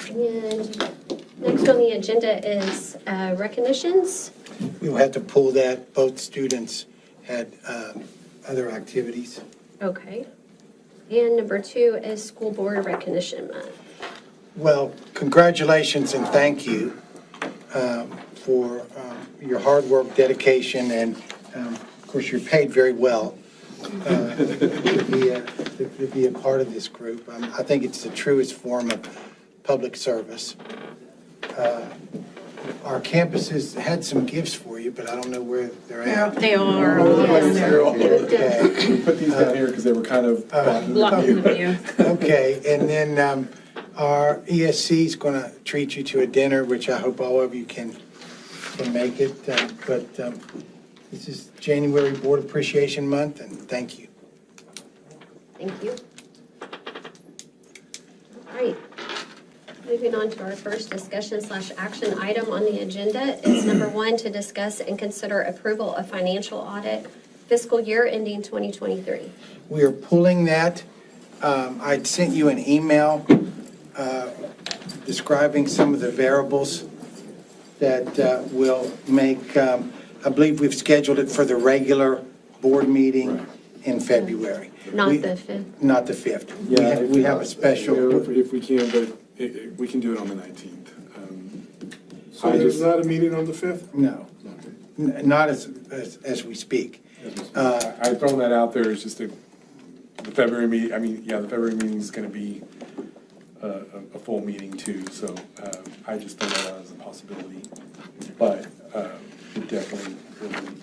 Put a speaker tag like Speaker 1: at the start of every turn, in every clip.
Speaker 1: And next on the agenda is recognitions.
Speaker 2: We'll have to pull that. Both students had other activities.
Speaker 1: Okay. And number 2 is school board recognition month.
Speaker 2: Well, congratulations and thank you for your hard work, dedication, and of course, you're paid very well to be a part of this group. I think it's the truest form of public service. Our campuses had some gifts for you, but I don't know where they're at.
Speaker 3: They are.
Speaker 2: Okay.
Speaker 4: We put these down here because they were kind of
Speaker 3: Blocking the view.
Speaker 2: Okay, and then our ESC is going to treat you to a dinner, which I hope all of you can make it. But this is January Board Appreciation Month, and thank you.
Speaker 1: Thank you. All right. Moving on to our first discussion/action item on the agenda is number 1, to discuss and consider approval of financial audit fiscal year ending 2023.
Speaker 2: We are pulling that. I'd sent you an email describing some of the variables that will make, I believe we've scheduled it for the regular board meeting in February.
Speaker 1: Not the 5th.
Speaker 2: Not the 5th.
Speaker 4: Yeah,
Speaker 2: We have a special.
Speaker 4: If we can, but we can do it on the 19th.
Speaker 5: So there's not a meeting on the 5th?
Speaker 2: No, not as we speak.
Speaker 4: I've thrown that out there, it's just the February meeting, the February meeting is gonna be a full meeting too, so I just throw that out as a possibility. But it definitely,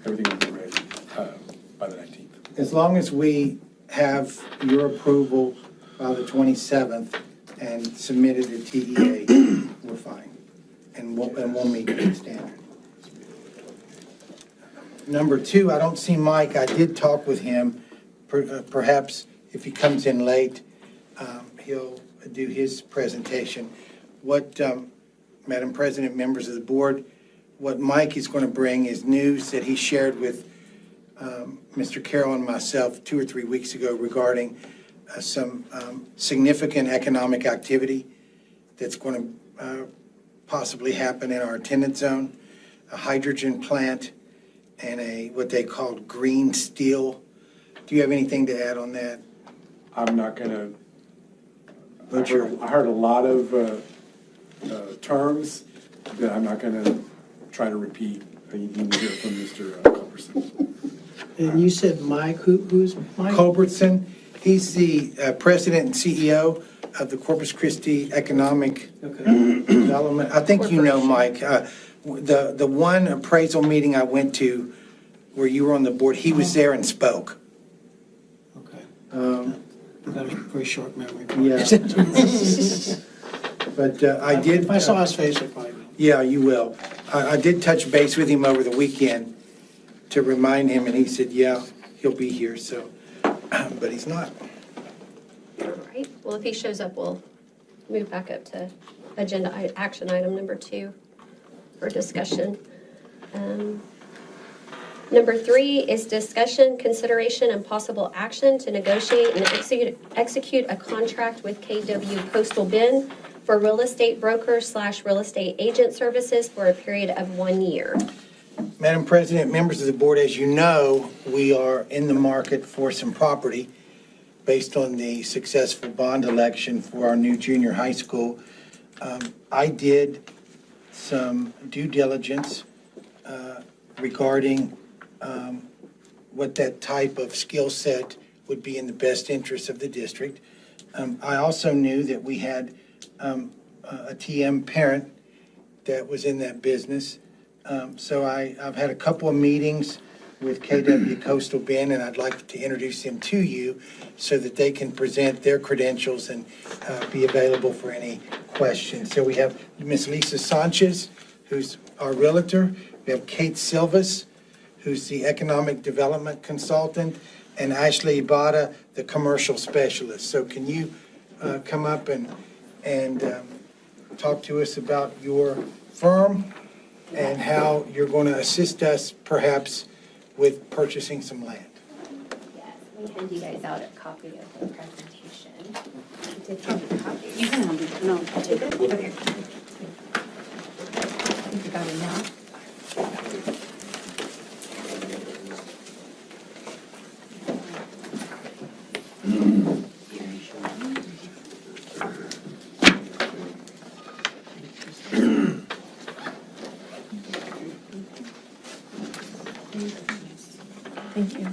Speaker 4: everything will be ready by the 19th.
Speaker 2: As long as we have your approval by the 27th and submitted to TEA, we're fine. And we'll meet the standard. Number 2, I don't see Mike. I did talk with him. Perhaps if he comes in late, he'll do his presentation. What, Madam President, members of the board, what Mike is going to bring is news that he shared with Mr. Carroll and myself 2 or 3 weeks ago regarding some significant economic activity that's going to possibly happen in our attendance zone, a hydrogen plant, and what they called green steel. Do you have anything to add on that?
Speaker 4: I'm not gonna, I heard a lot of terms that I'm not gonna try to repeat. You need to hear from Mr. Culberson.
Speaker 6: And you said Mike, who's Mike?
Speaker 2: Culbertson, he's the president and CEO of the Corpus Christi Economic Development. I think you know Mike. The one appraisal meeting I went to where you were on the board, he was there and spoke.
Speaker 6: Okay. I've got a very short memory.
Speaker 2: Yeah. But I did.
Speaker 6: If I saw his face, I'd probably know.
Speaker 2: Yeah, you will. I did touch base with him over the weekend to remind him, and he said, yeah, he'll be here, so, but he's not.
Speaker 1: All right. Well, if he shows up, we'll move back up to action item number 2 for discussion. Number 3 is discussion, consideration, and possible action to negotiate and execute a contract with KW Coastal Bend for real estate broker/real estate agent services for a period of 1 year.
Speaker 2: Madam President, members of the board, as you know, we are in the market for some property based on the successful bond election for our new junior high school. I did some due diligence regarding what that type of skill set would be in the best interest of the district. I also knew that we had a TM parent that was in that business. So I've had a couple of meetings with KW Coastal Bend, and I'd like to introduce them to you so that they can present their credentials and be available for any questions. So we have Ms. Lisa Sanchez, who's our realtor. We have Kate Silvas, who's the economic development consultant, and Ashley Ibarra, the commercial specialist. So can you come up and talk to us about your firm and how you're going to assist us perhaps with purchasing some land?
Speaker 7: Yes, let me hand you guys out a copy of the presentation.
Speaker 3: You can have it. No, I'll take it. Okay. I think you got it now. Thank you.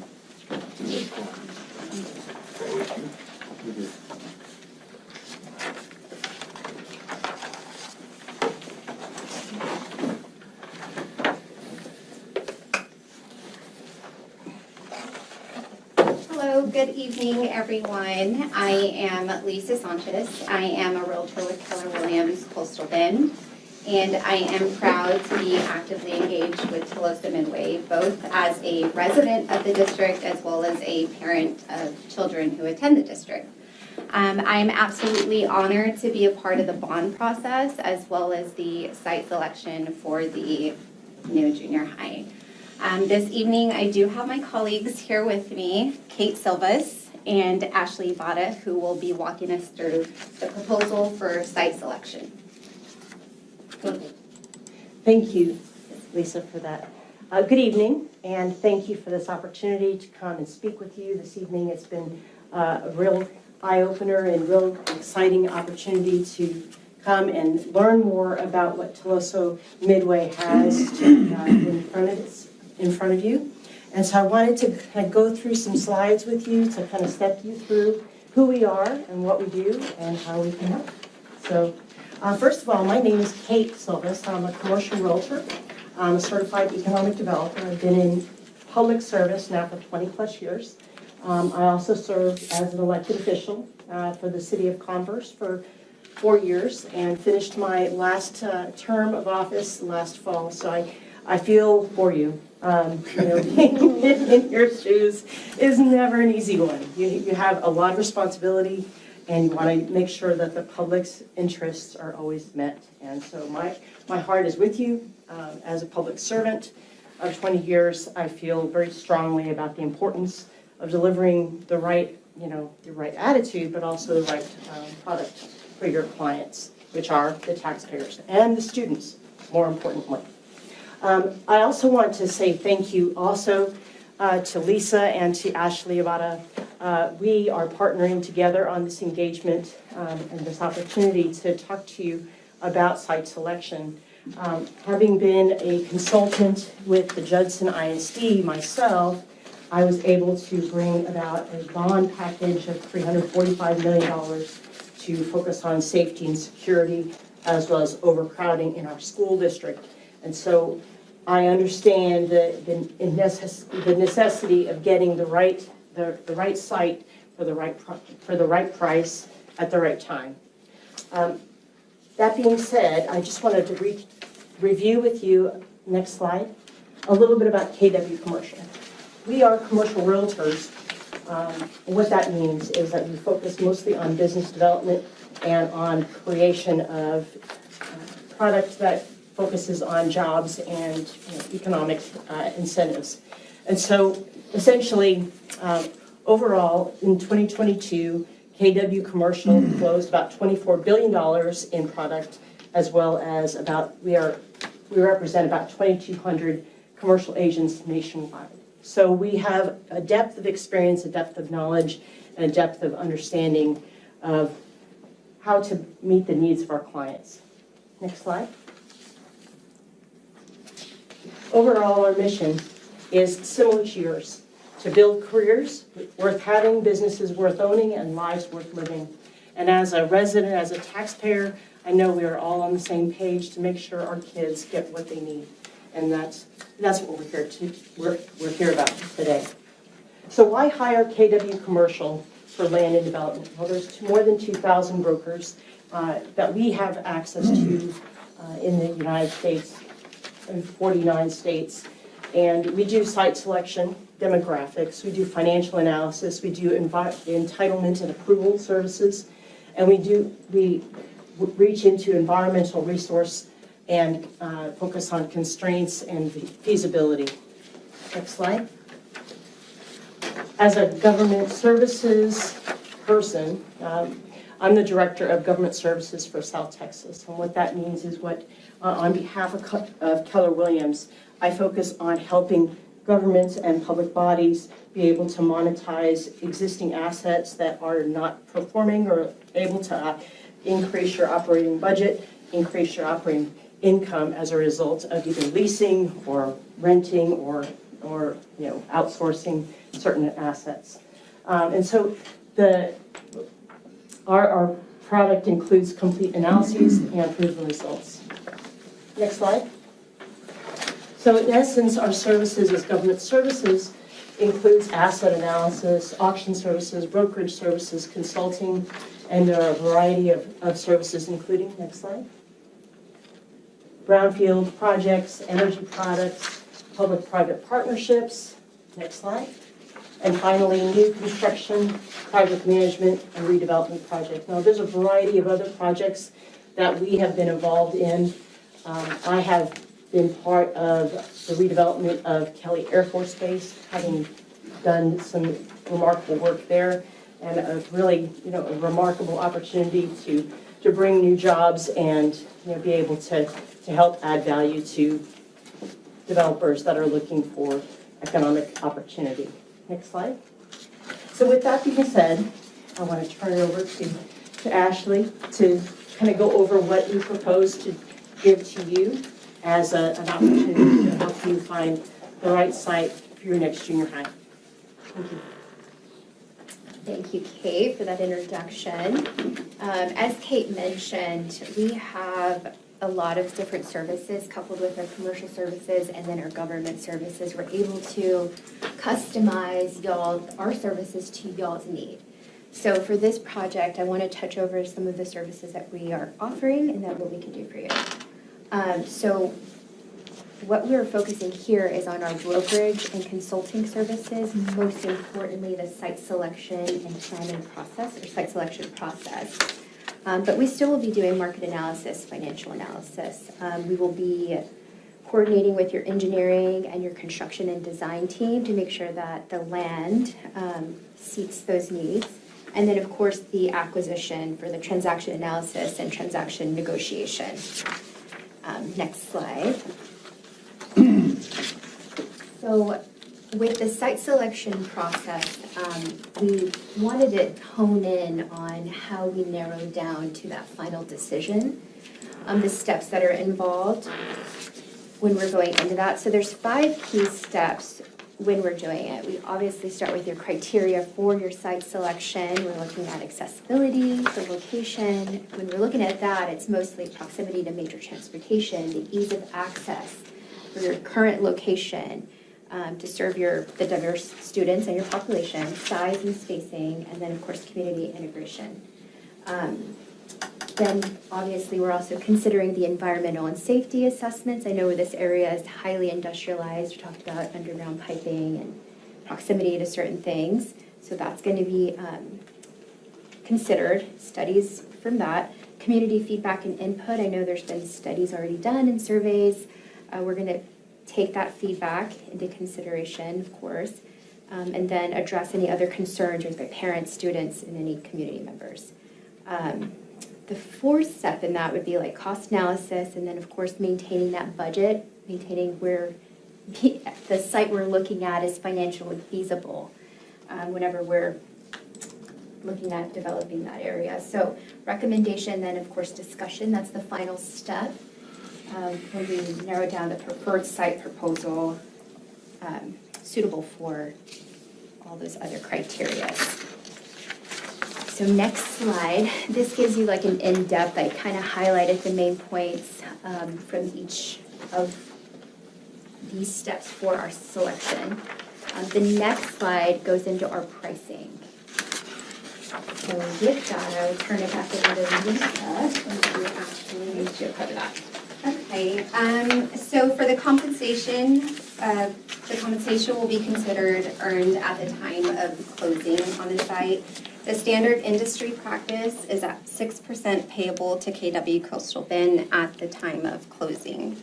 Speaker 7: Hello, good evening, everyone. I am Lisa Sanchez. I am a realtor with Keller Williams Coastal Bend, and I am proud to be actively engaged with Tolosa Midway, both as a resident of the district as well as a parent of children who attend the district. I'm absolutely honored to be a part of the bond process as well as the site selection for the new junior high. This evening, I do have my colleagues here with me, Kate Silvas and Ashley Vada, who will be walking us through the proposal for site selection.
Speaker 8: Thank you, Lisa, for that. Good evening, and thank you for this opportunity to come and speak with you this evening. It's been a real eye-opener and real exciting opportunity to come and learn more about what Tolosa Midway has in front of you. And so I wanted to kind of go through some slides with you to kind of step you through who we are and what we do and how we can help. So first of all, my name is Kate Silvas. I'm a commercial realtor. I'm a certified economic developer. I've been in public service now for 20 plus years. I also served as an elected official for the city of Converse for 4 years and finished my last term of office last fall. So I feel for you. Being in your shoes is never an easy one. You have a lot of responsibility, and you want to make sure that the public's interests are always met. And so my heart is with you. As a public servant of 20 years, I feel very strongly about the importance of delivering the right attitude, but also the right product for your clients, which are the taxpayers and the students, more importantly. I also want to say thank you also to Lisa and to Ashley Abada. We are partnering together on this engagement and this opportunity to talk to you about site selection. Having been a consultant with the Judson ISD myself, I was able to bring about a bond package of $345 million to focus on safety and security, as well as overcrowding in our school district. And so I understand the necessity of getting the right site for the right price at the right time. That being said, I just wanted to review with you, next slide, a little bit about KW Commercial. We are commercial realtors. What that means is that we focus mostly on business development and on creation of products that focuses on jobs and economic incentives. And so essentially, overall, in 2022, KW Commercial closed about $24 billion in product, as well as we represent about 2,200 commercial agents nationwide. So we have a depth of experience, a depth of knowledge, and a depth of understanding of how to meet the needs of our clients. Next slide. Overall, our mission is similar to yours: to build careers worth having, businesses worth owning, and lives worth living. And as a resident, as a taxpayer, I know we are all on the same page to make sure our kids get what they need. And that's what we're here about today. So why hire KW Commercial for land and development? Well, there's more than 2,000 brokers that we have access to in the United States, in 49 states. And we do site selection, demographics, we do financial analysis, we do entitlement and approval services, and we reach into environmental resource and focus on constraints and feasibility. Next slide. As a government services person, I'm the Director of Government Services for South Texas. And what that means is on behalf of Keller Williams, I focus on helping governments and public bodies be able to monetize existing assets that are not performing or able to increase your operating budget, increase your operating income as a result of either leasing or renting or outsourcing certain assets. And so our product includes complete analyses and proven results. Next slide. So in essence, our services as government services includes asset analysis, auction services, brokerage services, consulting, and there are a variety of services including, next slide, brownfield projects, energy products, public-private partnerships, next slide, and finally, new construction, project management, and redevelopment projects. Now, there's a variety of other projects that we have been involved in. I have been part of the redevelopment of Kelly Air Force Base, having done some remarkable work there, and a really, a remarkable opportunity to bring new jobs and be able to help add value to developers that are looking for economic opportunity. Next slide. So with that being said, I want to turn it over to Ashley to kind of go over what we propose to give to you as an opportunity to help you find the right site for your next junior high. Thank you.
Speaker 7: Thank you, Kate, for that introduction. As Kate mentioned, we have a lot of different services coupled with our commercial services and then our government services. We're able to customize our services to y'all's need. So for this project, I want to touch over some of the services that we are offering and then what we can do for you. So what we're focusing here is on our brokerage and consulting services, most importantly, the site selection and planning process, or site selection process. But we still will be doing market analysis, financial analysis. We will be coordinating with your engineering and your construction and design team to make sure that the land suits those needs. And then, of course, the acquisition for the transaction analysis and transaction negotiation. Next slide. So with the site selection process, we wanted to hone in on how we narrow down to that final decision, the steps that are involved when we're going into that. So there's 5 key steps when we're doing it. We obviously start with your criteria for your site selection. We're looking at accessibility, the location. When we're looking at that, it's mostly proximity to major transportation, the ease of access for your current location, to serve the diverse students and your population, size and spacing, and then of course community integration. Then obviously we're also considering the environmental and safety assessments. I know this area is highly industrialized. We talked about underground piping and proximity to certain things. So that's going to be considered, studies from that. Community feedback and input. I know there's been studies already done and surveys. We're going to take that feedback into consideration, of course, and then address any other concerns raised by parents, students, and any community members. The 4th step in that would be like cost analysis, and then of course maintaining that budget, maintaining where the site we're looking at is financially feasible whenever we're looking at developing that area. So recommendation, then of course discussion, that's the final step. When we narrow down the preferred site proposal suitable for all those other criteria. So next slide, this gives you like an in-depth, I kind of highlighted the main points from each of these steps for our selection. The next slide goes into our pricing. So with that, I will turn it back over to Lisa, and we actually need to cover that. Okay, so for the compensation will be considered earned at the time of closing on the site. The standard industry practice is at 6% payable to KW Coastal Bend at the time of closing.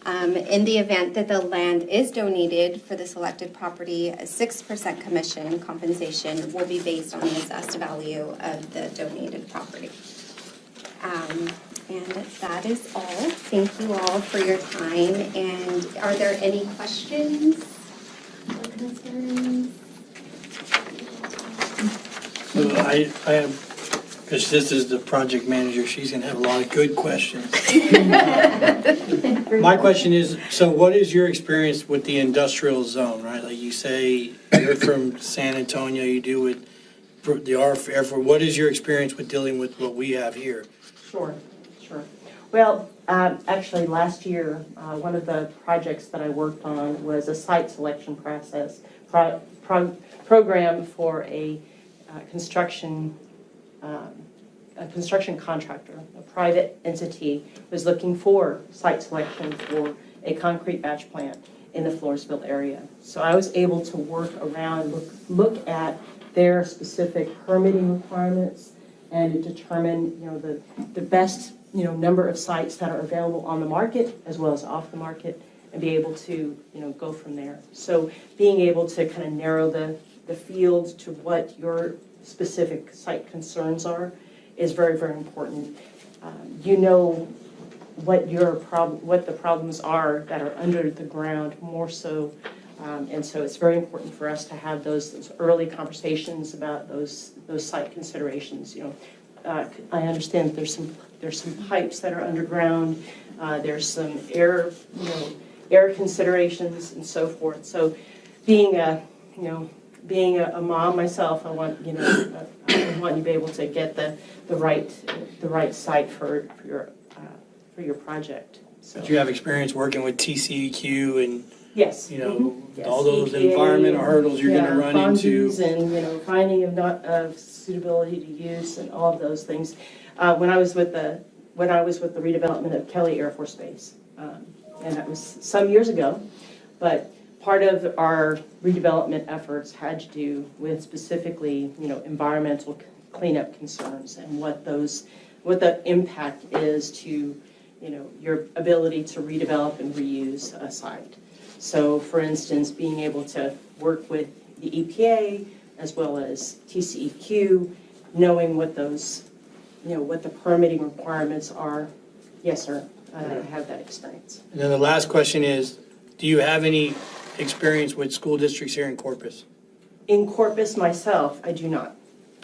Speaker 7: In the event that the land is donated for the selected property, a 6% commission compensation will be based on the assessed value of the donated property. And that is all. Thank you all for your time. And are there any questions or concerns?
Speaker 6: So I have, because this is the project manager, she's gonna have a lot of good questions. My question is, so what is your experience with the industrial zone, right? Like you say, you're from San Antonio, you do with the airport. What is your experience with dealing with what we have here?
Speaker 8: Sure. Well, actually, last year, one of the projects that I worked on was a site selection process, program for a construction contractor. A private entity was looking for site selection for a concrete batch plant in the Floresville area. So I was able to work around, look at their specific permitting requirements and to determine, the best, number of sites that are available on the market as well as off the market, and be able to, go from there. So being able to kind of narrow the field to what your specific site concerns are is very, very important. What the problems are that are under the ground more so. And so it's very important for us to have those early conversations about those site considerations. I understand that there's some pipes that are underground. There's some air considerations and so forth. So being a mom myself, I want you to be able to get the right site for your project. So.
Speaker 6: But you have experience working with TCEQ and
Speaker 8: Yes.
Speaker 6: Yes, all those
Speaker 8: EPA,
Speaker 6: environmental hurdles you're going to run into.
Speaker 8: And, finding of suitability to use and all of those things. When I was with the redevelopment of Kelly Air Force Base, and that was some years ago, but part of our redevelopment efforts had to do with specifically, environmental cleanup concerns and what the impact is to, your ability to redevelop and reuse a site. So, for instance, being able to work with the EPA as well as TCEQ, knowing what those, what the permitting requirements are. Yes, sir, I have that experience.
Speaker 6: And then the last question is, do you have any experience with school districts here in Corpus?
Speaker 8: In Corpus myself, I do not.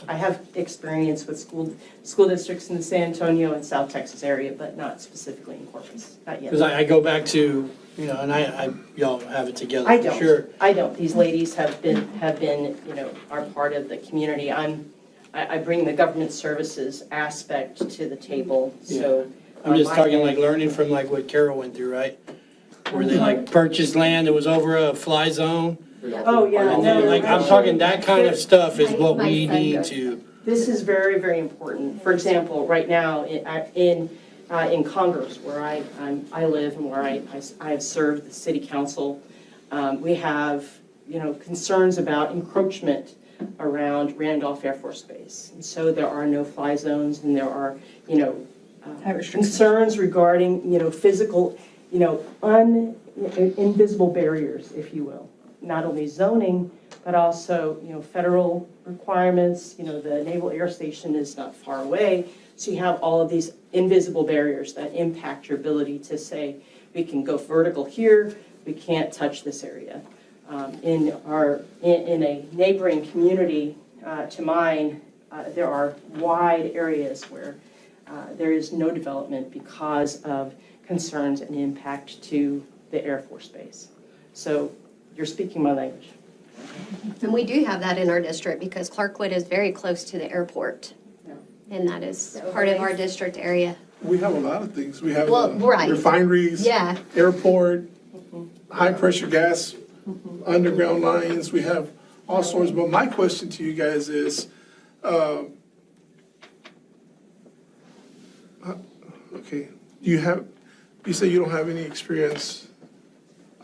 Speaker 8: I have experience with school districts in the San Antonio and South Texas area, but not specifically in Corpus, not yet.
Speaker 6: Because I go back to, and y'all have it together.
Speaker 8: I
Speaker 6: for
Speaker 8: don't.
Speaker 6: Sure.
Speaker 8: I don't. These ladies have been, are part of the community. I bring the government services aspect to the table, so.
Speaker 6: I'm just talking like learning from like what Carol went through, right? Where they like purchased land that was over a fly zone.
Speaker 8: Oh, yeah.
Speaker 6: And then, like, I'm talking that kind of stuff is what we
Speaker 7: My son
Speaker 6: need
Speaker 7: goes.
Speaker 6: to.
Speaker 8: This is very, very important. For example, right now in Congress, where I live and where I have served the city council, we have concerns about encroachment around Randolph Air Force Base, and so there are no-fly zones, and there are concerns regarding physical invisible barriers, if you will. Not only zoning, but also, federal requirements. The Naval Air Station is not far away. So you have all of these invisible barriers that impact your ability to say, we can go vertical here, we can't touch this area. In a neighboring community to mine, there are wide areas where there is no development because of concerns and impact to the Air Force Base. So you're speaking my language.
Speaker 1: And we do have that in our district because Clarkwood is very close to the airport. And that is part of our district area.
Speaker 5: We have a lot of things. We have
Speaker 1: Well, right.
Speaker 5: refineries,
Speaker 1: Yeah.
Speaker 5: airport, high-pressure gas, underground lines. We have all sorts. But my question to you guys is, okay, you say you don't have any experience.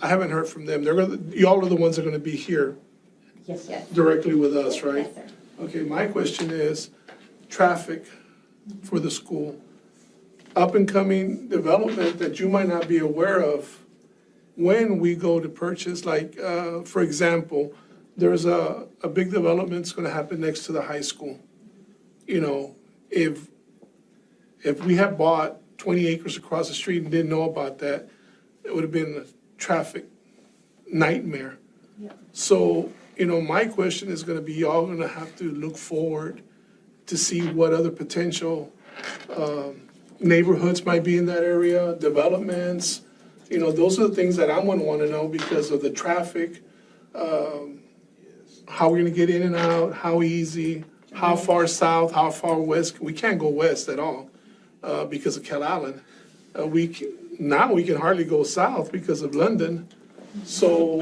Speaker 5: I haven't heard from them. Y'all are the ones that are gonna be here
Speaker 8: Yes.
Speaker 7: Yes.
Speaker 5: directly with us, right?
Speaker 7: Yes, sir.
Speaker 5: Okay, my question is, traffic for the school. Up and coming development that you might not be aware of when we go to purchase, like, for example, there's a big development that's gonna happen next to the high school. You know, if we had bought 20 acres across the street and didn't know about that, it would have been a traffic nightmare. So, you know, my question is gonna be, y'all gonna have to look forward to see what other potential neighborhoods might be in that area, developments. You know, those are the things that I'm gonna wanna know because of the traffic, how we're gonna get in and out, how easy, how far south, how far west. We can't go west at all because of Cal Allen. Now we can hardly go south because of London. So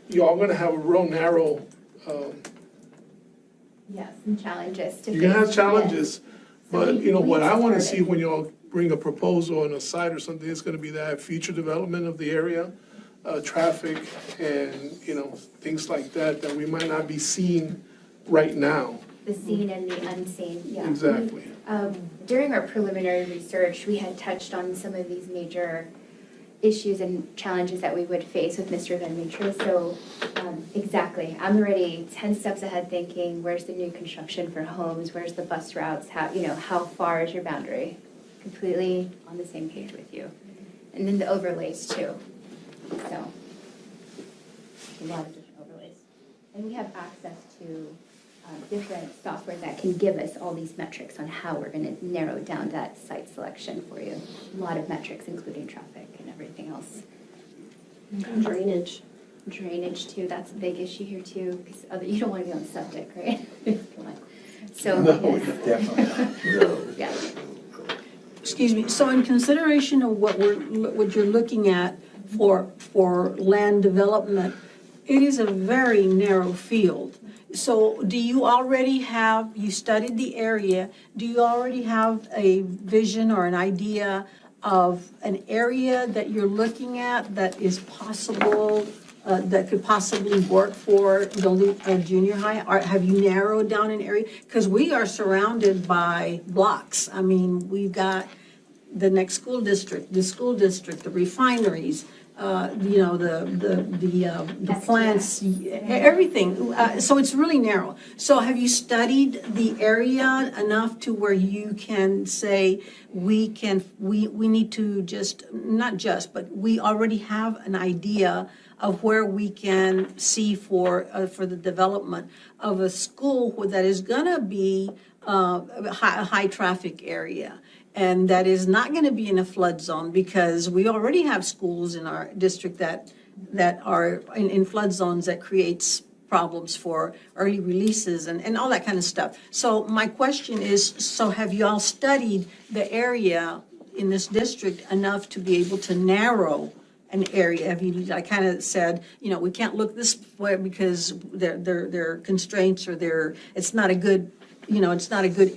Speaker 5: y'all gonna have a real narrow,
Speaker 7: Yes, and challenges to face.
Speaker 5: you're gonna have
Speaker 7: yes.
Speaker 5: challenges. But,
Speaker 7: So
Speaker 5: you know, what I wanna see
Speaker 7: started.
Speaker 5: when y'all bring a proposal on a site or something, it's gonna be that future development of the area, traffic and, you know, things like that, that we might not be seeing right now.
Speaker 7: The seen and the unseen, yeah.
Speaker 5: Exactly.
Speaker 7: During our preliminary research, we had touched on some of these major issues and challenges that we would face with Mr. Van Mieter. So, exactly, I'm already 10 steps ahead thinking, where's the new construction for homes? Where's the bus routes? How far is your boundary? Completely on the same page with you. And then the overlays too. So, a lot of different overlays. And we have access to different software that can give us all these metrics on how we're going to narrow down that site selection for you. A lot of metrics, including traffic and everything else.
Speaker 1: Drainage.
Speaker 7: Drainage too, that's a big issue here too, because you don't want to be on septic, right? Come on. So,
Speaker 2: No,
Speaker 7: yes.
Speaker 2: definitely.
Speaker 7: Yeah.
Speaker 3: Excuse me, so in consideration of what you're looking at for land development, it is a very narrow field. So do you already have, you studied the area, do you already have a vision or an idea of an area that you're looking at that is possible, that could possibly work for building a junior high? Or have you narrowed down an area? Because we are surrounded by blocks. I mean, we've got the next school district, the refineries, the plants, everything. So it's really narrow. So have you studied the area enough to where you can say, we need to but we already have an idea of where we can see for the development of a school that is gonna be a high traffic area? And that is not going to be in a flood zone because we already have schools in our district that are in flood zones that creates problems for early releases and all that kind of stuff. So my question is, so have you all studied the area in this district enough to be able to narrow an area? I kind of said, we can't look this way because there are constraints or it's not a good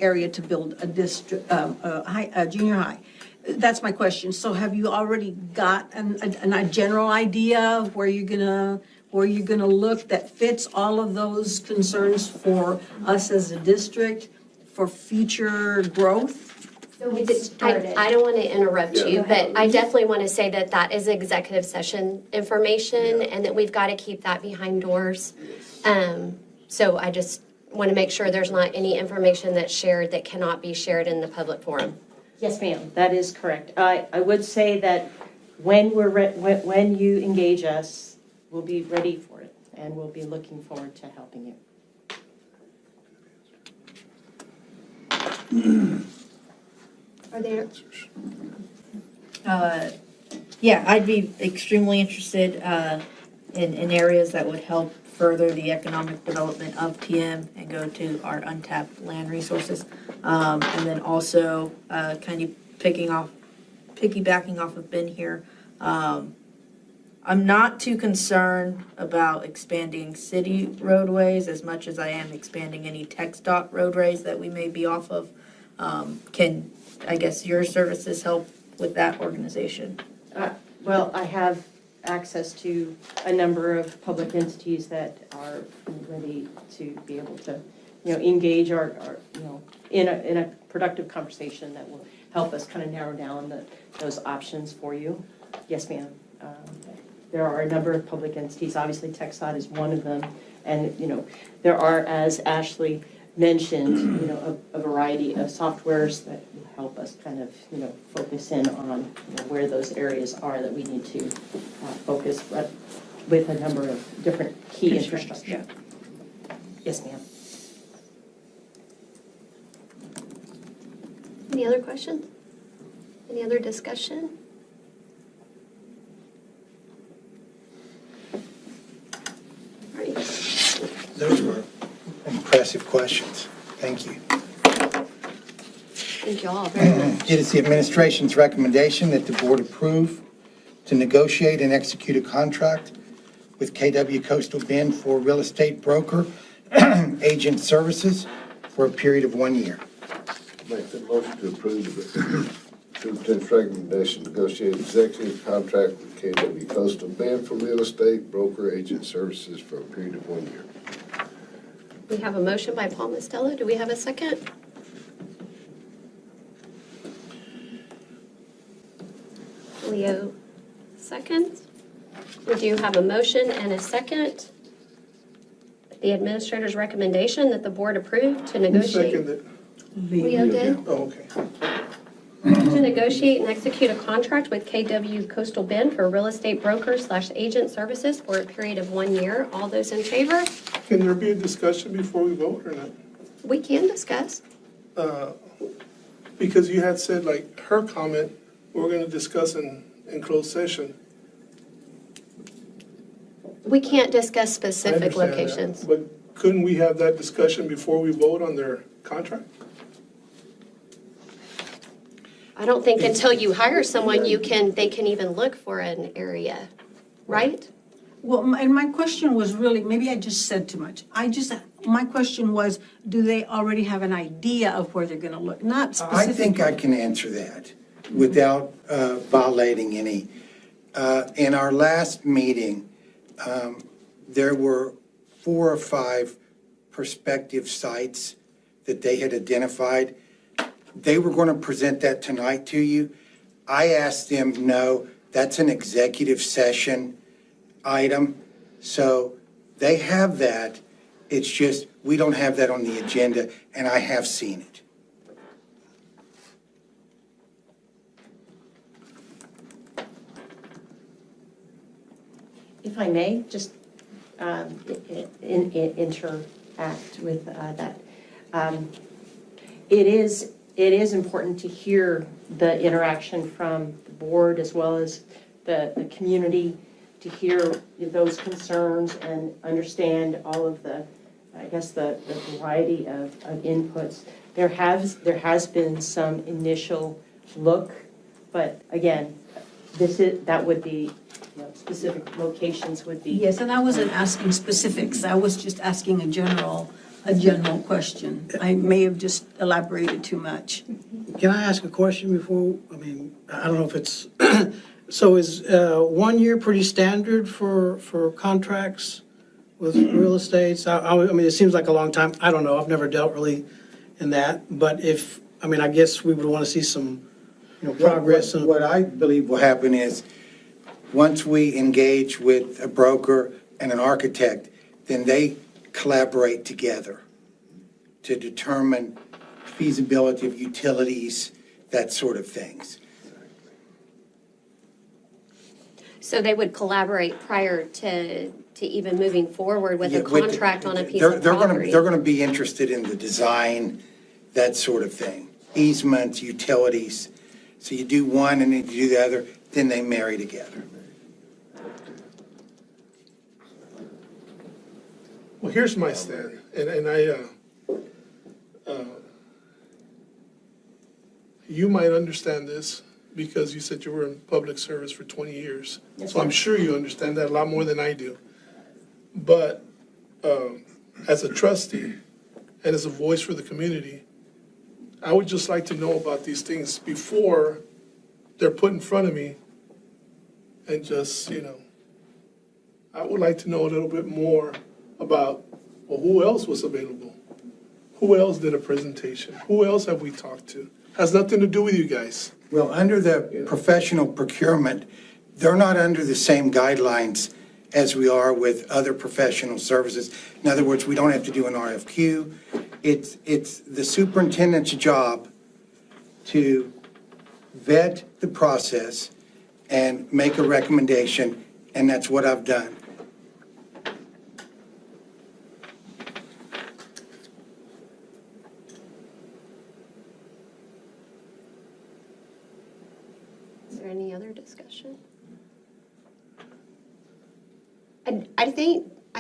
Speaker 3: area to build a district, a junior high. That's my question. So have you already got a general idea of where you're gonna look that fits all of those concerns for us as a district for future growth?
Speaker 7: So we started.
Speaker 1: I don't want to interrupt you,
Speaker 7: Go ahead.
Speaker 1: but I definitely want to say that is executive session information and that we've got to keep that behind doors. So I just want to make sure there's not any information that's shared that cannot be shared in the public forum.
Speaker 8: Yes, ma'am, that is correct. I would say that when when you engage us, we'll be ready for it, and we'll be looking forward to helping you.
Speaker 7: Are there,
Speaker 9: Yeah, I'd be extremely interested in areas that would help further the economic development of TM and go to our untapped land resources. And then also kind of piggybacking off of Ben here, I'm not too concerned about expanding city roadways as much as I am expanding any text dot roadways that we may be off of. Can, I guess, your services help with that organization?
Speaker 8: Well, I have access to a number of public entities that are ready to be able to, engage our in a productive conversation that will help us kind of narrow down those options for you. Yes, ma'am. There are a number of public entities, obviously TxDOT is one of them. And, there are, as Ashley mentioned, a variety of softwares that will help us kind of, focus in on where those areas are that we need to focus with a number of different key infrastructure. Yes, ma'am.
Speaker 1: Any other questions? Any other discussion? All right.
Speaker 2: Those were impressive questions. Thank you.
Speaker 1: Thank you all very much.
Speaker 2: It is the administration's recommendation that the board approve to negotiate and execute a contract with KW Coastal Bend for real estate broker agent services for a period of 1 year.
Speaker 10: Make the motion to approve the superintendent's recommendation to negotiate executive contract with KW Coastal Bend for real estate broker agent services for a period of 1 year.
Speaker 1: We have a motion by Paul Mostello. Do we have a second? Leo, second. We do have a motion and a second. The administrator's recommendation that the board approve to
Speaker 5: Who
Speaker 1: negotiate.
Speaker 5: seconded it?
Speaker 1: Leo did.
Speaker 5: Oh, okay.
Speaker 1: To negotiate and execute a contract with KW Coastal Bend for real estate broker/agent services for a period of 1 year. All those in favor?
Speaker 5: Can there be a discussion before we vote or not?
Speaker 1: We can discuss.
Speaker 5: Because you had said, like, her comment, we're gonna discuss in closed session.
Speaker 1: We can't discuss
Speaker 5: I
Speaker 1: specific
Speaker 5: understand that,
Speaker 1: locations.
Speaker 5: But couldn't we have that discussion before we vote on their contract?
Speaker 1: I don't think until you hire someone, they can even look for an area, right?
Speaker 3: Well, and my question was really, maybe I just said too much. My question was, do they already have an idea of where they're gonna look? Not
Speaker 2: I
Speaker 3: specific.
Speaker 2: think I can answer that without violating any. In our last meeting, there were 4 or 5 prospective sites that they had identified. They were going to present that tonight to you. I asked them, no, that's an executive session item. So they have that. It's just, we don't have that on the agenda, and I have seen it.
Speaker 8: If I may, just interact with that. It is important to hear the interaction from the board as well as the community, to hear those concerns and understand all of the variety of inputs. There has been some initial look, but again, that would be, specific locations would be.
Speaker 3: Yes, and I wasn't asking specifics. I was just asking a general question. I may have just elaborated too much.
Speaker 6: Can I ask a question before, I don't know if it's, so is 1 year pretty standard for contracts with real estates? It seems like a long time. I don't know. I've never dealt really in that. But I guess we would want to see some, progress.
Speaker 2: What I believe will happen is, once we engage with a broker and an architect, then they collaborate together to determine feasibility of utilities, that sort of things.
Speaker 1: So they would collaborate prior to even moving forward with a contract on a piece of property?
Speaker 2: They're going to be interested in the design, that sort of thing, easements, utilities. So you do one and then you do the other, then they marry together.
Speaker 5: Well, here's my stand, and you might understand this because you said you were in public service for 20 years.
Speaker 8: Yes,
Speaker 5: So I'm sure you understand that a lot more than I do. But as a trustee and as a voice for the community, I would just like to know about these things before they're put in front of me and just, I would like to know a little bit more about, well, who else was available? Who else did a presentation? Who else have we talked to? Has nothing to do with you guys.
Speaker 2: Well, under the professional procurement, they're not under the same guidelines as we are with other professional services. In other words, we don't have to do an RFQ. It's the superintendent's job to vet the process and make a recommendation, and that's what I've done.
Speaker 1: Is there any other discussion? I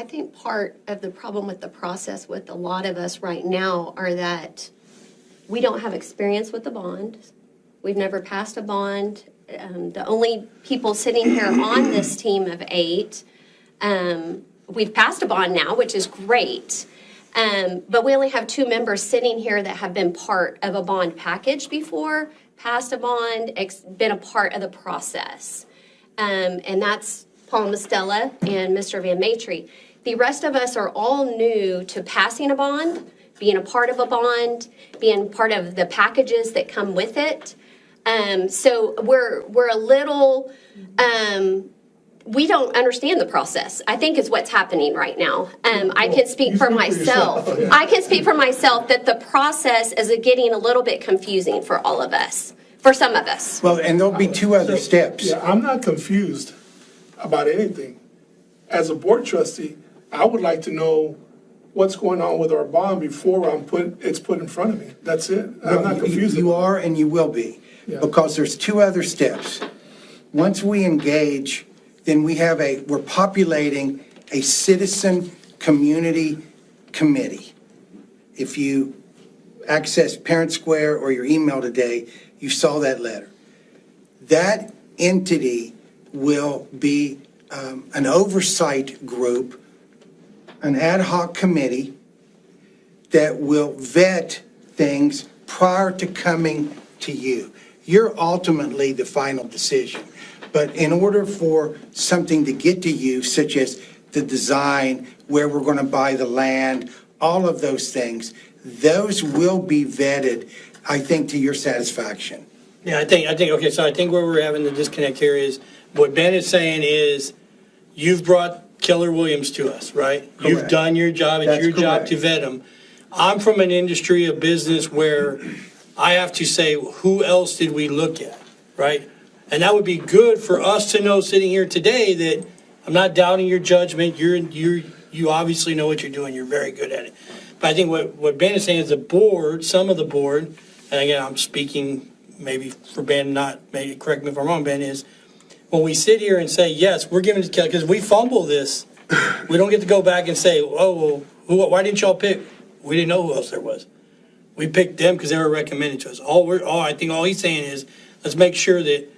Speaker 1: think part of the problem with the process with a lot of us right now are that we don't have experience with the bond. We've never passed a bond. The only people sitting here on this team of 8, we've passed a bond now, which is great. But we only have 2 members sitting here that have been part of a bond package before, passed a bond, been a part of the process. And that's Paul Mastella and Mr. Van Matry. The rest of us are all new to passing a bond, being a part of a bond, being part of the packages that come with it. So we're a little, we don't understand the process, I think is what's happening right now. I can speak for myself. I can speak for myself that the process is getting a little bit confusing for all of us, for some of us.
Speaker 2: Well, and there'll be 2 other steps.
Speaker 5: Yeah, I'm not confused about anything. As a board trustee, I would like to know what's going on with our bond before it's put in front of me. That's it. I'm not confused.
Speaker 2: You are and you will be,
Speaker 5: Yeah.
Speaker 2: because there's 2 other steps. Once we engage, then we're populating a citizen community committee. If you access Parent Square or your email today, you saw that letter. That entity will be an oversight group, an ad hoc committee that will vet things prior to coming to you. You're ultimately the final decision. But in order for something to get to you, such as the design, where we're going to buy the land, all of those things, those will be vetted, I think, to your satisfaction.
Speaker 6: Yeah, I think, okay, so I think where we're having the disconnect here is, what Ben is saying is, you've brought Keller Williams to us, right? You've
Speaker 2: Correct.
Speaker 6: done your job, it's
Speaker 2: That's
Speaker 6: your job
Speaker 2: correct.
Speaker 6: to vet them. I'm from an industry, a business where I have to say, who else did we look at, right? And that would be good for us to know sitting here today that, I'm not doubting your judgment, you obviously know what you're doing, you're very good at it. But I think what Ben is saying is the board, some of the board, and again, I'm speaking maybe for Ben, maybe correct me if I'm wrong, Ben, is when we sit here and say, yes, we're giving it to Kelly, because we fumble this, we don't get to go back and say, oh, well, why didn't y'all pick? We didn't know who else there was. We picked them because they were recommended to us. I think all he's saying is, let's make sure that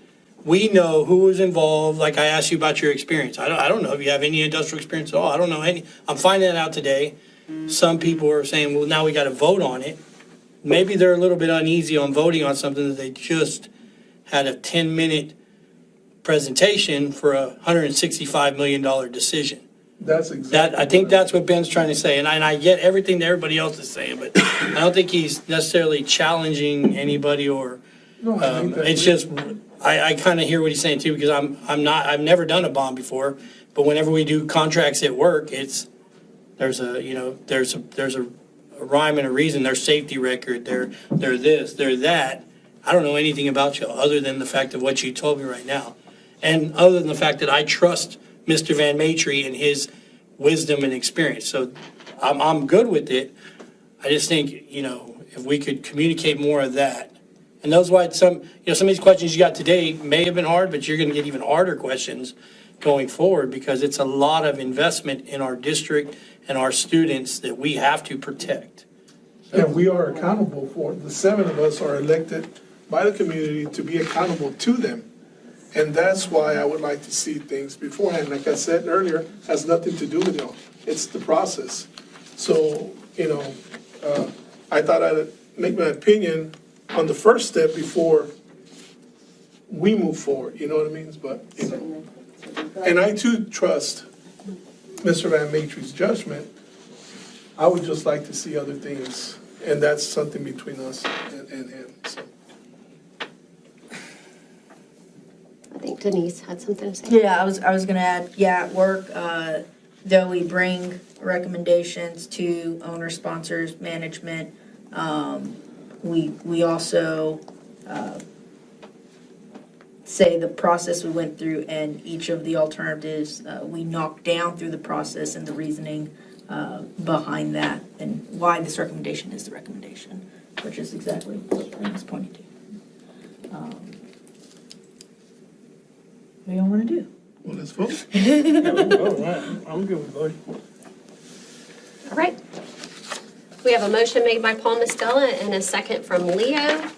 Speaker 6: we know who was involved. Like I asked you about your experience. I don't know if you have any industrial experience at all. I don't know any. I'm finding that out today. Some people are saying, well, now we got to vote on it. Maybe they're a little bit uneasy on voting on something that they just had a 10-minute presentation for a $165 million decision.
Speaker 5: That's exactly.
Speaker 6: I think that's what Ben's trying to say, and I get everything that everybody else is saying, but I don't think he's necessarily challenging anybody or,
Speaker 5: No, I think that
Speaker 6: it's just, I kind of hear what he's saying too, because I've never done a bond before, but whenever we do contracts at work, there's a rhyme and a reason, their safety record, they're this, they're that. I don't know anything about you other than the fact of what you told me right now. And other than the fact that I trust Mr. Van Matry and his wisdom and experience. So I'm good with it. I just think, if we could communicate more of that. And that's why some of these questions you got today may have been hard, but you're going to get even harder questions going forward because it's a lot of investment in our district and our students that we have to protect.
Speaker 5: And we are accountable for it. The 7 of us are elected by the community to be accountable to them. And that's why I would like to see things beforehand. Like I said earlier, has nothing to do with it. It's the process. So, I thought I'd make my opinion on the first step before we move forward, you know what I mean? But, and I too trust Mr. Van Matry's judgment. I would just like to see other things, and that's something between us and him, so.
Speaker 1: I think Denise had something to say.
Speaker 9: Yeah, I was gonna add, yeah, at work, though we bring recommendations to owner sponsors, management, we also, say the process we went through and each of the alternatives, we knocked down through the process and the reasoning, behind that and why this recommendation is the recommendation, which is exactly what Brent was pointing to. What do y'all wanna do?
Speaker 5: Well, let's vote.
Speaker 6: I'm good with voting.
Speaker 1: All right. We have a motion made by Paul Mastella and a second from Leo.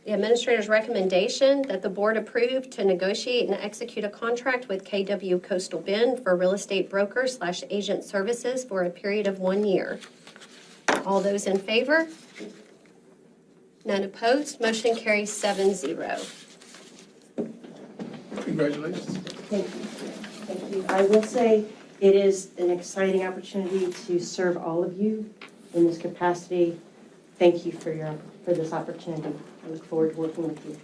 Speaker 1: The administrator's recommendation that the board approve to negotiate and execute a contract with KW Coastal Bend for real estate broker/agent services for a period of 1 year. All those in favor? None opposed. Motion carries 7-0.
Speaker 5: Congratulations.
Speaker 8: Thank you. Thank you. I will say it is an exciting opportunity to serve all of you in this capacity. Thank you for this opportunity. I look forward to working with you.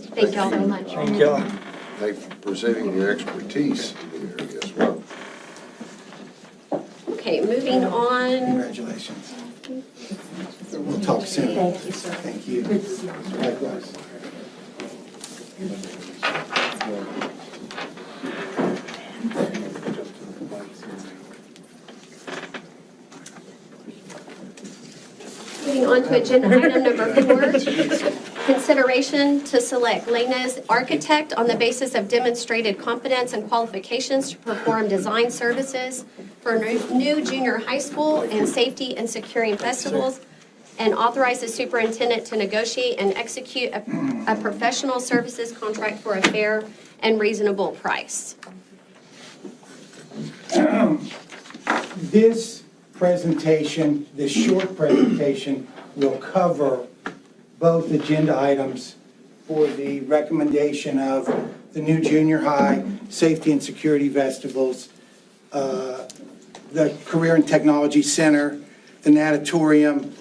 Speaker 1: Thank y'all very much.
Speaker 6: Thank y'all.
Speaker 10: Thank you for presenting your expertise in the area as well.
Speaker 1: Okay, moving on.
Speaker 2: Congratulations. We'll talk soon.
Speaker 8: Thank you, sir.
Speaker 2: Thank you.
Speaker 8: Good to see you.
Speaker 2: Likewise.
Speaker 1: Moving on to agenda item number 4, consideration to select Lena's architect on the basis of demonstrated competence and qualifications to perform design services for new junior high school and safety and securing festivals, and authorize the superintendent to negotiate and execute a professional services contract for a fair and reasonable price.
Speaker 2: This presentation, this short presentation, will cover both agenda items for the recommendation of the new junior high, safety and security festivals, the Career and Technology Center, the natatorium,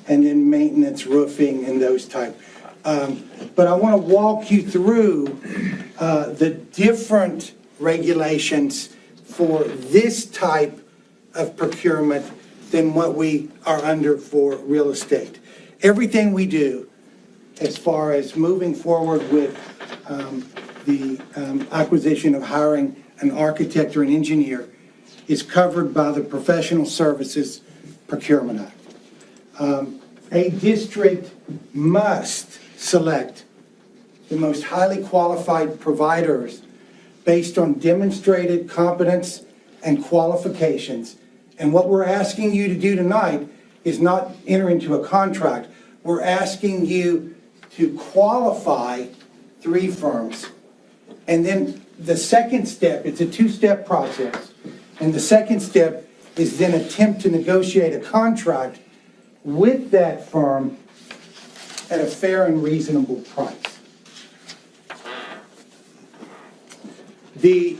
Speaker 2: and then maintenance, roofing, and those type. But I want to walk you through the different regulations for this type of procurement than what we are under for real estate. Everything we do as far as moving forward with the acquisition of hiring an architect or an engineer is covered by the Professional Services Procurement Act. A district must select the most highly qualified providers based on demonstrated competence and qualifications. And what we're asking you to do tonight is not enter into a contract. We're asking you to qualify 3 firms. And then the second step, it's a 2-step process. And the second step is then attempt to negotiate a contract with that firm at a fair and reasonable price. The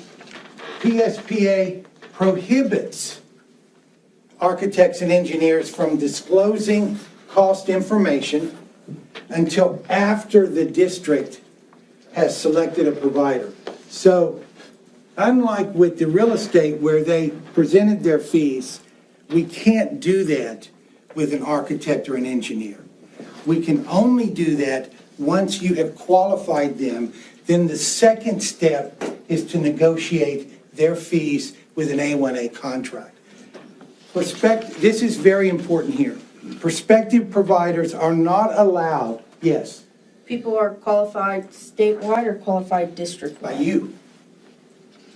Speaker 2: PSPA prohibits architects and engineers from disclosing cost information until after the district has selected a provider. So unlike with the real estate where they presented their fees, we can't do that with an architect or an engineer. We can only do that once you have qualified them. Then the second step is to negotiate their fees with an A1A contract. This is very important here. Prospective providers are not allowed, yes,
Speaker 9: People are qualified statewide or qualified district-wide?
Speaker 2: by you.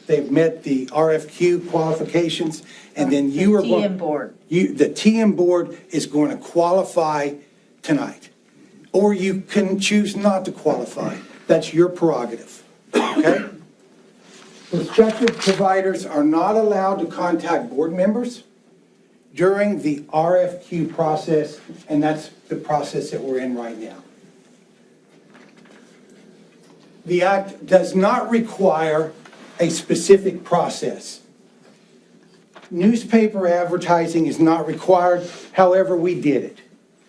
Speaker 2: They've met the RFQ qualifications, and then you are going.
Speaker 9: TM board.
Speaker 2: The TM board is going to qualify tonight. Or you can choose not to qualify. That's your prerogative, okay? Prospective providers are not allowed to contact board members during the RFQ process, and that's the process that we're in right now. The act does not require a specific process. Newspaper advertising is not required, however, we did it.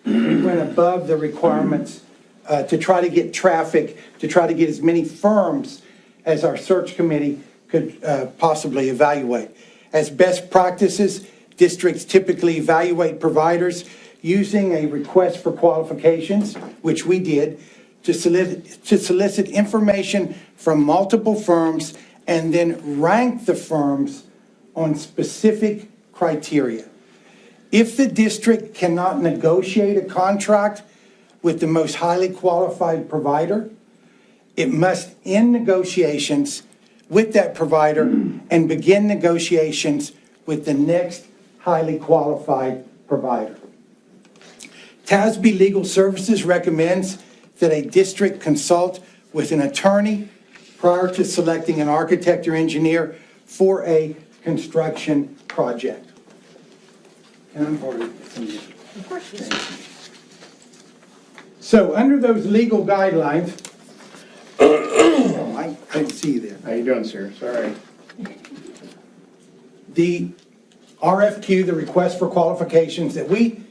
Speaker 2: We went above the requirements to try to get traffic, to try to get as many firms as our search committee could possibly evaluate. As best practices, districts typically evaluate providers using a request for qualifications, which we did, to solicit information from multiple firms and then rank the firms on specific criteria. If the district cannot negotiate a contract with the most highly qualified provider, it must end negotiations with that provider and begin negotiations with the next highly qualified provider. TASB Legal Services recommends that a district consult with an attorney prior to selecting an architect or engineer for a construction project. And I'm already.
Speaker 8: Of course.
Speaker 2: So under those legal guidelines, I couldn't see you there.
Speaker 11: How you doing, sir? Sorry.
Speaker 2: The RFQ, the request for qualifications that we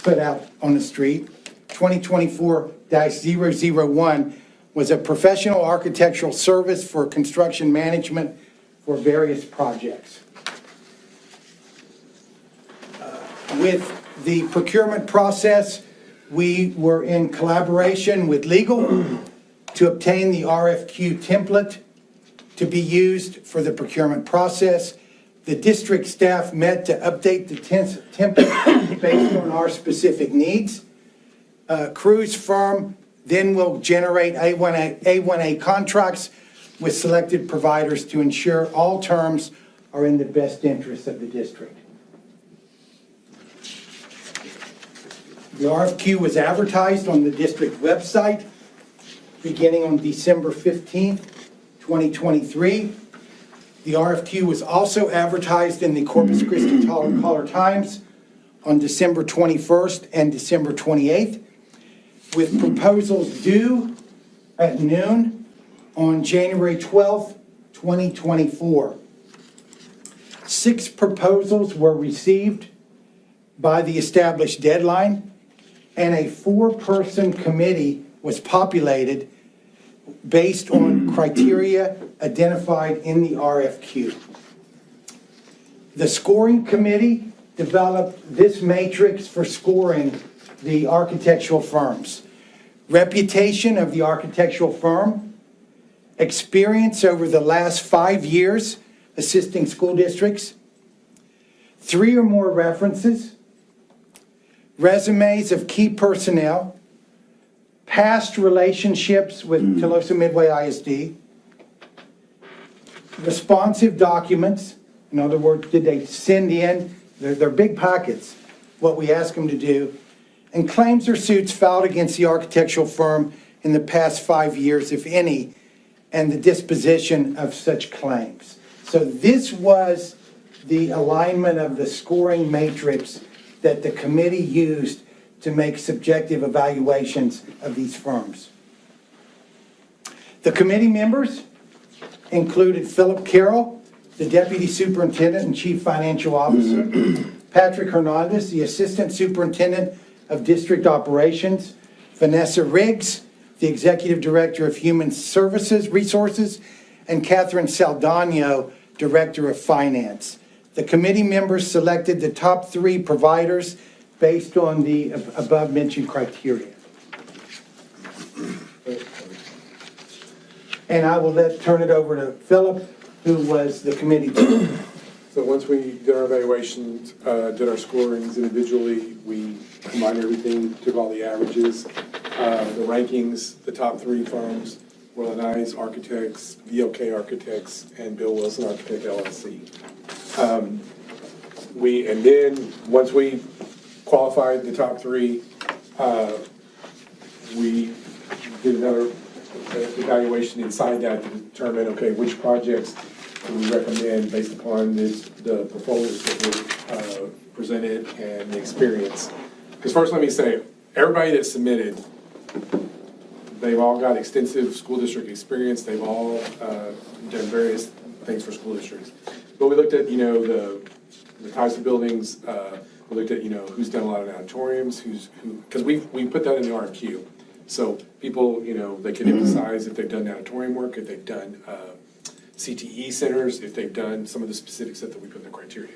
Speaker 2: put out on the street, 2024-001, was a professional architectural service for construction management for various projects. With the procurement process, we were in collaboration with legal to obtain the RFQ template to be used for the procurement process. The district staff met to update the template based on our specific needs. Crew's firm then will generate A1A contracts with selected providers to ensure all terms are in the best interest of the district. The RFQ was advertised on the district website beginning on December 15th, 2023. The RFQ was also advertised in the Corpus Christi Caller-Times on December 21st and December 28th, with proposals due at noon on January 12th, 2024. 6 proposals were received by the established deadline, and a 4-person committee was populated based on criteria identified in the RFQ. The scoring committee developed this matrix for scoring the architectural firms: reputation of the architectural firm, experience over the last 5 years assisting school districts, 3 or more references, resumes of key personnel, past relationships with Tolosa Midway ISD, responsive documents. In other words, did they send in their big packets, what we asked them to do, and claims or suits filed against the architectural firm in the past 5 years, if any, and the disposition of such claims. So this was the alignment of the scoring matrix that the committee used to make subjective evaluations of these firms. The committee members included Philip Carroll, the Deputy Superintendent and Chief Financial Officer, Patrick Hernandez, the Assistant Superintendent of District Operations, Vanessa Riggs, the Executive Director of Human Services Resources, and Catherine Saldano, Director of Finance. The committee members selected the top 3 providers based on the above-mentioned criteria. And I will turn it over to Philip, who was the committee chair.
Speaker 4: So once we did our evaluations, did our scorings individually, we combined everything, took all the averages, the rankings, the top 3 firms, Roland Eyes Architects, VLK Architects, and Bill Wilson Architect LLC. And then once we qualified the top 3, we did another evaluation inside that to determine, okay, which projects do we recommend based upon the proposals that were presented and the experience. Because first, let me say, everybody that submitted, they've all got extensive school district experience. They've all done various things for school districts. But we looked at, the types of buildings. We looked at, who's done a lot of auditoriums, because we put that in the RFQ. So people, they can emphasize if they've done natatorium work, if they've done CTE centers, if they've done some of the specifics that we put in the criteria.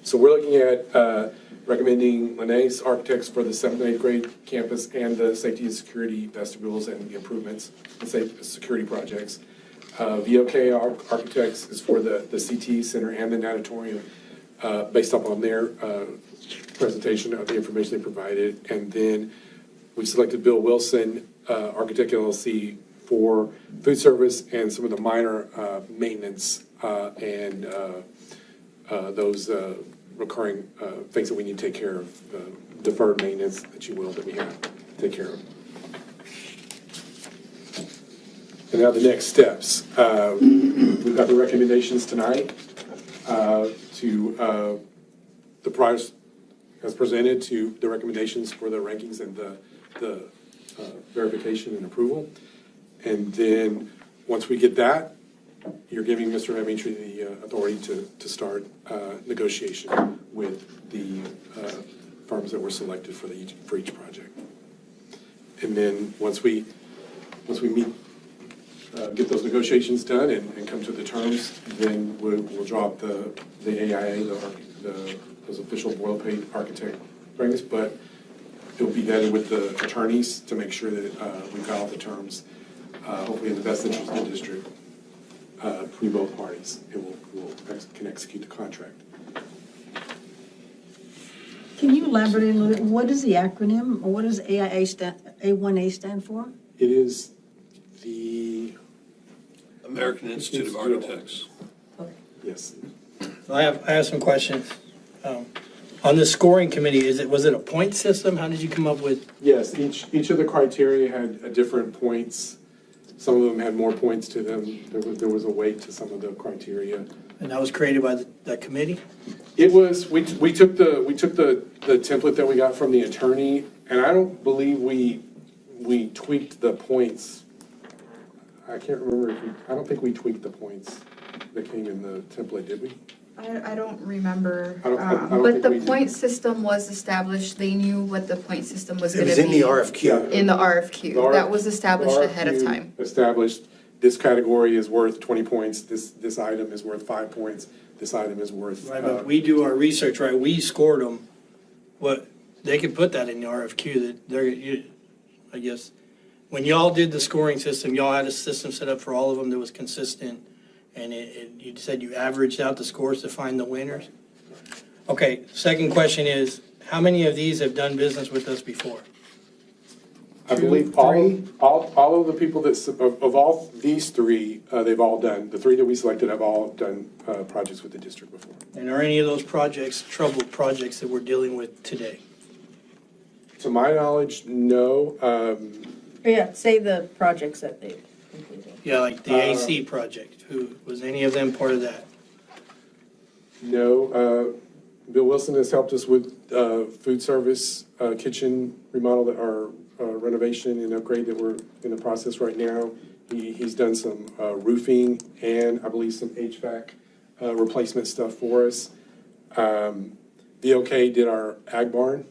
Speaker 4: So we're looking at recommending Linnaeus Architects for the 7th and 8th grade campus and the safety and security vestibules and the improvements and security projects. VOK Architects is for the CTE center and the natatorium based upon their presentation of the information they provided. And then we selected Bill Wilson, Architect LLC, for food service and some of the minor maintenance and those recurring things that we need to take care of, deferred maintenance, that you will, that we have to take care of. And now the next steps. We've got the recommendations tonight to the price as presented, to the recommendations for the rankings and the verification and approval. And then, once we get that, you're giving Mr. Emetry the authority to start negotiation with the firms that were selected for each project. And then, once we meet, get those negotiations done and come to the terms, then we'll drop the AIA, those official boilerplate architect rankings, but it'll be vetted with the attorneys to make sure that we've got all the terms, hopefully in the best interest of the district, for both parties, and can execute the contract.
Speaker 3: Can you elaborate a little bit? What is the acronym, or what does A1A stand for?
Speaker 4: It is the
Speaker 11: American Institute of Architects.
Speaker 4: Yes.
Speaker 6: I have some questions. On the scoring committee, was it a point system? How did you come up with?
Speaker 4: Yes, each of the criteria had a different points. Some of them had more points to them. There was a weight to some of the criteria.
Speaker 6: And that was created by that committee?
Speaker 4: It was, we took the template that we got from the attorney, and I don't believe we tweaked the points. I can't remember I don't think we tweaked the points that came in the template, did we?
Speaker 12: I don't remember,
Speaker 4: I don't
Speaker 12: but
Speaker 4: think
Speaker 12: the
Speaker 4: we did.
Speaker 12: point system was established, they knew what the point system was
Speaker 2: It
Speaker 12: gonna be.
Speaker 2: was in the RFQ.
Speaker 12: In the RFQ, that was established ahead of
Speaker 4: RFQ
Speaker 12: time.
Speaker 4: Established, this category is worth 20 points, this item is worth 5 points, this item is worth.
Speaker 6: Right, but we do our research, right? We scored them. They could put that in the RFQ that I guess, when y'all did the scoring system, y'all had a system set up for all of them that was consistent. And you said you averaged out the scores to find the winners? Okay, second question is, how many of these have done business with us before?
Speaker 4: I believe all of the people of all these three, they've all done, the three that we selected have all done projects with the district before.
Speaker 6: And are any of those projects troubled projects that we're dealing with today?
Speaker 4: To my knowledge, no.
Speaker 9: Yeah, say the projects that they've completed.
Speaker 6: Yeah, like the AC project, was any of them part of that?
Speaker 4: No. Bill Wilson has helped us with food service, kitchen remodel, our renovation and upgrade that we're in the process right now. He's done some roofing and I believe some HVAC replacement stuff for us. VOK did our ag barn.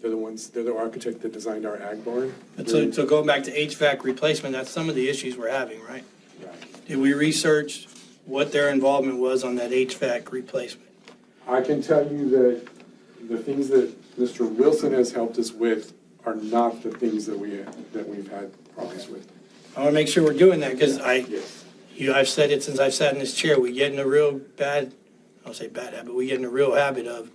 Speaker 4: They're the architect that designed our ag barn.
Speaker 6: So going back to HVAC replacement, that's some of the issues we're having, right?
Speaker 4: Right.
Speaker 6: Did we research what their involvement was on that HVAC replacement?
Speaker 4: I can tell you that the things that Mr. Wilson has helped us with are not the things that we've had problems with.
Speaker 6: I want to make sure we're doing that, because
Speaker 4: Yes.
Speaker 6: I've said it since I've sat in this chair, we get in a real bad, I'll say bad habit, we get in a real habit of,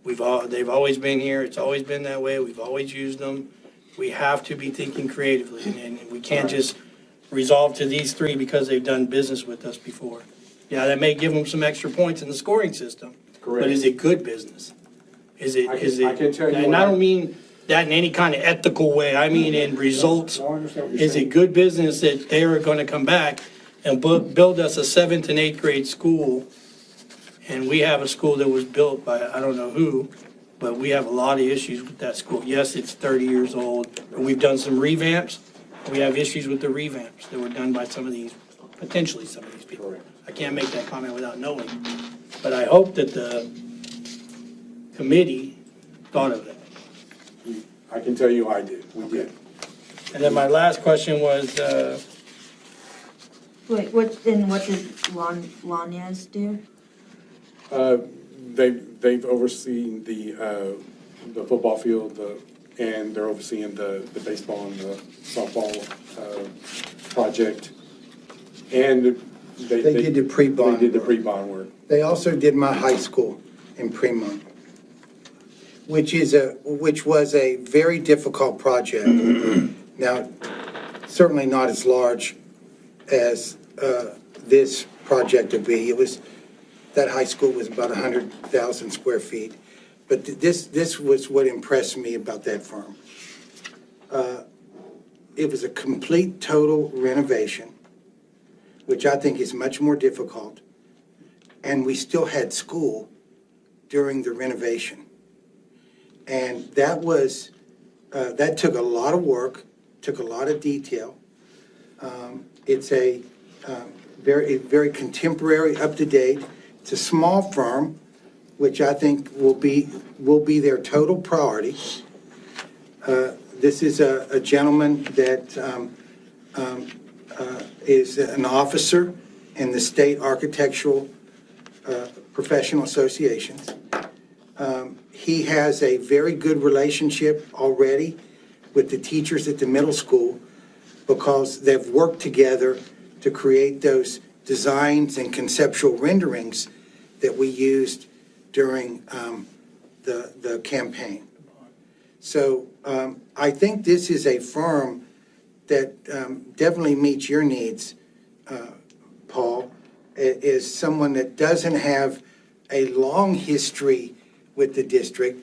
Speaker 6: they've always been here, it's always been that way, we've always used them. We have to be thinking creatively, and we can't just resolve to these three because they've done business with us before. Yeah, that may give them some extra points in the scoring system.
Speaker 4: Correct.
Speaker 6: But is it good business?
Speaker 4: I can tell you
Speaker 6: and
Speaker 4: what
Speaker 6: I don't mean that in any kind of ethical way, I mean in results.
Speaker 4: No, I understand what you're
Speaker 6: Is
Speaker 4: saying.
Speaker 6: it good business that they are gonna come back and build us a 7th and 8th grade school? And we have a school that was built by, I don't know who, but we have a lot of issues with that school. Yes, it's 30 years old, and we've done some revamps. We have issues with the revamps that were done by potentially some of these people.
Speaker 4: Correct.
Speaker 6: I can't make that comment without knowing. But I hope that the committee thought of that.
Speaker 4: I can tell you I did. We did.
Speaker 6: And then my last question was,
Speaker 9: Wait, what did Lanyaz do?
Speaker 4: They've overseen the football field, and they're overseeing the baseball and the softball, project. And
Speaker 2: They did the pre-bond
Speaker 4: They did the
Speaker 2: work.
Speaker 4: pre-bond work.
Speaker 2: They also did my high school in Fremont, which was a very difficult project. Now, certainly not as large as this project would be. That high school was about 100,000 square feet. But this was what impressed me about that firm. It was a complete, total renovation, which I think is much more difficult. And we still had school during the renovation. And that took a lot of work, took a lot of detail. It's a very contemporary, up-to-date. It's a small firm, which I think will be their total priority. This is a gentleman that is an officer in the State Architectural Professional Associations. He has a very good relationship already with the teachers at the middle school because they've worked together to create those designs and conceptual renderings that we used during the campaign. So I think this is a firm that definitely meets your needs, Paul, is someone that doesn't have a long history with the district,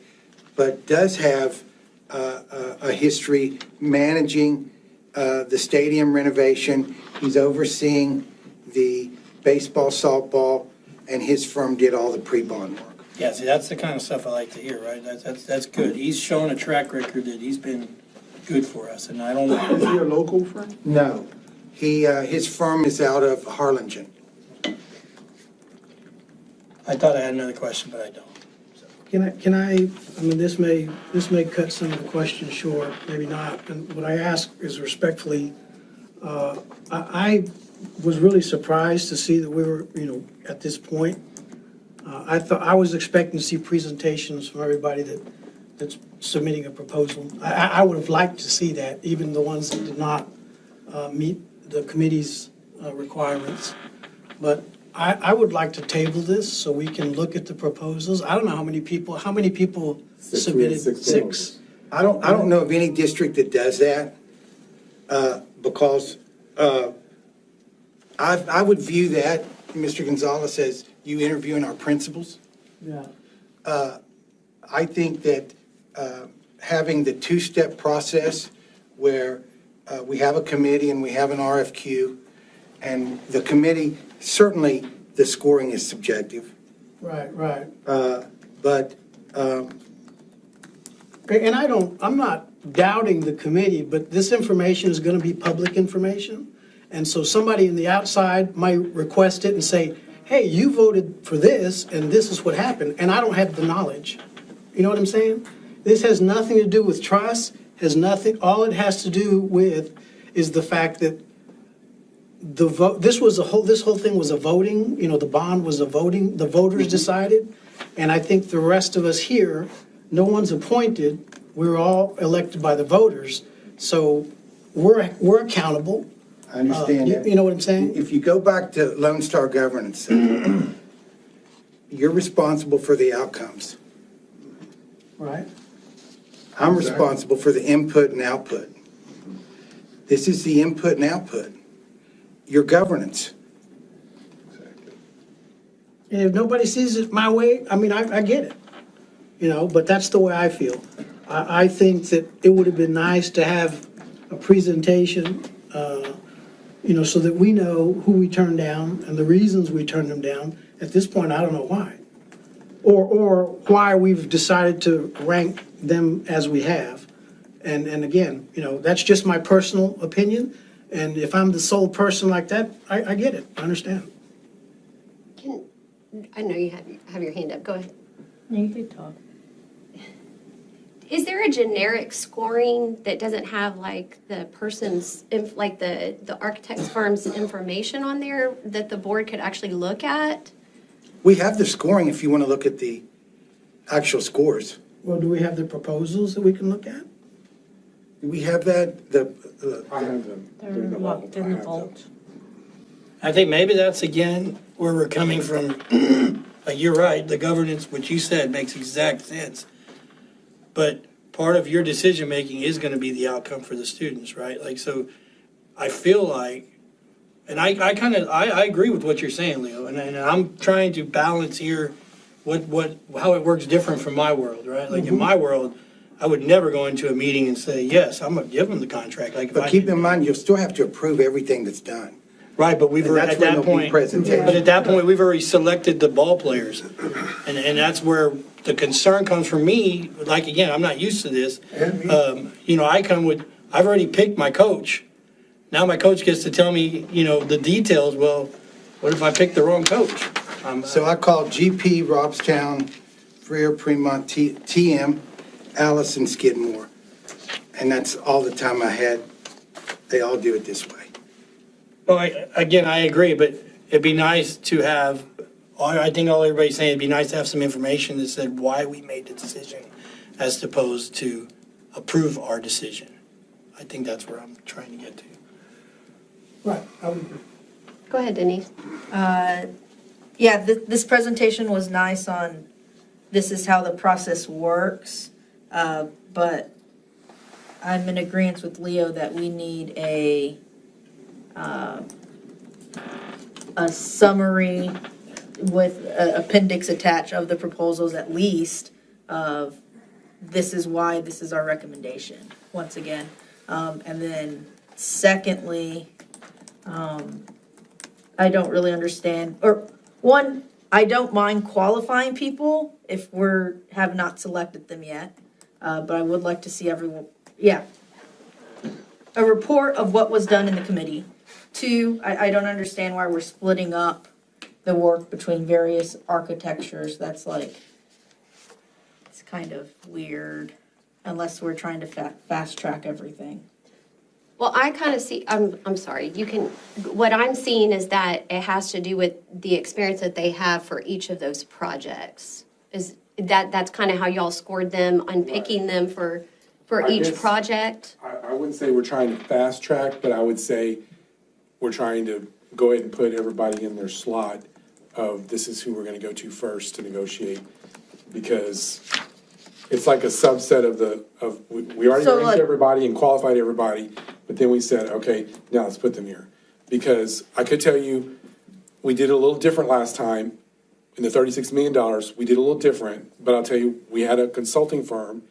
Speaker 2: but does have a history managing the stadium renovation. He's overseeing the baseball, softball, and his firm did all the pre-bond work.
Speaker 6: yeah, see, that's the kind of stuff I like to hear, right? That's good. He's shown a track record that he's been good for us, and I don't know.
Speaker 5: Is he a local firm?
Speaker 2: No, his firm is out of Harlingen.
Speaker 6: I thought I had another question, but I don't.
Speaker 13: Can I mean, this may cut some of the questions short, maybe not. And what I ask is respectfully, I was really surprised to see that we were, at this point. I was expecting to see presentations from everybody that's submitting a proposal. I would have liked to see that, even the ones that did not meet the committee's requirements. But I would like to table this so we can look at the proposals. I don't know how many people submitted? Six.
Speaker 2: I don't know of any district that does that, because I would view that, Mr. Gonzalez, as you interviewing our principals.
Speaker 13: Yeah.
Speaker 2: I think that having the two-step process where we have a committee and we have an RFQ, and the committee, certainly the scoring is subjective.
Speaker 13: Right.
Speaker 2: But
Speaker 13: And I'm not doubting the committee, but this information is going to be public information. And so somebody in the outside might request it and say, hey, you voted for this and this is what happened, and I don't have the knowledge. You know what I'm saying? This has nothing to do with trust, all it has to do with is the fact that this whole thing was a voting, the bond was a voting, the voters decided. And I think the rest of us here, no one's appointed, we're all elected by the voters. So we're accountable.
Speaker 2: I understand that.
Speaker 13: You know what I'm saying?
Speaker 2: If you go back to Lone Star Governance, you're responsible for the outcomes.
Speaker 13: Right.
Speaker 2: I'm responsible for the input and output. This is the input and output. Your governance.
Speaker 13: And if nobody sees it my way, I mean, I get it, but that's the way I feel. I think that it would have been nice to have a presentation, so that we know who we turned down and the reasons we turned them down. At this point, I don't know why. Or why we've decided to rank them as we have. And again, that's just my personal opinion. And if I'm the sole person like that, I get it, I understand.
Speaker 1: I know you have your hand up, go ahead.
Speaker 9: No, you could talk.
Speaker 1: Is there a generic scoring that doesn't have like the person's, like the architect's firm's information on there that the board could actually look at?
Speaker 2: We have the scoring if you want to look at the actual scores.
Speaker 13: Well, do we have the proposals that we can look at?
Speaker 2: Do we have that?
Speaker 4: I have them. They're in the vault. I have them.
Speaker 6: I think maybe that's again where we're coming from. You're right, the governance, what you said makes exact sense. But part of your decision-making is gonna be the outcome for the students, right? Like, so I feel like, and I agree with what you're saying, Leo, and I'm trying to balance here how it works different from my world, right? Like in my world, I would never go into a meeting and say, yes, I'm gonna give them the contract. Like, if
Speaker 2: But
Speaker 6: I
Speaker 2: keep
Speaker 6: did-
Speaker 2: in mind, you'll still have to approve everything that's done.
Speaker 6: Right, but we've
Speaker 2: And
Speaker 6: already,
Speaker 2: that's
Speaker 6: at
Speaker 2: when
Speaker 6: that
Speaker 2: there'll be
Speaker 6: point,
Speaker 2: presentation.
Speaker 6: but at that point, we've already selected the ball players. And that's where the concern comes from me, like, again, I'm not used to this. I've already picked my coach. Now my coach gets to tell me, the details. Well, what if I pick the wrong coach?
Speaker 2: So I called GP, Robstown, Freer, Fremont, TM, Allison, Skidmore. And that's all the time I had. They all do it this way.
Speaker 6: Well, I agree, but it'd be nice to have, I think all everybody's saying, it'd be nice to have some information that said why we made the decision as opposed to approve our decision. I think that's where I'm trying to get to.
Speaker 13: Right.
Speaker 1: Go ahead, Denise.
Speaker 9: Yeah, this presentation was nice on, this is how the process works, but I'm in agreement with Leo that we need a summary with appendix attached of the proposals at least of this is why, this is our recommendation, once again. And then secondly, I don't really understand, or one, I don't mind qualifying people if have not selected them yet. But I would like to see a report of what was done in the committee. Two, I don't understand why we're splitting up the work between various architectures. That's it's kind of weird, unless we're trying to fast track everything.
Speaker 1: Well, I kind of see, I'm sorry, what I'm seeing is that it has to do with the experience that they have for each of those projects. That's kind of how y'all scored them, unpicking them for
Speaker 4: I
Speaker 1: each
Speaker 4: guess-
Speaker 1: project?
Speaker 4: I wouldn't say we're trying to fast track, but I would say we're trying to go ahead and put everybody in their slot of this is who we're gonna go to first to negotiate. Because it's like a subset we already
Speaker 9: So,
Speaker 4: ranked
Speaker 9: like-
Speaker 4: everybody and qualified everybody, but then we said, okay, now let's put them here. Because I could tell you, we did it a little different last time. In the $36 million, we did a little different, but I'll tell you, we had a consulting firm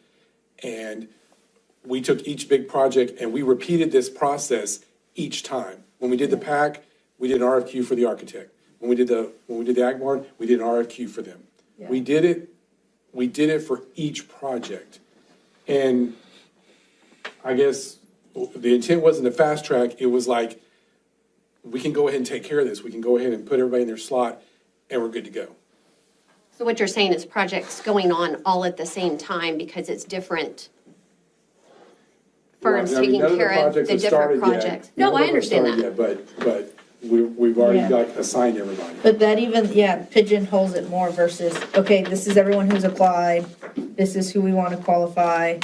Speaker 4: and we took each big project and we repeated this process each time. When we did the PAC, we did an RFQ for the architect. When we did the Ag Barn, we did an RFQ for them.
Speaker 9: Yeah.
Speaker 4: We did it for each project. And I guess the intent wasn't to fast track, it was like, we can go ahead and take care of this. We can go ahead and put everybody in their slot and we're good to go.
Speaker 1: So what you're saying is projects going on all at the same time because it's different firms
Speaker 4: Well, I mean,
Speaker 1: taking
Speaker 4: none of the
Speaker 1: care of
Speaker 4: projects
Speaker 1: the
Speaker 4: have
Speaker 1: different
Speaker 4: started yet.
Speaker 1: projects.
Speaker 4: None
Speaker 1: No,
Speaker 4: of
Speaker 1: I
Speaker 4: them have
Speaker 1: understand
Speaker 4: started
Speaker 1: that.
Speaker 4: yet, But we've already
Speaker 9: Yeah.
Speaker 4: like assigned everybody.
Speaker 9: But that even, pigeonholes it more versus, okay, this is everyone who's applied, this is who we want to qualify,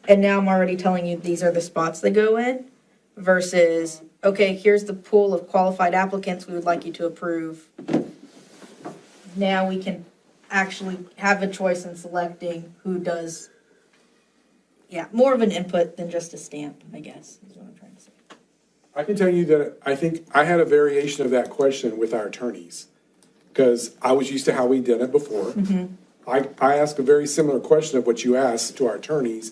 Speaker 9: and now I'm already telling you these are the spots they go in, versus, okay, here's the pool of qualified applicants we would like you to approve. Now we can actually have a choice in selecting who does, more of an input than just a stamp, I guess, is what I'm trying to say.
Speaker 4: I can tell you that I think I had a variation of that question with our attorneys, because I was used to how we did it before. I asked a very similar question of what you asked to our attorneys,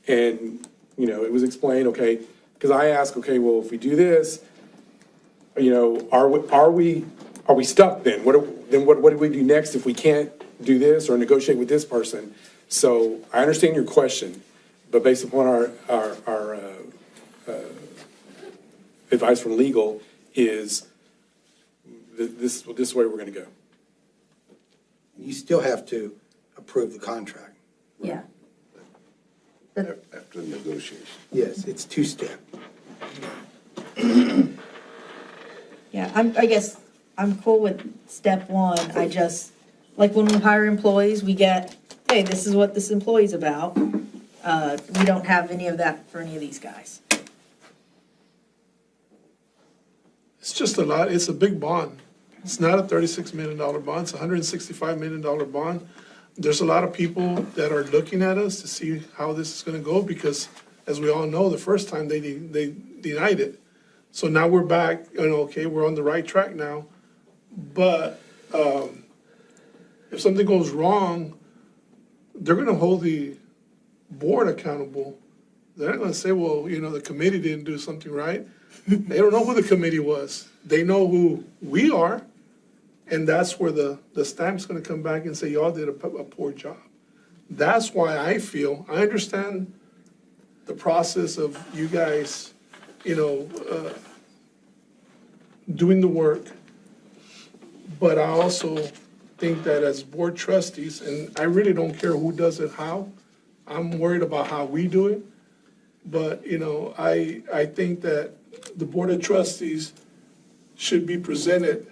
Speaker 4: and, it was explained, okay, because I asked, okay, well, if we do this, are we stuck then? What do we do next if we can't do this or negotiate with this person? So I understand your question, but based upon our advice from legal is this is where we're gonna go.
Speaker 2: You still have to approve the contract.
Speaker 9: Yeah.
Speaker 10: after negotiation.
Speaker 2: Yes, it's two-step.
Speaker 9: Yeah, I guess I'm cool with step one. I just, like when we hire employees, we get, hey, this is what this employee's about. We don't have any of that for any of these guys.
Speaker 5: It's just a lot, it's a big bond. It's not a $36 million bond, it's a $165 million bond. There's a lot of people that are looking at us to see how this is gonna go, because as we all know, the first time they denied it. So now we're back, okay, we're on the right track now. But if something goes wrong, they're gonna hold the board accountable. They're not gonna say, well, the committee didn't do something right. They don't know who the committee was. They know who we are. And that's where the stamp's gonna come back and say, y'all did a poor job. That's why I understand the process of you guys, doing the work. But I also think that as board trustees, and I really don't care who does it how, I'm worried about how we do it. But, I think that the Board of Trustees should be presented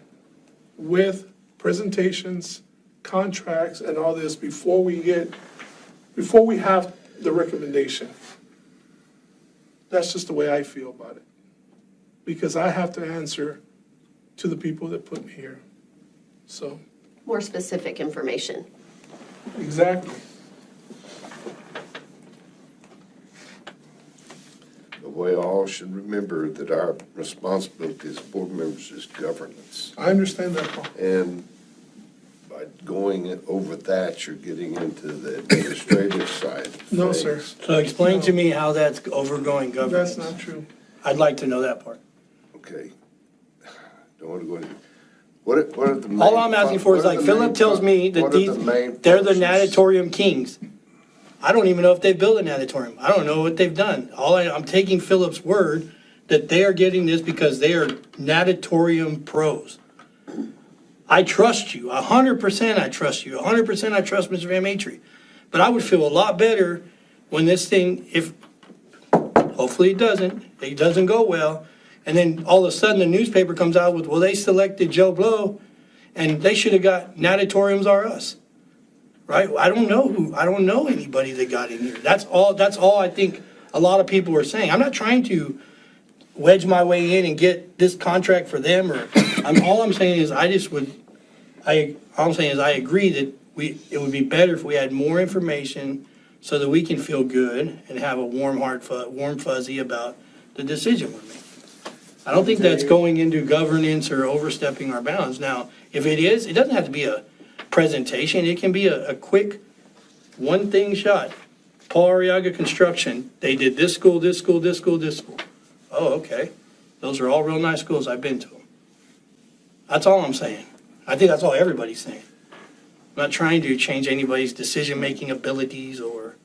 Speaker 5: with presentations, contracts, and all this before we have the recommendation. That's just the way I feel about it. Because I have to answer to the people that put me here. So,
Speaker 1: More specific information.
Speaker 5: exactly.
Speaker 10: We all should remember that our responsibility as board members is governance.
Speaker 5: I understand that, Paul.
Speaker 10: And by going over that, you're getting into the administrative side of
Speaker 5: No,
Speaker 10: things.
Speaker 5: sir.
Speaker 6: So explain to me how that's overgoing governance.
Speaker 5: That's not true.
Speaker 6: I'd like to know that part.
Speaker 10: Okay. Don't want to go into, what are the main?
Speaker 6: All I'm asking for is
Speaker 10: what are
Speaker 6: like
Speaker 10: the
Speaker 6: Philip
Speaker 10: main
Speaker 6: tells me that
Speaker 10: what are
Speaker 6: these,
Speaker 10: the main
Speaker 6: they're the
Speaker 10: functions?
Speaker 6: natatorium kings. I don't even know if they built a natatorium. I don't know what they've done. I'm taking Philip's word that they are getting this because they are natatorium pros. I trust you, 100% I trust you, 100% I trust Mr. Van Matry. But I would feel a lot better when this thing, if, hopefully it doesn't go well, and then all of a sudden the newspaper comes out with, well, they selected Joe Blow, and they should have got natatoriums are us. Right? I don't know anybody that got in here. That's all I think a lot of people are saying. I'm not trying to wedge my way in and get this contract for them all I'm saying is I agree that it would be better if we had more information so that we can feel good and have a warm fuzzy about the decision we're making. I don't think that's going into governance or overstepping our bounds. Now, if it is, it doesn't have to be a presentation. It can be a quick one thing shot. Paul Arriaga Construction, they did this school, this school, this school, this school. Oh, okay. Those are all real nice schools. I've been to them. That's all I'm saying. I think that's all everybody's saying. I'm not trying to change anybody's decision-making abilities or.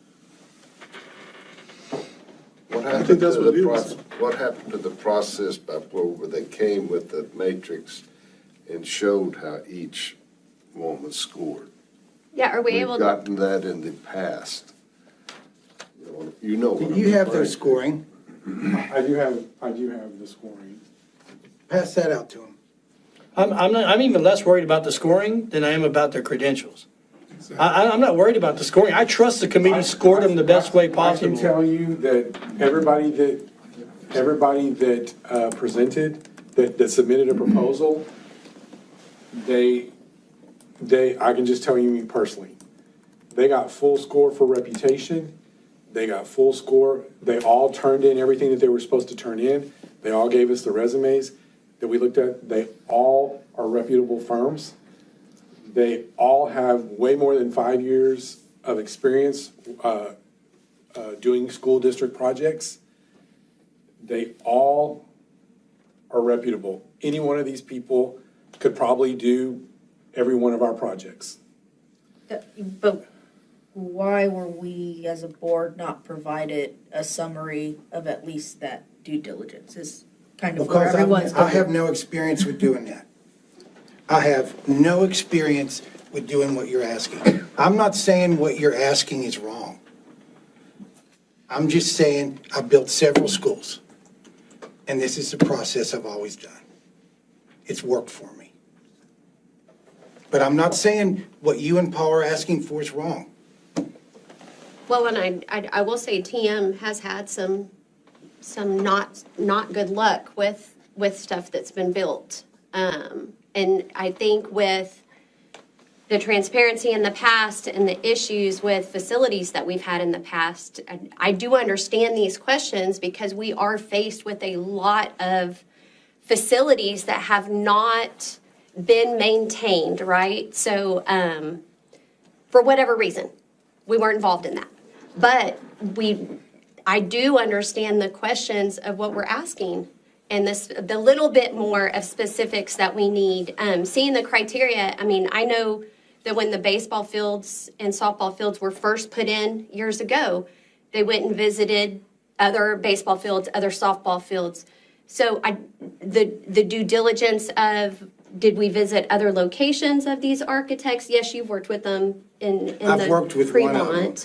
Speaker 10: What
Speaker 5: I
Speaker 10: happened
Speaker 5: think that's
Speaker 10: to
Speaker 5: what
Speaker 10: the
Speaker 5: it is.
Speaker 10: what happened to the process by where they came with the matrix and showed how each one was scored?
Speaker 1: Yeah, are we
Speaker 10: We've
Speaker 1: able to?
Speaker 10: gotten that in the past. You know what I'm
Speaker 2: You have their
Speaker 10: referring to.
Speaker 2: scoring.
Speaker 4: I do have the scoring.
Speaker 2: Pass that out to them.
Speaker 6: I'm even less worried about the scoring than I am about their credentials. I'm not worried about the scoring. I trust the committee scored them the best way
Speaker 4: I can
Speaker 6: possible.
Speaker 4: tell you that everybody that presented, that submitted a proposal, I can just tell you me personally, they got full score for reputation. They got full score. They all turned in everything that they were supposed to turn in. They all gave us the resumes that we looked at. They all are reputable firms. They all have way more than 5 years of experience doing school district projects. They all are reputable. Any one of these people could probably do every one of our projects.
Speaker 9: But why were we as a board not provided a summary of at least that due diligence is kind of where
Speaker 2: Because
Speaker 9: everyone's
Speaker 2: I have
Speaker 9: going.
Speaker 2: no experience with doing that. I have no experience with doing what you're asking. I'm not saying what you're asking is wrong. I'm just saying, I've built several schools, and this is the process I've always done. It's worked for me. But I'm not saying what you and Paul are asking for is wrong.
Speaker 1: Well, and I will say TM has had some not good luck with stuff that's been built. And I think with the transparency in the past and the issues with facilities that we've had in the past, I do understand these questions because we are faced with a lot of facilities that have not been maintained, right? So for whatever reason, we weren't involved in that. But I do understand the questions of what we're asking and the little bit more of specifics that we need. Seeing the criteria, I mean, I know that when the baseball fields and softball fields were first put in years ago, they went and visited other baseball fields, other softball fields. So the due diligence of, did we visit other locations of these architects? Yes, you've worked with them in
Speaker 2: I've worked with one of them.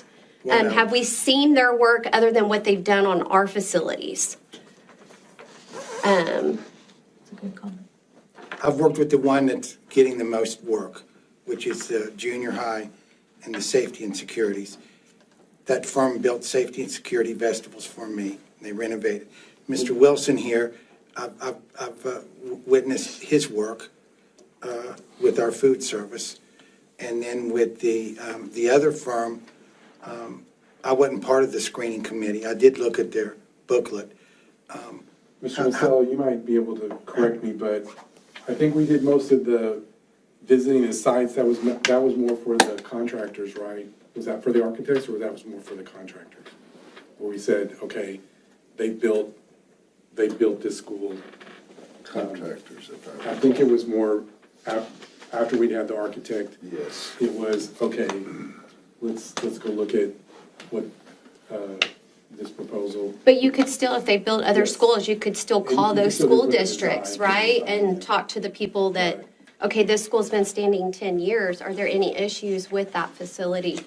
Speaker 1: Fremont. Have we seen their work other than what they've done on our facilities?
Speaker 9: That's a good comment.
Speaker 2: I've worked with the one that's getting the most work, which is the junior high and the safety and securities. That firm built safety and security vestibules for me. They renovated. Mr. Wilson here, I've witnessed his work with our food service. And then with the other firm, I wasn't part of the screening committee. I did look at their booklet.
Speaker 4: Mr. Massell, you might be able to correct me, but I think we did most of the visiting the sites. That was more for the contractors, right? Was that for the architects, or that was more for the contractors? Where we said, okay, they built this school.
Speaker 10: Contractors.
Speaker 4: I think it was more after we'd had the architect.
Speaker 10: Yes.
Speaker 4: It was, okay, let's go look at what, this proposal.
Speaker 1: But you could still, if they built other
Speaker 4: Yes.
Speaker 1: schools, you could still
Speaker 4: And
Speaker 1: call
Speaker 4: you could
Speaker 1: those
Speaker 4: still
Speaker 1: school
Speaker 4: put it
Speaker 1: districts,
Speaker 4: aside.
Speaker 1: right? And talk to the people that,
Speaker 4: Right.
Speaker 1: okay, this school's been standing 10 years. Are there any issues with that facility?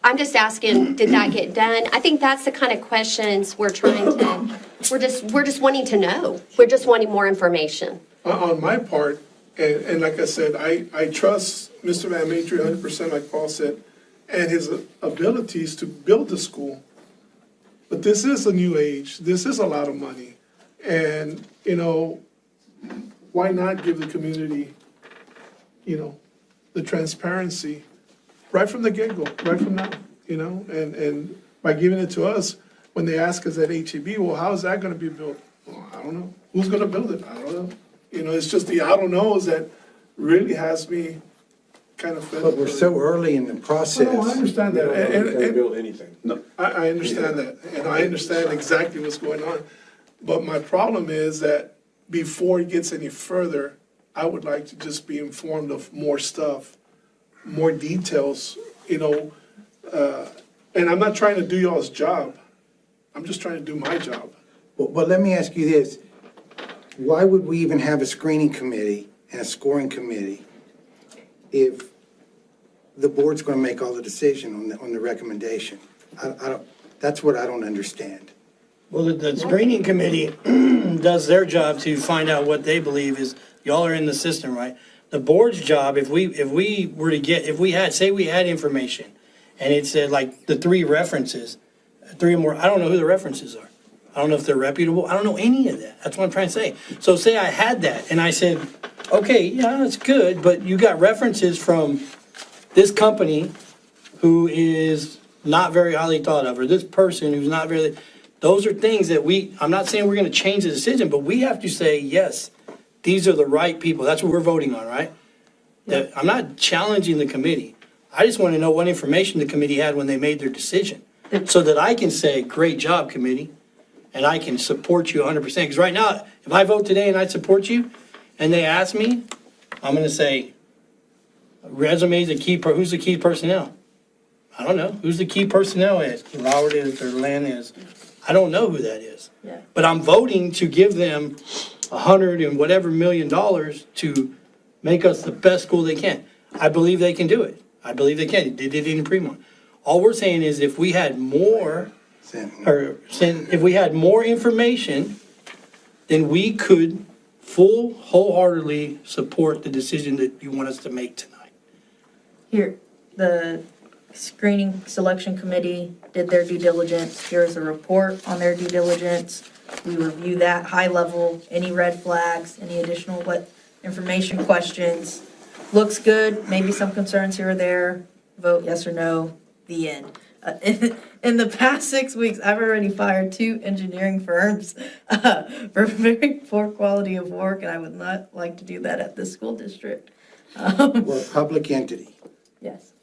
Speaker 1: I'm just asking, did that get done? I think that's the kind of questions we're just wanting to know. We're just wanting more information.
Speaker 5: On my part, and like I said, I trust Mr. Van Matry 100%, like Paul said, and his abilities to build the school. But this is a new age. This is a lot of money. And, why not give the community, the transparency right from the get-go, right from now, And by giving it to us, when they ask us at HEB, well, how is that gonna be built? Well, I don't know. Who's gonna build it? I don't know. It's just the I don't knows that really has me kind of fed up.
Speaker 2: But we're so early in the process.
Speaker 5: No, I understand that.
Speaker 4: Can't build anything.
Speaker 5: No, I understand that, and I understand exactly what's going on. But my problem is that before it gets any further, I would like to just be informed of more stuff, more details, and I'm not trying to do y'all's job. I'm just trying to do my job.
Speaker 2: Well, let me ask you this. Why would we even have a screening committee and a scoring committee if the board's going to make all the decision on the recommendation? I don't, that's what I don't understand.
Speaker 6: Well, the screening committee does their job to find out what they believe is, y'all are in the system, right? The board's job, if we had information and it said like the three references, three or more, I don't know who the references are. I don't know if they're reputable. I don't know any of that. That's what I'm trying to say. So say I had that and I said, okay, yeah, that's good, but you got references from this company who is not very highly thought of, or this person who's not very, those are things that I'm not saying we're gonna change the decision, but we have to say, yes, these are the right people. That's what we're voting on, right? I'm not challenging the committee. I just want to know what information the committee had when they made their decision, so that I can say, great job, committee, and I can support you 100%. Because right now, if I vote today and I support you, and they ask me, I'm going to say, resumes, who's the key personnel? I don't know. Who's the key personnel is? Robert is, or Len is. I don't know who that is.
Speaker 9: Yeah.
Speaker 6: But I'm voting to give them $100 and whatever million to make us the best school they can. I believe they can do it. I believe they can. They did it in Fremont. All we're saying is if we had more if we had more information, then we could wholeheartedly support the decision that you want us to make tonight.
Speaker 9: Here, the screening selection committee did their due diligence. Here's a report on their due diligence. We review that high level, any red flags, any additional information questions. Looks good, maybe some concerns here or there, vote yes or no, the end. In the past 6 weeks, I've already fired 2 engineering firms for very poor quality of work, and I would not like to do that at this school district.
Speaker 2: We're a public entity.
Speaker 9: Yes.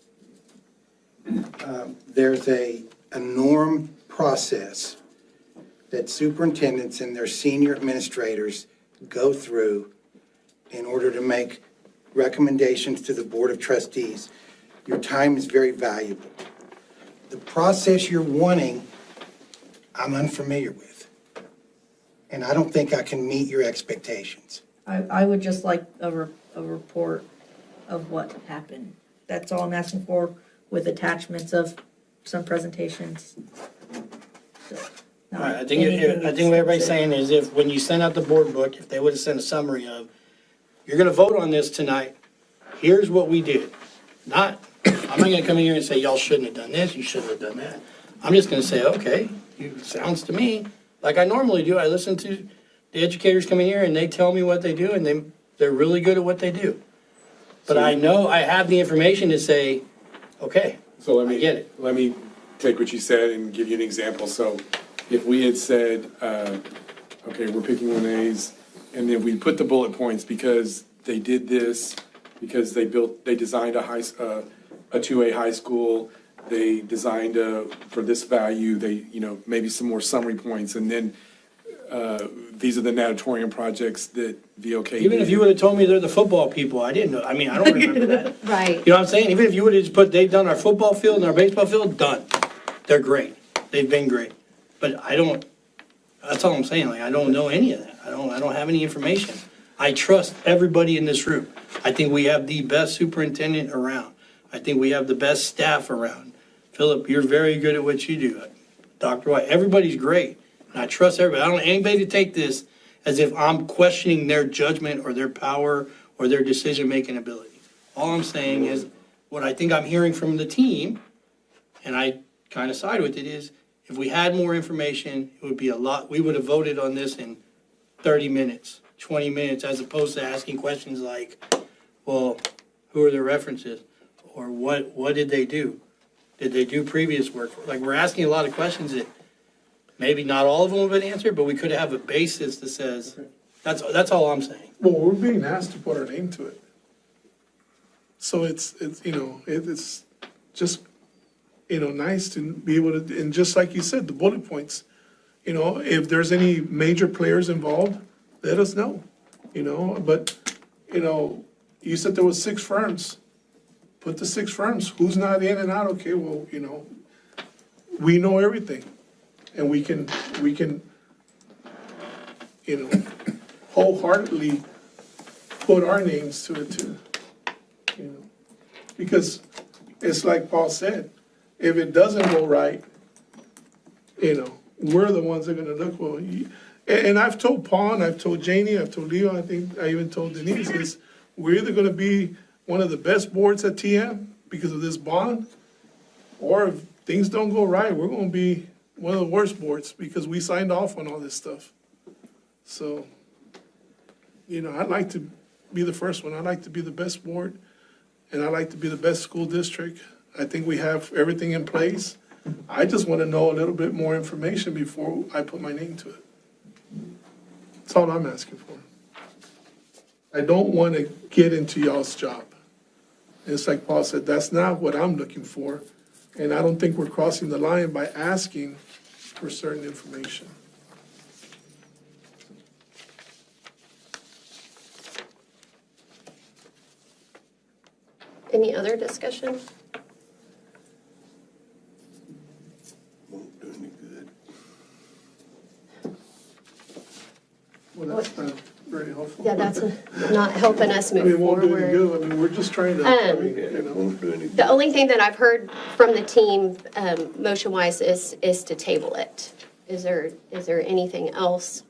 Speaker 2: There's a norm process that superintendents and their senior administrators go through in order to make recommendations to the Board of Trustees. Your time is very valuable. The process you're wanting, I'm unfamiliar with. And I don't think I can meet your expectations.
Speaker 9: I would just like a report of what happened. That's all I'm asking for, with attachments of some presentations.
Speaker 6: All right, I think what everybody's saying is if, when you send out the board book, if they would have sent a summary of, you're gonna vote on this tonight, here's what we did. I'm not gonna come in here and say, y'all shouldn't have done this, you shouldn't have done that. I'm just gonna say, okay, sounds to me like I normally do. I listen to the educators come in here and they tell me what they do, and they're really good at what they do. But I know I have the information to say, okay,
Speaker 4: So
Speaker 6: I get it.
Speaker 4: Let me take what you said and give you an example. So if we had said, okay, we're picking 1As, and then we put the bullet points because they did this, because they designed a 2A high school, they designed for this value, maybe some more summary points, and then these are the natatorium projects that VOK
Speaker 6: Even if you would have told me they're the football people, I didn't know. I mean, I don't remember that.
Speaker 1: Right.
Speaker 6: You know what I'm saying? Even if you would have just put, they've done our football field and our baseball field, done. They're great. They've been great. But that's all I'm saying. Like, I don't know any of that. I don't have any information. I trust everybody in this room. I think we have the best superintendent around. I think we have the best staff around. Philip, you're very good at what you do. Dr. White, everybody's great. And I trust everybody. I don't want anybody to take this as if I'm questioning their judgment or their power or their decision-making ability. All I'm saying is what I think I'm hearing from the team, and I kind of side with it, is if we had more information, it would be a lot. We would have voted on this in 30 minutes, 20 minutes, as opposed to asking questions like, well, who are their references? Or what did they do? Did they do previous work? Like, we're asking a lot of questions that maybe not all of them have been answered, but we could have a basis that says, that's all I'm saying.
Speaker 5: Well, we're being asked to put our name to it. So it's just, nice to be able to, and just like you said, the bullet points, if there's any major players involved, let us know, but, you said there was 6 firms. Put the 6 firms. Who's not in and out? Okay, well, we know everything. And we can, wholeheartedly put our names to it too. Because it's like Paul said, if it doesn't go right, we're the ones that are gonna look, well, and I've told Paul, and I've told Janie, I've told Leo, I think I even told Denise, is we're either gonna be one of the best boards at TM because of this bond, or if things don't go right, we're gonna be one of the worst boards because we signed off on all this stuff. So, I'd like to be the first one. I'd like to be the best board, and I'd like to be the best school district. I think we have everything in place. I just want to know a little bit more information before I put my name to it. That's all I'm asking for. I don't want to get into y'all's job. And it's like Paul said, that's not what I'm looking for. And I don't think we're crossing the line by asking for certain information.
Speaker 1: Any other discussion?
Speaker 10: Won't do any good.
Speaker 5: Well, very helpful.
Speaker 1: Yeah, that's not helping us
Speaker 5: I mean,
Speaker 1: move
Speaker 5: it won't do any
Speaker 1: forward.
Speaker 5: good. I mean, we're just trying to,
Speaker 10: It won't do any.
Speaker 1: The only thing that I've heard from the team, motion-wise, is to table it. Is there anything else?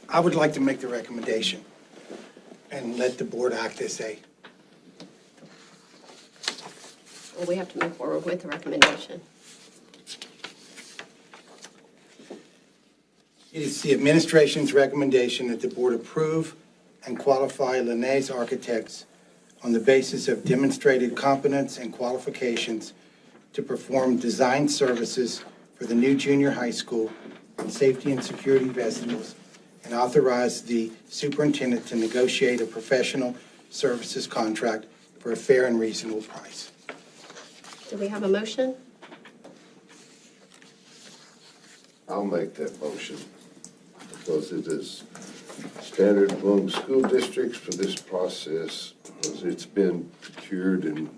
Speaker 2: I would like to make the recommendation and let the board act as a,
Speaker 1: Well, we have to move forward with the recommendation.
Speaker 2: it is the administration's recommendation that the board approve and qualify Linnaeus Architects on the basis of demonstrated competence and qualifications to perform design services for the new junior high school and safety and security vestibules, and authorize the superintendent to negotiate a professional services contract for a fair and reasonable price.
Speaker 1: Do we have a motion?
Speaker 10: I'll make that motion because it is standard among school districts for this process, because it's been procured and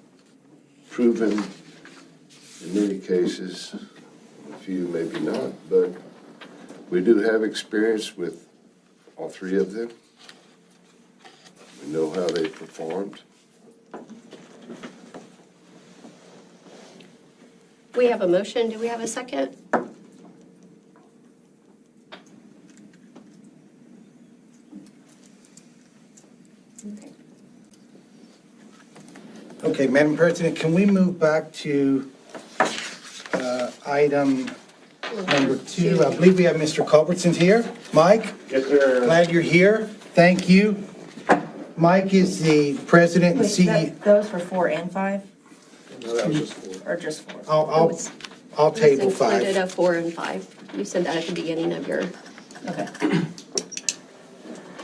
Speaker 10: proven in many cases, a few maybe not, but we do have experience with all three of them. We know how they performed.
Speaker 1: We have a motion. Do we have a second?
Speaker 2: Okay, Madam President, can we move back to item number 2? I believe we have Mr. Culbertson here. Mike?
Speaker 14: Yes, sir.
Speaker 2: Glad you're here. Thank you. Mike is the president and CEO.
Speaker 9: Those for 4 and 5,
Speaker 14: No, that was just four.
Speaker 9: or just 4?
Speaker 2: I'll table
Speaker 1: It's included
Speaker 2: 5.
Speaker 1: a 4 and 5. You said that at the beginning of your,
Speaker 9: Okay.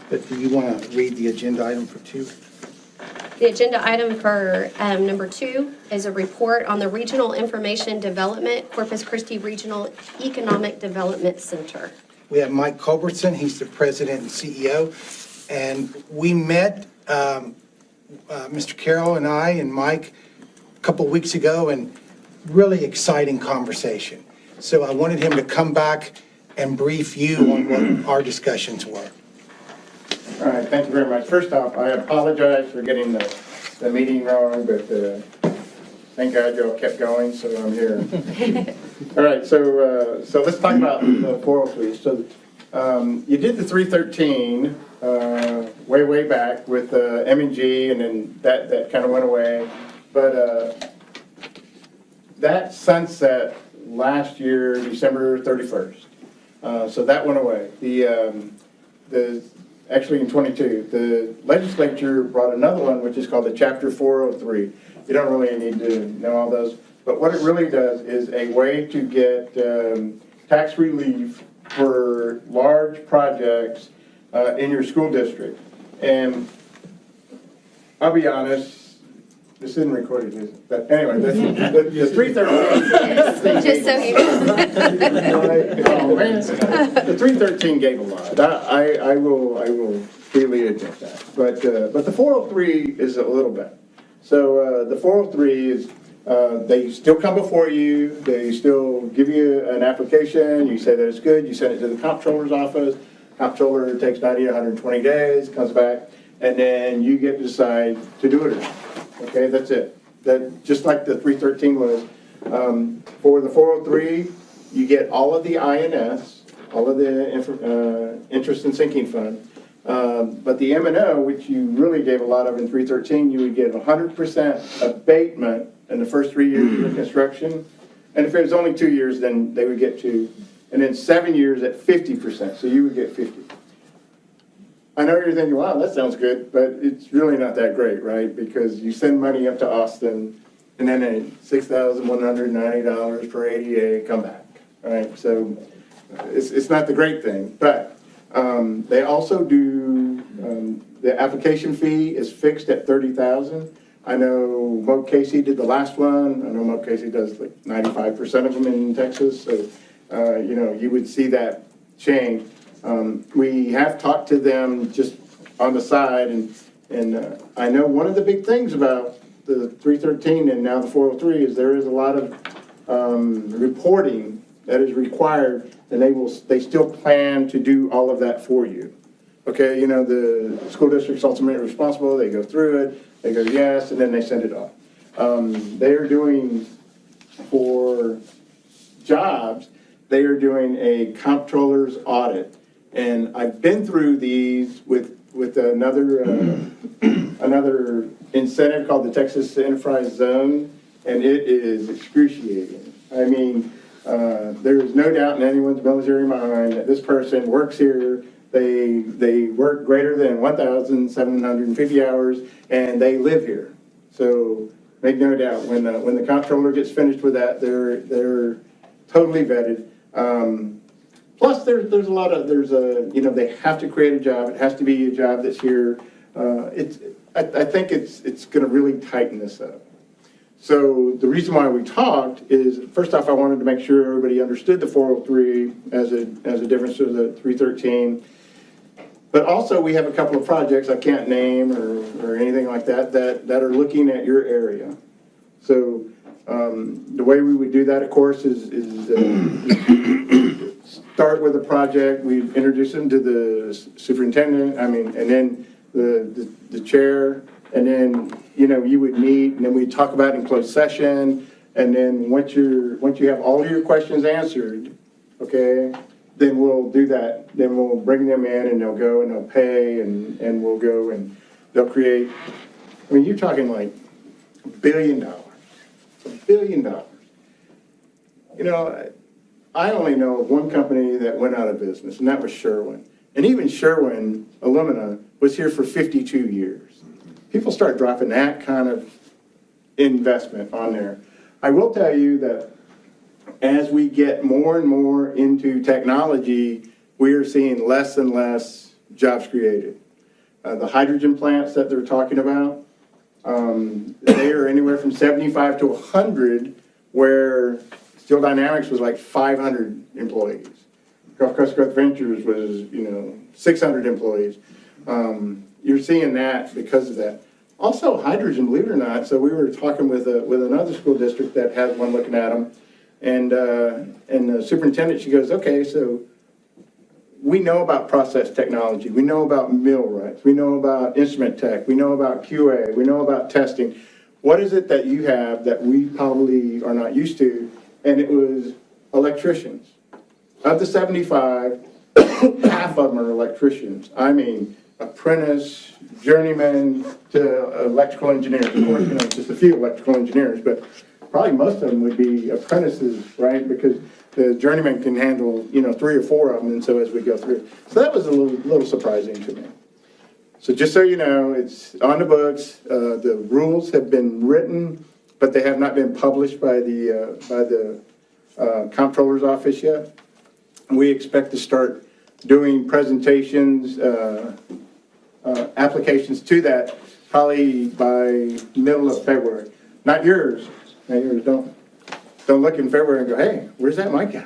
Speaker 2: But do you want to read the agenda item for 2?
Speaker 1: the agenda item for number 2 is a report on the Regional Information Development, Corpus Christi Regional Economic Development Center.
Speaker 2: We have Mike Culbertson, he's the president and CEO. And we met, Mr. Carroll and I and Mike, a couple of weeks ago, and really exciting conversation. So I wanted him to come back and brief you on what our discussions were.
Speaker 14: All right, thank you very much. First off, I apologize for getting the meeting wrong, but thank God y'all kept going, so I'm here. All right, so let's talk about the 403. So you did the 313 way back with M&G, and then that kind of went away. But that sunset last year, December 31st. So that went away. Actually in 22, the legislature brought another one, which is called the Chapter 403. You don't really need to know all those, but what it really does is a way to get tax relief for large projects in your school district. And I'll be honest, this isn't recorded, is it? But anyway, the 313.
Speaker 1: Just so you know.
Speaker 14: Oh, man. The 313 gave a lot. I will freely admit that. But the 403 is a little better. So the 403 is, they still come before you, they still give you an application, you say that it's good, you send it to the comptroller's office, comptroller takes 90 to 120 days, comes back, and then you get to decide to do it or not. Okay, that's it. That, just like the 313 was. For the 403, you get all of the INS, all of the interest and sinking fund. But the M&O, which you really gave a lot of in 313, you would get 100% abatement in the first 3 years of construction. And if it was only 2 years, then they would get 2. And then 7 years at 50%, so you would get 50. I know you're thinking, wow, that sounds good, but it's really not that great, right? Because you send money up to Austin, and then at $6,190 per ADA, come back, right? So it's not the great thing, but they also do, the application fee is fixed at $30,000. I know Mo Casey did the last one. I know Mo Casey does like 95% of them in Texas, so you would see that change. We have talked to them just on the side, and I know one of the big things about the 313 and now the 403 is there is a lot of reporting that is required, and they still plan to do all of that for you. Okay, the school district's ultimately responsible, they go through it, they go yes, and then they send it off. They are doing, for jobs, they are doing a comptroller's audit. And I've been through these with another incentive called the Texas Enterprise Zone, and it is excruciating. I mean, there is no doubt in anyone's military mind that this person works here, they work greater than 1,750 hours, and they live here. So make no doubt, when the comptroller gets finished with that, they're totally vetted. Plus, there's a lot of, they have to create a job. It has to be a job that's here. I think it's going to really tighten this up. So the reason why we talked is, first off, I wanted to make sure everybody understood the 403 as a difference to the 313. But also, we have a couple of projects I can't name or anything like that are looking at your area. So the way we would do that, of course, is start with a project. We introduce them to the superintendent. And then the chair, and then you would meet, and then we talk about it in closed session. And then once you have all of your questions answered, okay, then we'll do that. Then we'll bring them in, and they'll go and they'll pay, and we'll go and they'll create. You're talking like $1 billion. $1 billion. I only know of one company that went out of business, and that was Sherwin. And even Sherwin Alumina was here for 52 years. People start dropping that kind of investment on there. I will tell you that as we get more and more into technology, we are seeing less and less jobs created. The hydrogen plants that they're talking about, they are anywhere from 75 to 100, where Steel Dynamics was like 500 employees. Gulf Coast Growth Ventures was, 600 employees. You're seeing that because of that. Also, hydrogen, believe it or not, so we were talking with another school district that has one looking at them, and the superintendent, she goes, okay, so we know about process technology, we know about millwrights, we know about instrument tech, we know about QA, we know about testing. What is it that you have that we probably are not used to? And it was electricians. Of the 75, half of them are electricians. Apprentice, journeyman to electrical engineers. Of course, just a few electrical engineers, but probably most of them would be apprentices, right? Because the journeyman can handle, 3 or 4 of them, and so as we go through. So that was a little surprising to me. So just so you know, it's on the books. The rules have been written, but they have not been published by the comptroller's office yet. We expect to start doing presentations, applications to that probably by middle of February. Not yours. Don't look in February and go, hey, where's that mic guy?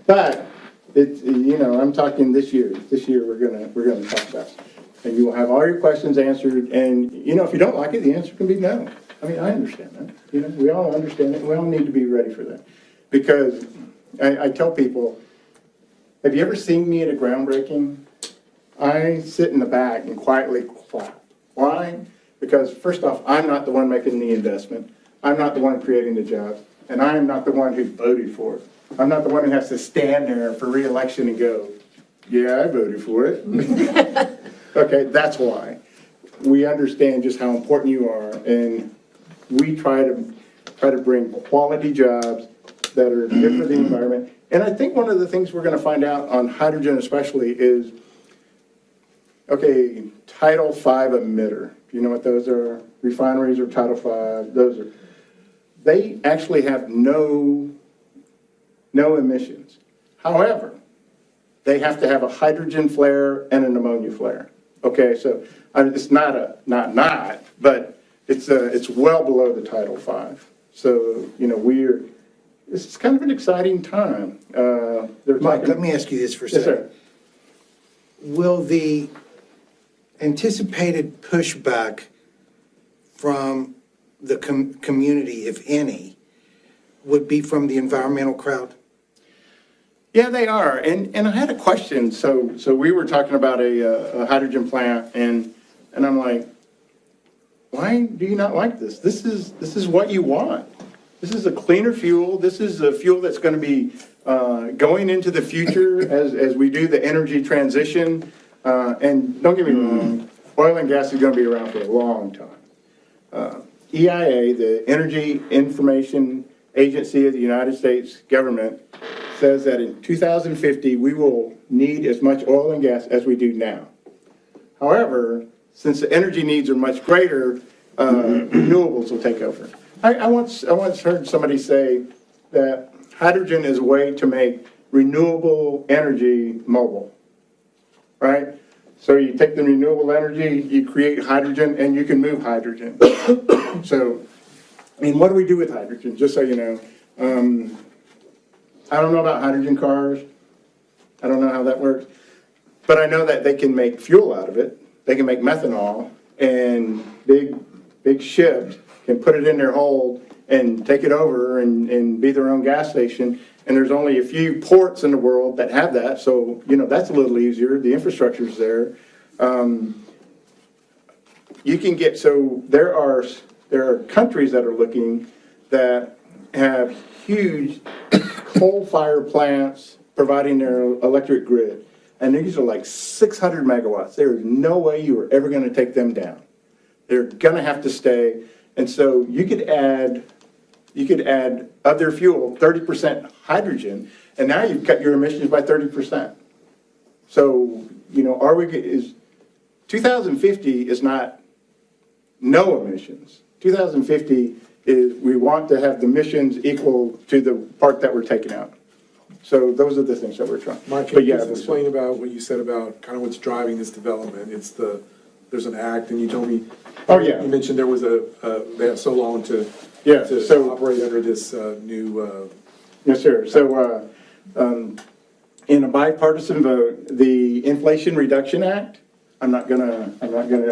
Speaker 14: But it's, I'm talking this year. This year we're gonna talk about it. And you will have all your questions answered. And if you don't like it, the answer can be no. I understand that. We all understand it. We all need to be ready for that. Because I tell people, have you ever seen me at a groundbreaking? I sit in the back and quietly clap. Why? Because first off, I'm not the one making the investment. I'm not the one creating the jobs. And I am not the one who voted for it. I'm not the one who has to stand there for re-election and go, yeah, I voted for it. Okay, that's why. We understand just how important you are, and we try to bring quality jobs that are good for the environment. And I think one of the things we're going to find out on hydrogen especially is, okay, Title V emitter. Do you know what those are? Refineries are Title V. They actually have no emissions. However, they have to have a hydrogen flare and an ammonia flare. Okay, so it's but it's well below the Title V. So, this is kind of an exciting time.
Speaker 2: Mike, let me ask you this for a second.
Speaker 14: Yes, sir.
Speaker 2: Will the anticipated pushback from the community, if any, would be from the environmental crowd?
Speaker 14: Yeah, they are. And I had a question. So we were talking about a hydrogen plant, and I'm like, why do you not like this? This is what you want. This is a cleaner fuel. This is a fuel that's going to be going into the future as we do the energy transition. And don't get me wrong, oil and gas is going to be around for a long time. EIA, the Energy Information Agency of the United States government, says that in 2050, we will need as much oil and gas as we do now. However, since the energy needs are much greater, renewables will take over. I once heard somebody say that hydrogen is a way to make renewable energy mobile, right? So you take the renewable energy, you create hydrogen, and you can move hydrogen. So, I mean, what do we do with hydrogen? Just so you know, I don't know about hydrogen cars. I don't know how that works. But I know that they can make fuel out of it. They can make methanol, and big ships can put it in their hold and take it over and be their own gas station. And there's only a few ports in the world that have that, so, you know, that's a little easier. The infrastructure's there. You can get, so there are countries that are looking that have huge coal-fired plants providing their electric grid. And these are like 600 megawatts. There is no way you are ever going to take them down. They're going to have to stay. And so you could add other fuel, 30% hydrogen, and now you've cut your emissions by 30%. So, you know, 2050 is not no emissions. 2050 is we want to have the emissions equal to the part that we're taking out. So those are the things that we're trying.
Speaker 4: Mark, can you just explain about what you said about kind of what's driving this development? There's an act, and you told me.
Speaker 14: Oh, yeah.
Speaker 4: You mentioned there was they have so long to operate under this new.
Speaker 14: Yes, sir. So in a bipartisan vote, the Inflation Reduction Act, I'm not gonna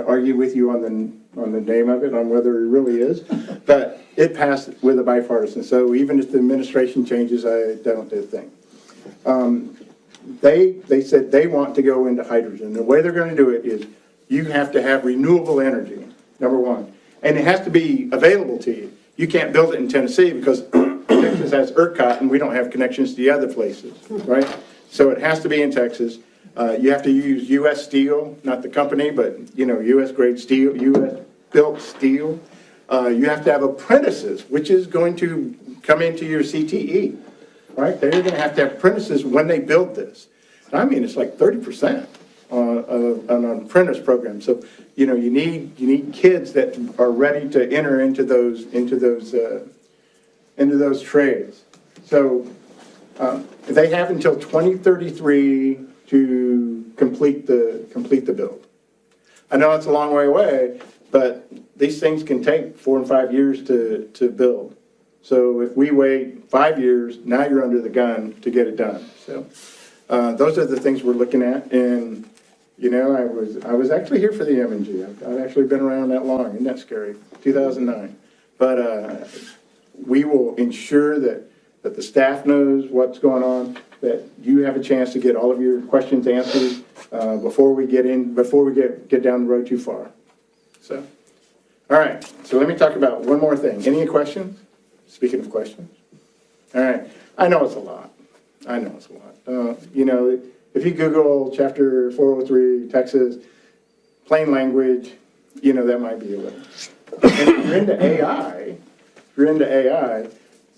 Speaker 14: argue with you on the name of it, on whether it really is, but it passed with a bipartisan. So even if the administration changes, I don't do a thing. They said they want to go into hydrogen. The way they're going to do it is you have to have renewable energy, number one, and it has to be available to you. You can't build it in Tennessee because Texas has ERCOT and we don't have connections to the other places, right? So it has to be in Texas. You have to use U.S. steel, not the company, but, you know, U.S. grade steel, U.S. built steel. You have to have apprentices, which is going to come into your CTE, right? They're going to have apprentices when they build this. And I mean, it's like 30% on an apprentice program. So, you know, you need kids that are ready to enter into those trades. So they have until 2033 to complete the build. I know it's a long way away, but these things can take 4 and 5 years to build. So if we wait 5 years, now you're under the gun to get it done. So those are the things we're looking at. And, you know, I was actually here for the M&G. I've actually been around that long. Isn't that scary? 2009. But we will ensure that the staff knows what's going on, that you have a chance to get all of your questions answered before we get down the road too far. So, all right. So let me talk about one more thing. Any questions? Speaking of questions. All right. I know it's a lot. You know, if you Google Chapter 403, Texas, plain language, you know, that might be a little. And if you're into AI,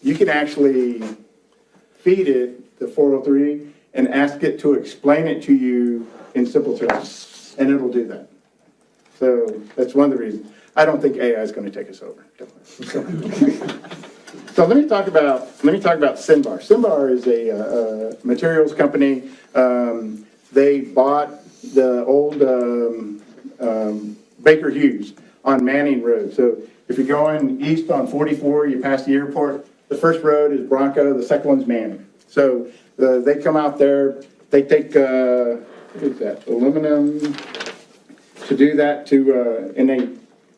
Speaker 14: you can actually feed it the 403 and ask it to explain it to you in simple terms, and it'll do that. So that's one of the reasons. I don't think AI is going to take us over. So let me talk about Sinbar. Sinbar is a materials company. They bought the old Baker Hughes on Manning Road. So if you're going east on 44, you pass the airport. The first road is Bronco. The second one's Manning. So they come out there. They take what is that? Aluminum to do that and they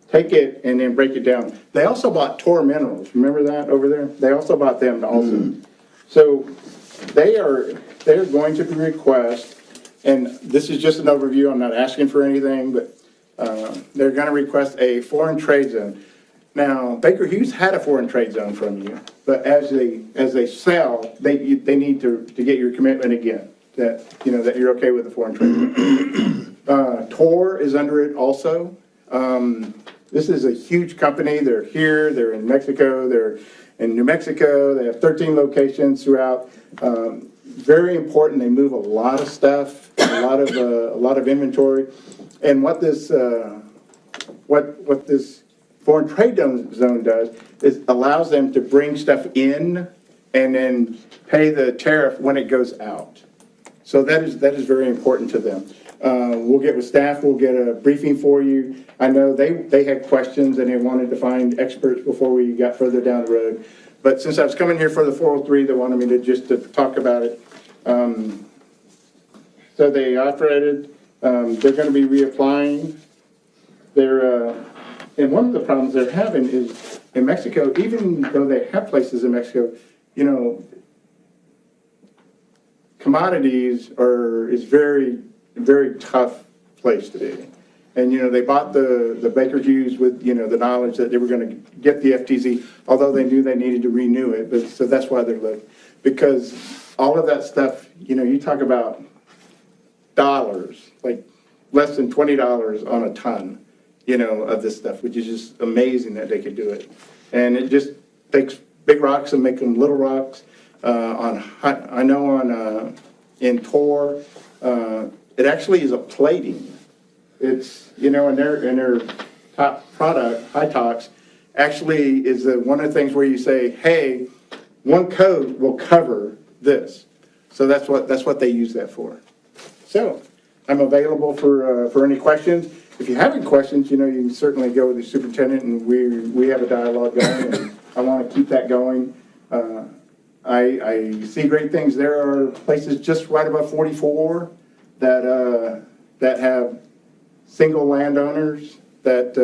Speaker 14: take it and then break it down. They also bought Tor Minerals. Remember that over there? They also bought them also. So they are they're going to request, and this is just an overview, I'm not asking for anything, but they're going to request a foreign trade zone. Now, Baker Hughes had a foreign trade zone from you, but as they sell, they need to get your commitment again, that, you know, that you're okay with the foreign trade zone. Tor is under it also. This is a huge company. They're here, they're in Mexico, they're in New Mexico. They have 13 locations throughout. Very important. They move a lot of stuff, a lot of inventory. And what this foreign trade zone does is allows them to bring stuff in and then pay the tariff when it goes out. So that is very important to them. We'll get with staff, we'll get a briefing for you. I know they had questions and they wanted to find experts before we got further down the road. But since I was coming here for the 403, they wanted me to talk about it. So they operated, they're going to be reapplying. And one of the problems they're having is in Mexico, even though they have places in Mexico, you know, commodities is very, very tough place to be. And, you know, they bought the Baker Hughes with, you know, the knowledge that they were going to get the FTZ, although they knew they needed to renew it. But so that's why they're looking. Because all of that stuff, you know, you talk about dollars, like less than $20 on a ton, you know, of this stuff, which is just amazing that they could do it. And it just takes big rocks and make them little rocks. I know in Tor, it actually is a plating. It's, you know, in their top product, Hitox, actually is one of the things where you say, hey, one coat will cover this. So that's what they use that for. So I'm available for any questions. If you have any questions, you know, you can certainly go with the superintendent, and we have a dialogue going, and I want to keep that going. I see great things. There are places just right above 44 that have single landowners that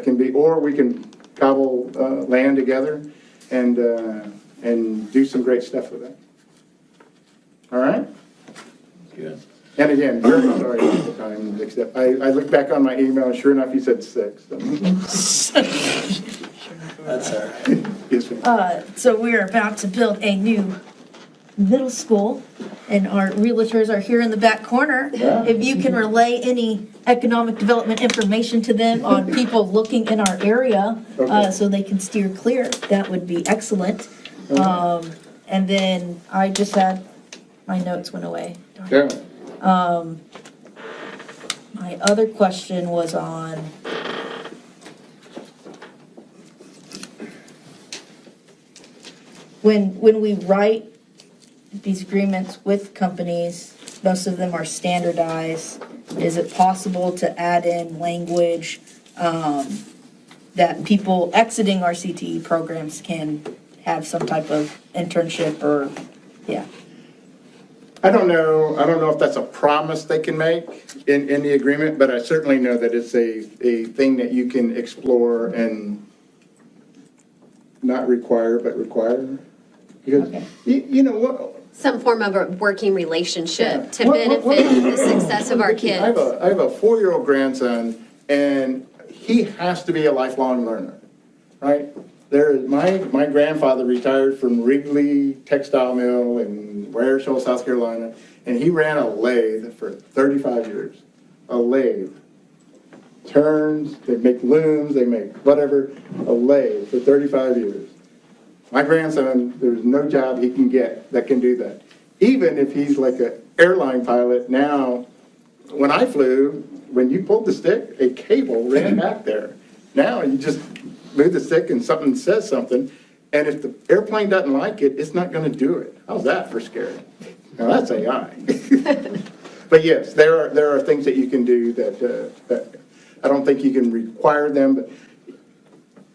Speaker 14: can be, or we can cobble land together and do some great stuff with it. All right?
Speaker 6: Good.
Speaker 14: And again, very sorry for the time mixed up. I looked back on my email, and sure enough, he said 6. So.
Speaker 6: That's all right.
Speaker 14: Yes, ma'am.
Speaker 9: So we're about to build a new middle school, and our realtors are here in the back corner.
Speaker 14: Yeah.
Speaker 9: If you can relay any economic development information to them on people looking in our area,
Speaker 14: Okay.
Speaker 9: so they can steer clear, that would be excellent. And then I just had, my notes went away.
Speaker 14: Yeah.
Speaker 9: My other question was on when we write these agreements with companies, most of them are standardized. Is it possible to add in language that people exiting our CTE programs can have some type of internship or, yeah?
Speaker 14: I don't know if that's a promise they can make in the agreement, but I certainly know that it's a thing that you can explore and not require, but require. Because,
Speaker 9: Okay.
Speaker 14: you know what?
Speaker 1: Some form of a working relationship to
Speaker 14: What-
Speaker 1: benefit the success of our
Speaker 14: I
Speaker 1: kids.
Speaker 14: have a 4-year-old grandson, and he has to be a lifelong learner, right? My grandfather retired from Wrigley Textile Mill in Ware Shoals, South Carolina, and he ran a lathe for 35 years. A lathe. Turns, they make looms, they make whatever, a lathe for 35 years. My grandson, there's no job he can get that can do that. Even if he's like an airline pilot now, when I flew, when you pulled the stick, a cable ran back there. Now you just move the stick and something says something, and if the airplane doesn't like it, it's not going to do it. How's that for scary? Now that's AI. But yes, there are things that you can do that I don't think you can require them. But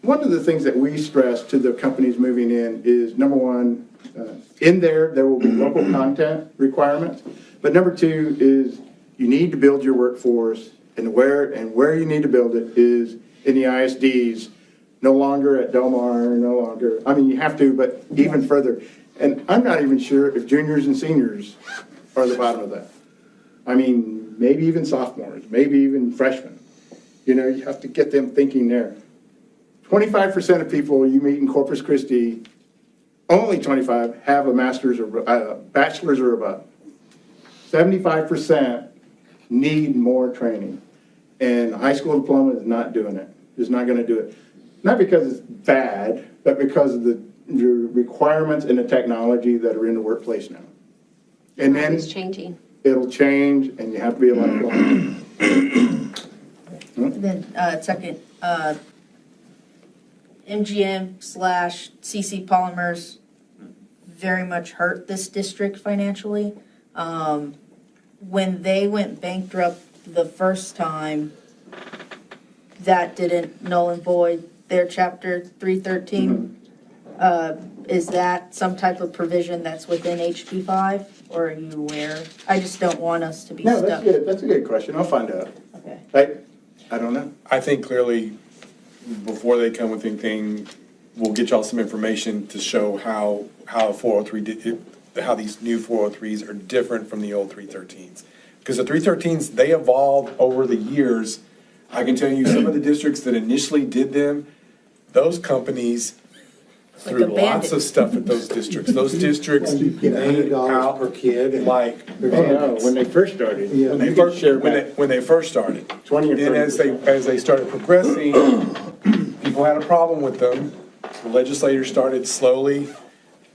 Speaker 14: one of the things that we stress to the companies moving in is, number one, in there will be local content requirements. But number two is you need to build your workforce, and where you need to build it is in the ISDs, No longer at Del Mar, no longer, I mean, you have to, but even further. And I'm not even sure if juniors and seniors are the bottom of that. I mean, maybe even sophomores, maybe even freshmen. You know, you have to get them thinking there. 25% of people you meet in Corpus Christi, only 25 have a master's or bachelor's or above. 75% need more training. And a high school diploma is not doing it, is not going to do it. Not because it's bad, but because of the requirements and the technology that are in the workplace now. And then
Speaker 1: It's changing.
Speaker 14: it'll change and you have to be a lifelong.
Speaker 9: Then, second, MGM/CC Polymers very much hurt this district financially. When they went bankrupt the first time, that didn't null and void their chapter 313. Is that some type of provision that's within HB 5, or are you aware? I just don't want us to be
Speaker 14: No,
Speaker 9: stuck.
Speaker 14: that's good. That's a good question. I'll find out.
Speaker 9: Okay.
Speaker 14: I don't know.
Speaker 4: I think clearly, before they come with anything, we'll get y'all some information to show how 403, how these new 403s are different from the old 313s. Because the 313s, they evolved over the years. I can tell you, some of the districts that initially did them, those companies
Speaker 9: Like
Speaker 4: threw lots
Speaker 9: abandoned.
Speaker 4: of stuff at those districts. Those districts
Speaker 2: You get
Speaker 4: made
Speaker 2: $100
Speaker 4: out
Speaker 2: per kid. and
Speaker 4: like
Speaker 14: Oh, no, when they first started.
Speaker 2: Yeah.
Speaker 4: when they
Speaker 14: you
Speaker 4: first,
Speaker 14: could share
Speaker 4: when
Speaker 14: back
Speaker 4: they first started.
Speaker 14: 20 or
Speaker 4: Then
Speaker 14: 30%.
Speaker 4: as they started progressing, people had a problem with them. The legislators started slowly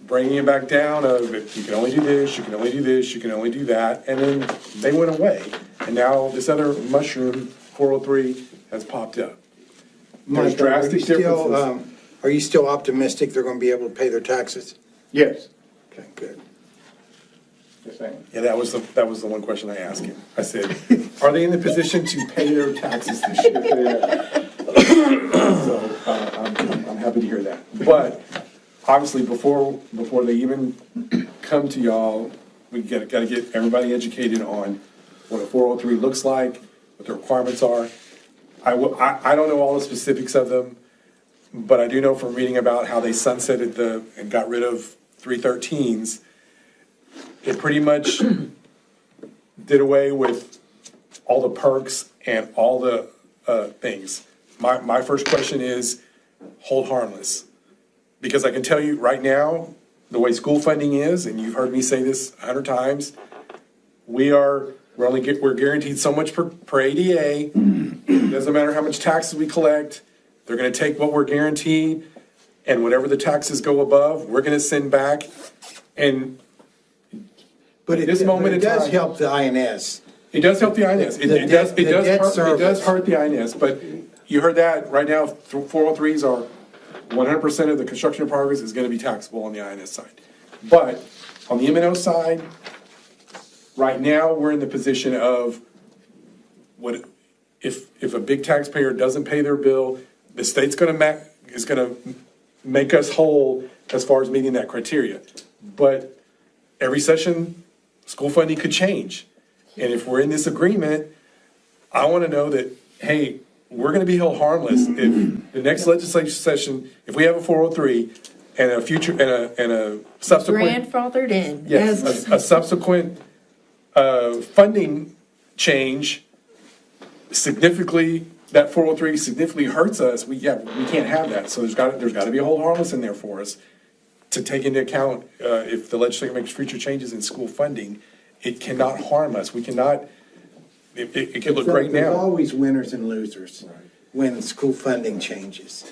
Speaker 4: bringing it back down of, if you can only do this, you can only do this, you can only do that, and then they went away. And now this other mushroom, 403, has popped up. There's
Speaker 2: Mike, are you
Speaker 4: drastic
Speaker 2: still,
Speaker 4: differences.
Speaker 2: are you still optimistic they're going to be able to pay their taxes?
Speaker 14: Yes.
Speaker 2: Okay, good.
Speaker 14: Just saying.
Speaker 4: Yeah, that was the one question I asked him. I said, are they in the position to pay their taxes this year? So, I'm happy to hear that. But obviously, before they even come to y'all, we gotta get everybody educated on what a 403 looks like, what the requirements are. I don't know all the specifics of them, but I do know from reading about how they sunsetted and got rid of 313s, it pretty much did away with all the perks and all the things. My first question is, hold harmless. Because I can tell you right now, the way school funding is, and you've heard me say this 100 times, we're guaranteed so much per ADA. It doesn't matter how much taxes we collect. They're gonna take what we're guaranteed, and whatever the taxes go above, we're gonna send back. And
Speaker 2: But
Speaker 4: this moment in
Speaker 2: does
Speaker 4: time-
Speaker 2: help the INS.
Speaker 4: it does help the INS. It
Speaker 2: The
Speaker 4: does
Speaker 2: debt service.
Speaker 4: hurt the INS, but you heard that, right now, 403s are 100% of the construction in progress is gonna be taxable on the INS side. But on the M&O side, right now, we're in the position of if a big taxpayer doesn't pay their bill, the state's is gonna make us whole as far as meeting that criteria. But every session, school funding could change. And if we're in this agreement, I want to know that, hey, we're going to be held harmless if the next legislative session, if we have a 403 and a future, and a subsequent.
Speaker 9: Grandfathered in.
Speaker 4: Yes, a subsequent funding change significantly, that 403 significantly hurts us, we can't have that. So there's got to be a hold harmless in there for us to take into account if the legislature makes future changes in school funding, it cannot harm us. We cannot, it can look great
Speaker 2: There's
Speaker 4: now.
Speaker 2: always winners and losers when school funding changes.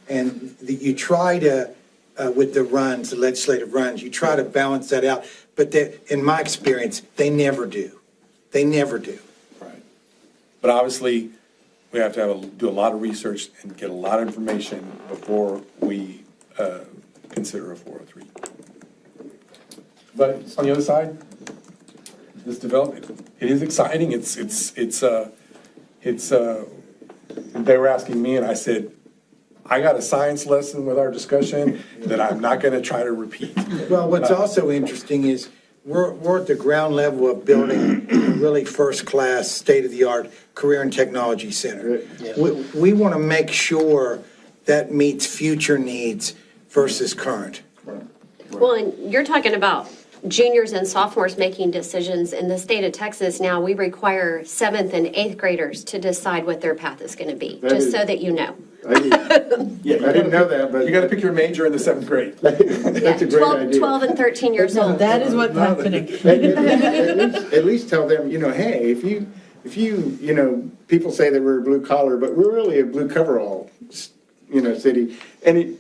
Speaker 2: And you try to, with the legislative runs, you try to balance that out. But in my experience, they never do. They never do.
Speaker 4: Right. But obviously, we have to do a lot of research and get a lot of information before we consider a 403. But on the other side, this development, it is exciting. They were asking me, and I said, I got a science lesson with our discussion that I'm not going to try to repeat.
Speaker 2: Well, what's also interesting is we're at the ground level of building a really first-class, state-of-the-art career and technology center. We want to make sure that meets future needs versus current.
Speaker 1: Well, and you're talking about juniors and sophomores making decisions. In the state of Texas now, we require 7th and 8th graders to decide what their path is going to be,
Speaker 14: That
Speaker 1: just
Speaker 14: is-
Speaker 1: so that you know.
Speaker 14: I didn't know that, but
Speaker 4: You gotta pick your major in the 7th grade.
Speaker 14: that's a
Speaker 1: Yeah,
Speaker 14: great
Speaker 1: 12,
Speaker 14: idea.
Speaker 1: 12 and 13 years old.
Speaker 9: That is what's happening.
Speaker 14: At least tell them, hey, if you, people say that we're blue collar, but we're really a blue coverall, city. And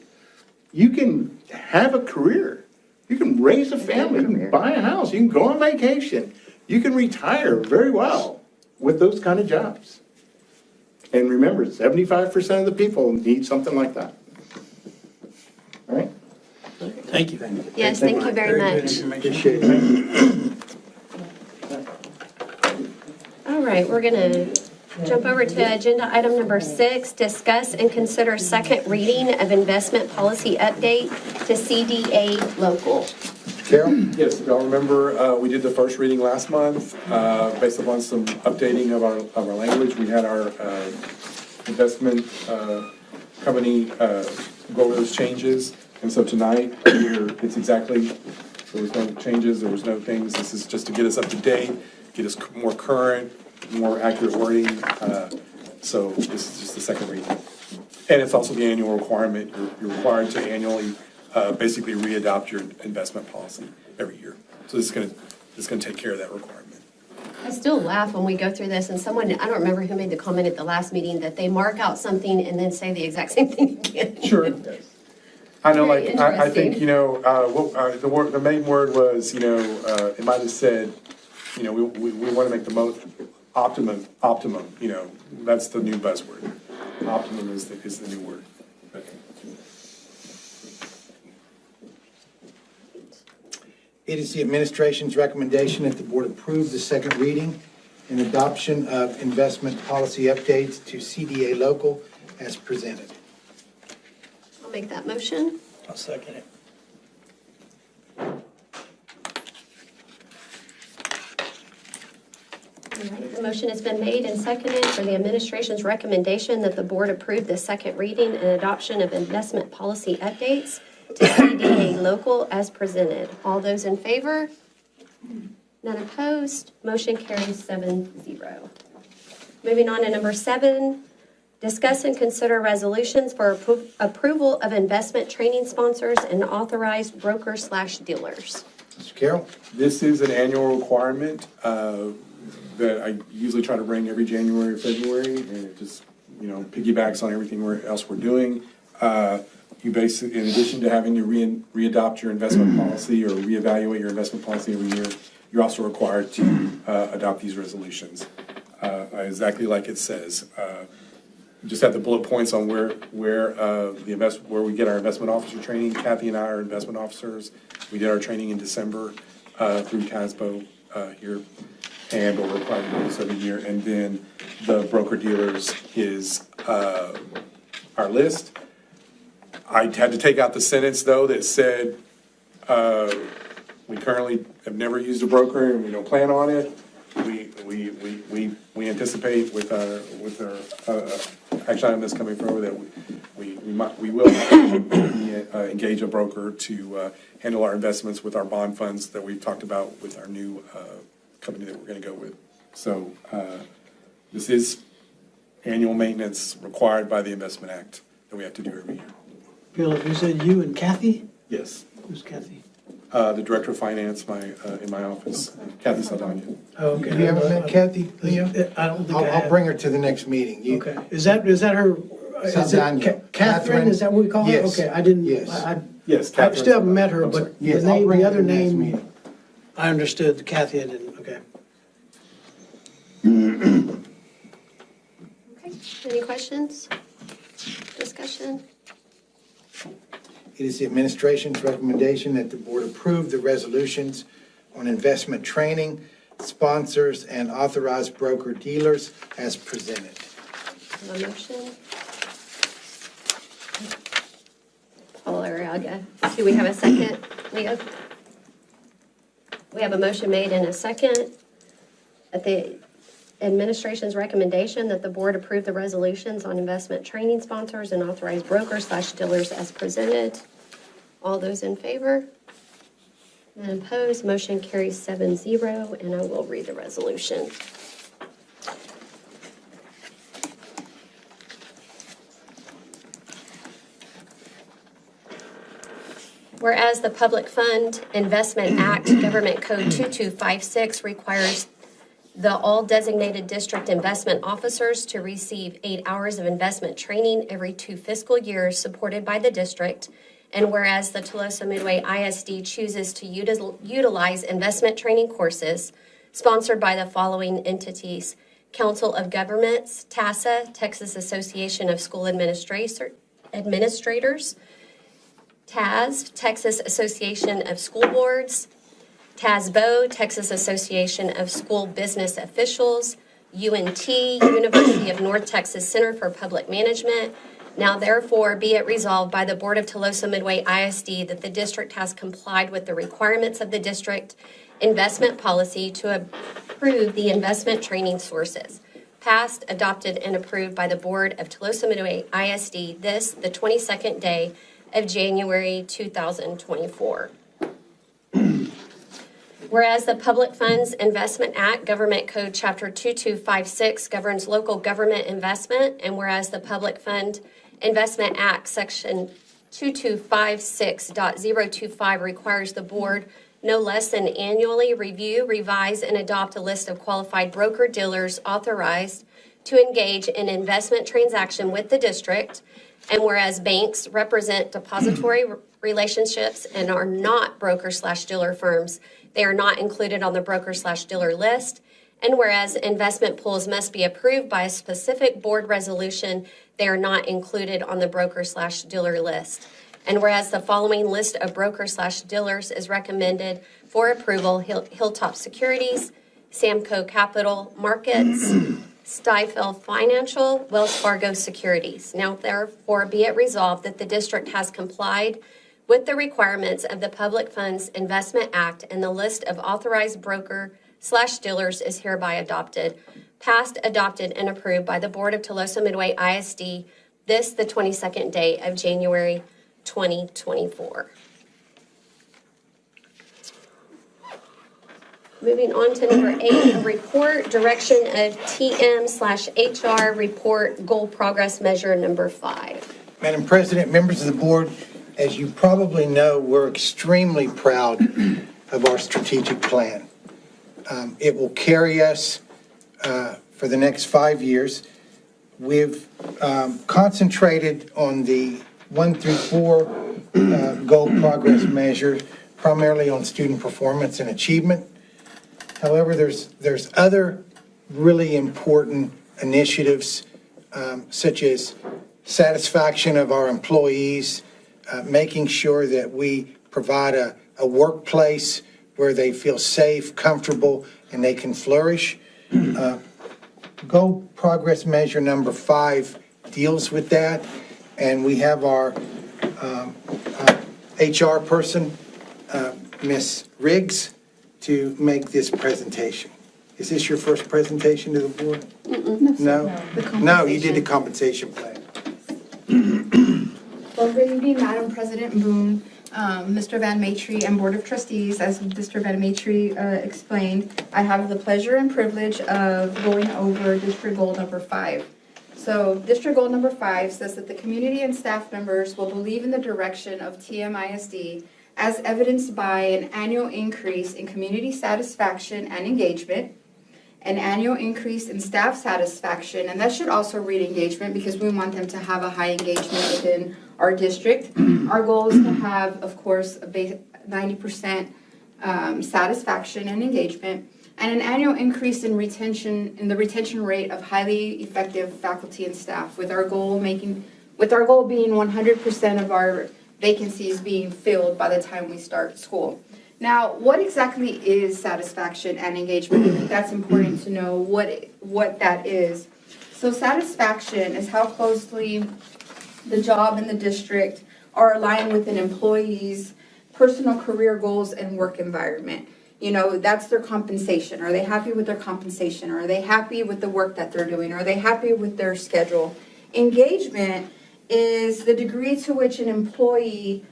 Speaker 14: you can have a career. You can raise a family, you can buy a house, you can go on vacation. You can retire very well with those kind of jobs. And remember, 75% of the people need something like that. All right?
Speaker 6: Thank you.
Speaker 1: Yes, thank you very much.
Speaker 2: Appreciate it.
Speaker 1: All right, we're going to jump over to agenda item number 6, discuss and consider second reading of investment policy update to CDA local.
Speaker 2: Carol?
Speaker 4: Yes, if y'all remember, we did the first reading last month, based upon some updating of our language. We had our investment company go over those changes. And so tonight, it's exactly, there was no changes, there was no things. This is just to get us up to date, get us more current, more accurate wording. So this is just the second reading. And it's also the annual requirement. You're required to annually basically re-adopt your investment policy every year. So this is gonna take care of that requirement.
Speaker 1: I still laugh when we go through this and someone, I don't remember who made the comment at the last meeting, that they mark out something and then say the exact same thing again.
Speaker 4: Sure. I know,
Speaker 1: Very
Speaker 4: like, I think,
Speaker 1: interesting.
Speaker 4: the main word was, it might have said, we want to make the most optimum, that's the new buzzword. Optimum is the new word.
Speaker 2: It is the administration's recommendation that the board approve the second reading and adoption of investment policy updates to CDA local as presented.
Speaker 1: I'll make that motion.
Speaker 6: I'll second it.
Speaker 1: All right, the motion has been made and seconded for the administration's recommendation that the board approve the second reading and adoption of investment policy updates to CDA local as presented. All those in favor? None opposed? Motion carries 7-0. Moving on to number 7, discuss and consider resolutions for approval of investment training sponsors and authorized brokers/dealers.
Speaker 2: Mr. Carroll?
Speaker 4: This is an annual requirement that I usually try to bring every January or February, and it just, piggybacks on everything else we're doing. You basically, in addition to having to re-adopt your investment policy or reevaluate your investment policy every year, you're also required to adopt these resolutions, exactly like it says. Just have the bullet points on where we get our investment officer training. Kathy and I are investment officers. We did our training in December through TASBO here, and we're required to do this every year. And then the broker dealers is our list. I had to take out the sentence though that said we currently have never used a broker and we don't plan on it. We anticipate with our action item that's coming forward that we will engage a broker to handle our investments with our bond funds that we've talked about with our new company that we're going to go with. So this is annual maintenance required by the Investment Act that we have to do every year.
Speaker 13: Philip, you said you and Kathy?
Speaker 4: Yes.
Speaker 13: Who's Kathy?
Speaker 4: The Director of Finance in my office, Kathy Saldana.
Speaker 13: Oh, okay.
Speaker 2: You haven't met Kathy, Leo?
Speaker 13: I don't think I
Speaker 2: I'll
Speaker 13: have.
Speaker 2: bring her to the next meeting.
Speaker 13: Okay. Is that her? Is it
Speaker 2: Saldana.
Speaker 13: Catherine? Is that what we call her?
Speaker 2: Yes.
Speaker 13: Okay, I didn't.
Speaker 2: Yes.
Speaker 4: Yes,
Speaker 13: I
Speaker 4: Catherine
Speaker 13: still haven't met her,
Speaker 4: I'm sorry.
Speaker 13: but
Speaker 2: Yes,
Speaker 13: the
Speaker 2: I'll
Speaker 13: name,
Speaker 2: bring
Speaker 13: the
Speaker 2: her
Speaker 13: other
Speaker 2: to the next
Speaker 13: name,
Speaker 2: meeting.
Speaker 13: I understood. Kathy, I didn't. Okay.
Speaker 1: Okay, any questions? Discussion?
Speaker 2: It is the administration's recommendation that the board approve the resolutions on investment training, sponsors, and authorized broker-dealers as presented.
Speaker 1: A motion? Paul Arriaga. Do we have a second, Leo? We have a motion made and a second. administration's recommendation that the board approve the resolutions on investment training sponsors and authorized brokers/dealers as presented. All those in favor? None opposed, motion carries 7-0, and I will read the resolution. Whereas the Public Fund Investment Act, Government Code 2256 requires all designated district investment officers to receive 8 hours of investment training every 2 fiscal years supported by the district. And whereas the Tolosa Midway ISD chooses to utilize investment training courses sponsored by the following entities: Council of Governments, TASA, Texas Association of School Administrators, TAS, Texas Association of School Boards, TASBO, Texas Association of School Business Officials, UNT, University of North Texas Center for Public Management. Now therefore be it resolved by the Board of Tolosa Midway ISD that the district has complied with the requirements of the district investment policy to approve the investment training sources. Passed, adopted, and approved by the Board of Tolosa Midway ISD this, the 22nd day of January 2024. Whereas the Public Funds Investment Act, Government Code Chapter 2256 governs local government investment, and whereas the Public Fund Investment Act, Section 2256.025 requires the board no less than annually review, revise, and adopt a list of qualified broker-dealers authorized to engage in investment transaction with the district, and whereas banks represent depository relationships and are not broker/dealer firms, they are not included on the broker/dealer list. And whereas investment pools must be approved by a specific board resolution, they are not included on the broker/dealer list. And whereas the following list of broker/dealers is recommended for approval: Hilltop Securities, Samco Capital Markets, Stifel Financial, Wells Fargo Securities. Now therefore be it resolved that the district has complied with the requirements of the Public Funds Investment Act, and the list of authorized broker/dealers is hereby adopted. Passed, adopted, and approved by the Board of Tolosa Midway ISD this, the 22nd day of January 2024. Moving on to number 8, a report, direction of TM/HR report, goal progress measure number 5.
Speaker 2: Madam President, members of the board, as you probably know, we're extremely proud of our strategic plan. It will carry us for the next 5 years. We've concentrated on the 1 through 4 goal progress measures, primarily on student performance and achievement. However, there's other really important initiatives, such as satisfaction of our employees, making sure that we provide a workplace where they feel safe, comfortable, and they can flourish. Goal progress measure number 5 deals with that, and we have our HR person, Ms. Riggs, to make this presentation. Is this your first presentation to the board? No? No, you did the compensation plan.
Speaker 12: Well, good evening, Madam President Boone, Mr. Van Matry, and Board of Trustees. As Mr. Van Matry explained, I have the pleasure and privilege of going over District Goal number 5. So District Goal number 5 says that the community and staff members will believe in the direction of TMISD as evidenced by an annual increase in community satisfaction and engagement, an annual increase in staff satisfaction, and that should also read engagement because we want them to have a high engagement within our district. Our goal is to have, of course, a 90% satisfaction and engagement, and an annual increase in the retention rate of highly effective faculty and staff, with our goal being 100% of our vacancies being filled by the time we start school. Now, what exactly is satisfaction and engagement? I think that's important to know what that is. So satisfaction is how closely the job and the district are aligned with an employee's personal career goals and work environment. You know, that's their compensation. Are they happy with their compensation? Are they happy with the work that they're doing? Are they happy with their schedule? Engagement is the degree to which an employee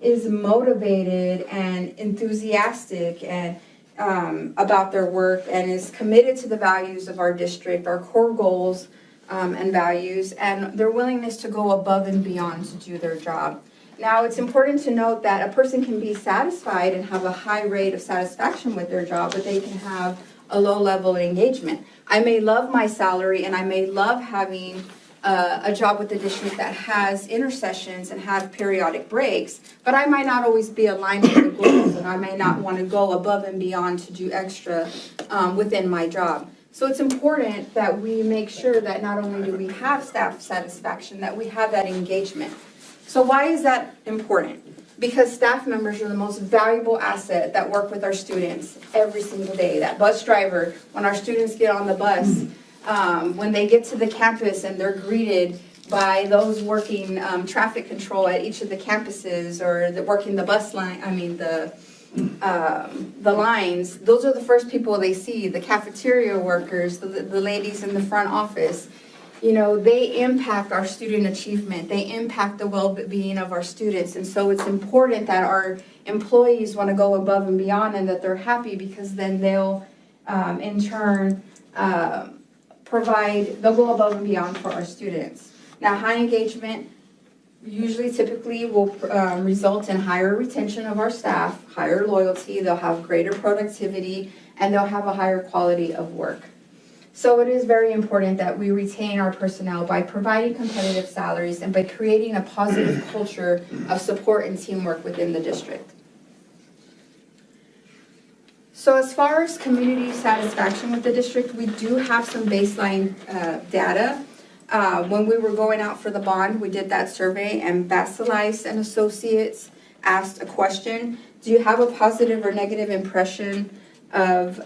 Speaker 12: is motivated and enthusiastic and about their work and is committed to the values of our district, our core goals and values, and their willingness to go above and beyond to do their job. Now, it's important to note that a person can be satisfied and have a high rate of satisfaction with their job, but they can have a low level of engagement. I may love my salary and I may love having a job with the district that has intersessions and have periodic breaks, but I might not always be aligned with the goals and I may not want to go above and beyond to do extra within my job. So it's important that we make sure that not only do we have staff satisfaction, that we have that engagement. So why is that important? Because staff members are the most valuable asset that work with our students every single day. That bus driver, when our students get on the bus, when they get to the campus and they're greeted by those working traffic control at each of the campuses or working the bus line, the lines, those are the first people they see. The cafeteria workers, the ladies in the front office. You know, they impact our student achievement. They impact the well-being of our students. And so it's important that our employees want to go above and beyond and that they're happy, because then they'll, in turn, they'll go above and beyond for our students. Now, high engagement typically will result in higher retention of our staff, higher loyalty, they'll have greater productivity, and they'll have a higher quality of work. So it is very important that we retain our personnel by providing competitive salaries and by creating a positive culture of support and teamwork within the district. So as far as community satisfaction with the district, we do have some baseline data. When we were going out for the bond, we did that survey, and Basileis and Associates asked a question: do you have a positive or negative impression of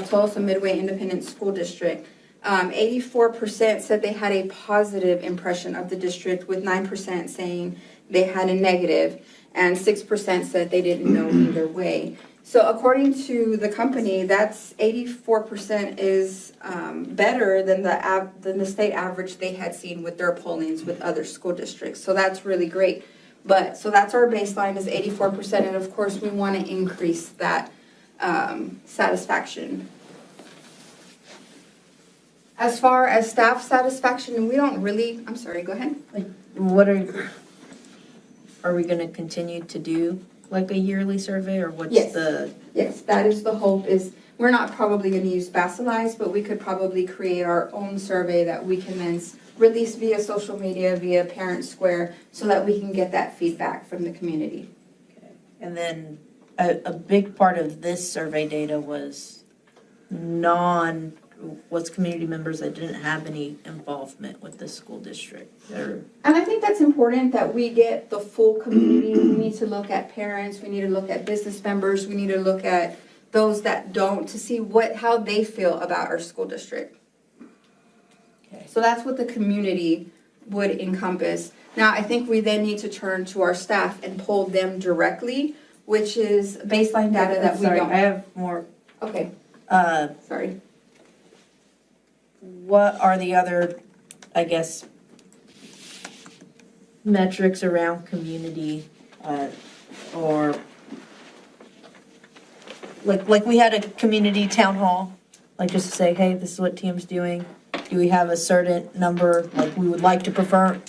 Speaker 12: Tulsa Midway Independent School District? 84% said they had a positive impression of the district, with 9% saying they had a negative, and 6% said they didn't know either way. So according to the company, that's 84% is better than the state average they had seen with their pollings with other school districts. So that's really great. So that's our baseline, is 84%, and of course we want to increase that satisfaction. As far as staff satisfaction, we don't really, I'm sorry, go ahead.
Speaker 9: What are we gonna continue to do, like a yearly survey, or what's
Speaker 12: Yes.
Speaker 9: the?
Speaker 12: Yes, that is the hope. Is we're not probably going to use Basileis, but we could probably create our own survey that we can then release via social media, via Parent Square, so that we can get that feedback from the community.
Speaker 9: And then a big part of this survey data was community members that didn't have any involvement with the school district.
Speaker 12: And I think that's important that we get the full community. We need to look at parents, we need to look at business members, we need to look at those that don't, to see how they feel about our school district.
Speaker 9: Okay.
Speaker 12: So that's what the community would encompass. Now, I think we then need to turn to our staff and poll them directly, which is baseline data that we
Speaker 9: Sorry,
Speaker 12: don't.
Speaker 9: I have more.
Speaker 12: Okay, sorry.
Speaker 9: What are the other, I guess, metrics around community, or like we had a community town hall, like just to say, hey, this is what TM's doing. Do we have a certain number, like we would like to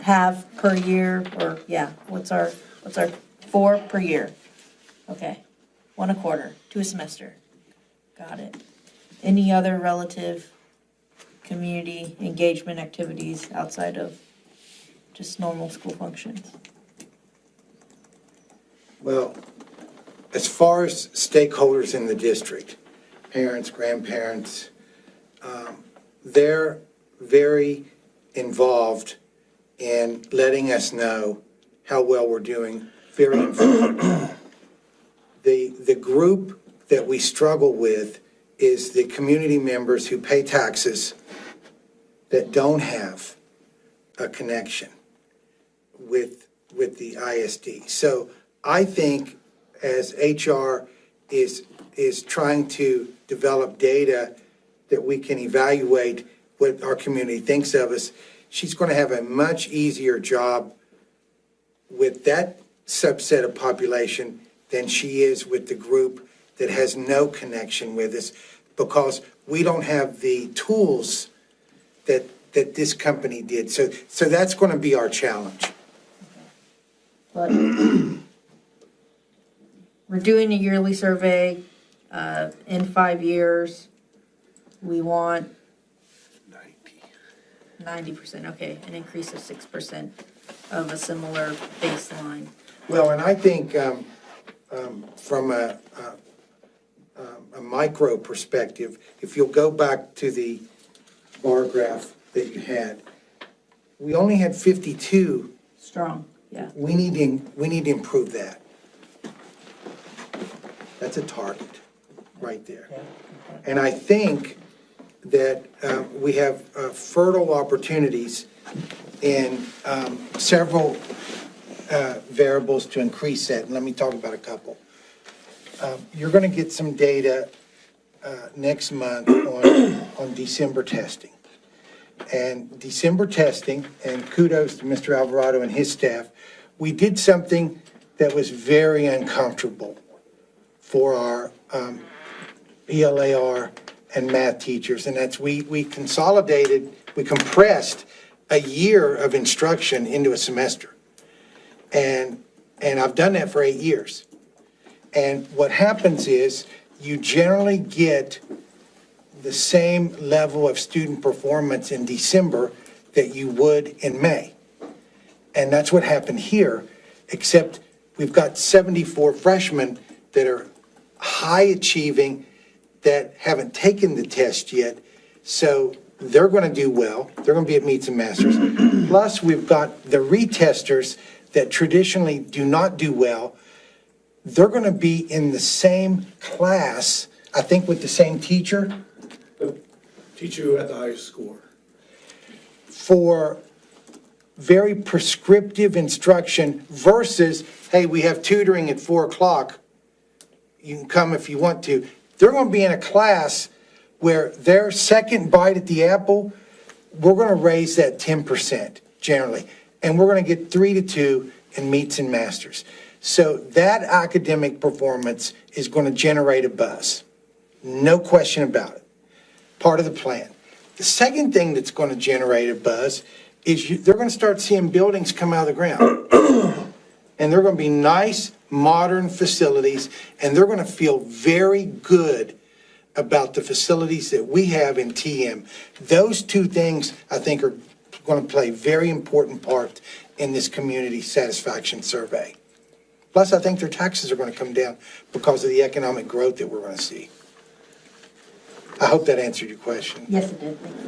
Speaker 9: have per year, or what's our 4 per year? Okay, 1 a quarter, 2 a semester. Got it. Any other relative community engagement activities outside of just normal school functions?
Speaker 2: Well, as far as stakeholders in the district, parents, grandparents, they're very involved in letting us know how well we're doing, very involved. The group that we struggle with is the community members who pay taxes that don't have a connection with the ISD. So I think as HR is trying to develop data that we can evaluate what our community thinks of us, she's going to have a much easier job with that subset of population than she is with the group that has no connection with us, because we don't have the tools that this company did. So that's going to be our challenge.
Speaker 9: But we're doing a yearly survey, in 5 years. We want 90%, okay, an increase of 6% of a similar baseline.
Speaker 2: Well, and I think from a micro perspective, if you'll go back to the bar graph that you had, we only had 52.
Speaker 9: Strong, yeah.
Speaker 2: We need to improve that. That's a target right there. And I think that we have fertile opportunities in several variables to increase that. And let me talk about a couple. You're going to get some data next month on December testing. And December testing, and kudos to Mr. Alvarado and his staff, we did something that was very uncomfortable for our ELAR and math teachers, and that's we compressed a year of instruction into a semester. And I've done that for 8 years. And what happens is you generally get the same level of student performance in December that you would in May. And that's what happened here, except we've got 74 freshmen that are high achieving that haven't taken the test yet. So they're going to do well. They're going to be at Meets and Masters. Plus, we've got the retesters that traditionally do not do well. They're going to be in the same class, I think, with the same teacher.
Speaker 11: The teacher who had the highest score.
Speaker 2: For very prescriptive instruction versus, hey, we have tutoring at 4 o'clock. You can come if you want to. They're going to be in a class where their second bite at the apple, we're going to raise that 10% generally. And we're going to get 3 to 2 in Meets and Masters. So that academic performance is going to generate a buzz. No question about it. Part of the plan. The second thing that's going to generate a buzz is they're going to start seeing buildings come out of the ground. And they're going to be nice, modern facilities, and they're going to feel very good about the facilities that we have in TM. Those two things, I think, are going to play a very important part in this community satisfaction survey. Plus, I think their taxes are going to come down because of the economic growth that we're going to see. I hope that answered your question.
Speaker 9: Yes, it did, thank you.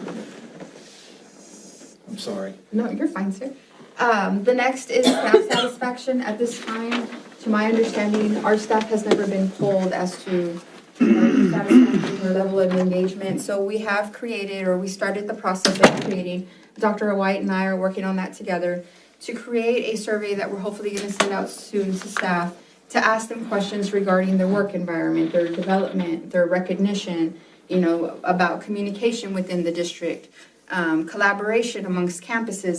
Speaker 2: I'm sorry.
Speaker 12: No, you're fine, sir. The next is staff satisfaction. At this time, to my understanding, our staff has never been polled as to satisfaction or level of engagement. So we have created, or we started the process of creating, Dr. White and I are working on that together, to create a survey that we're hopefully going to send out soon to staff to ask them questions regarding their work environment, their development, their recognition, about communication within the district, collaboration amongst campuses,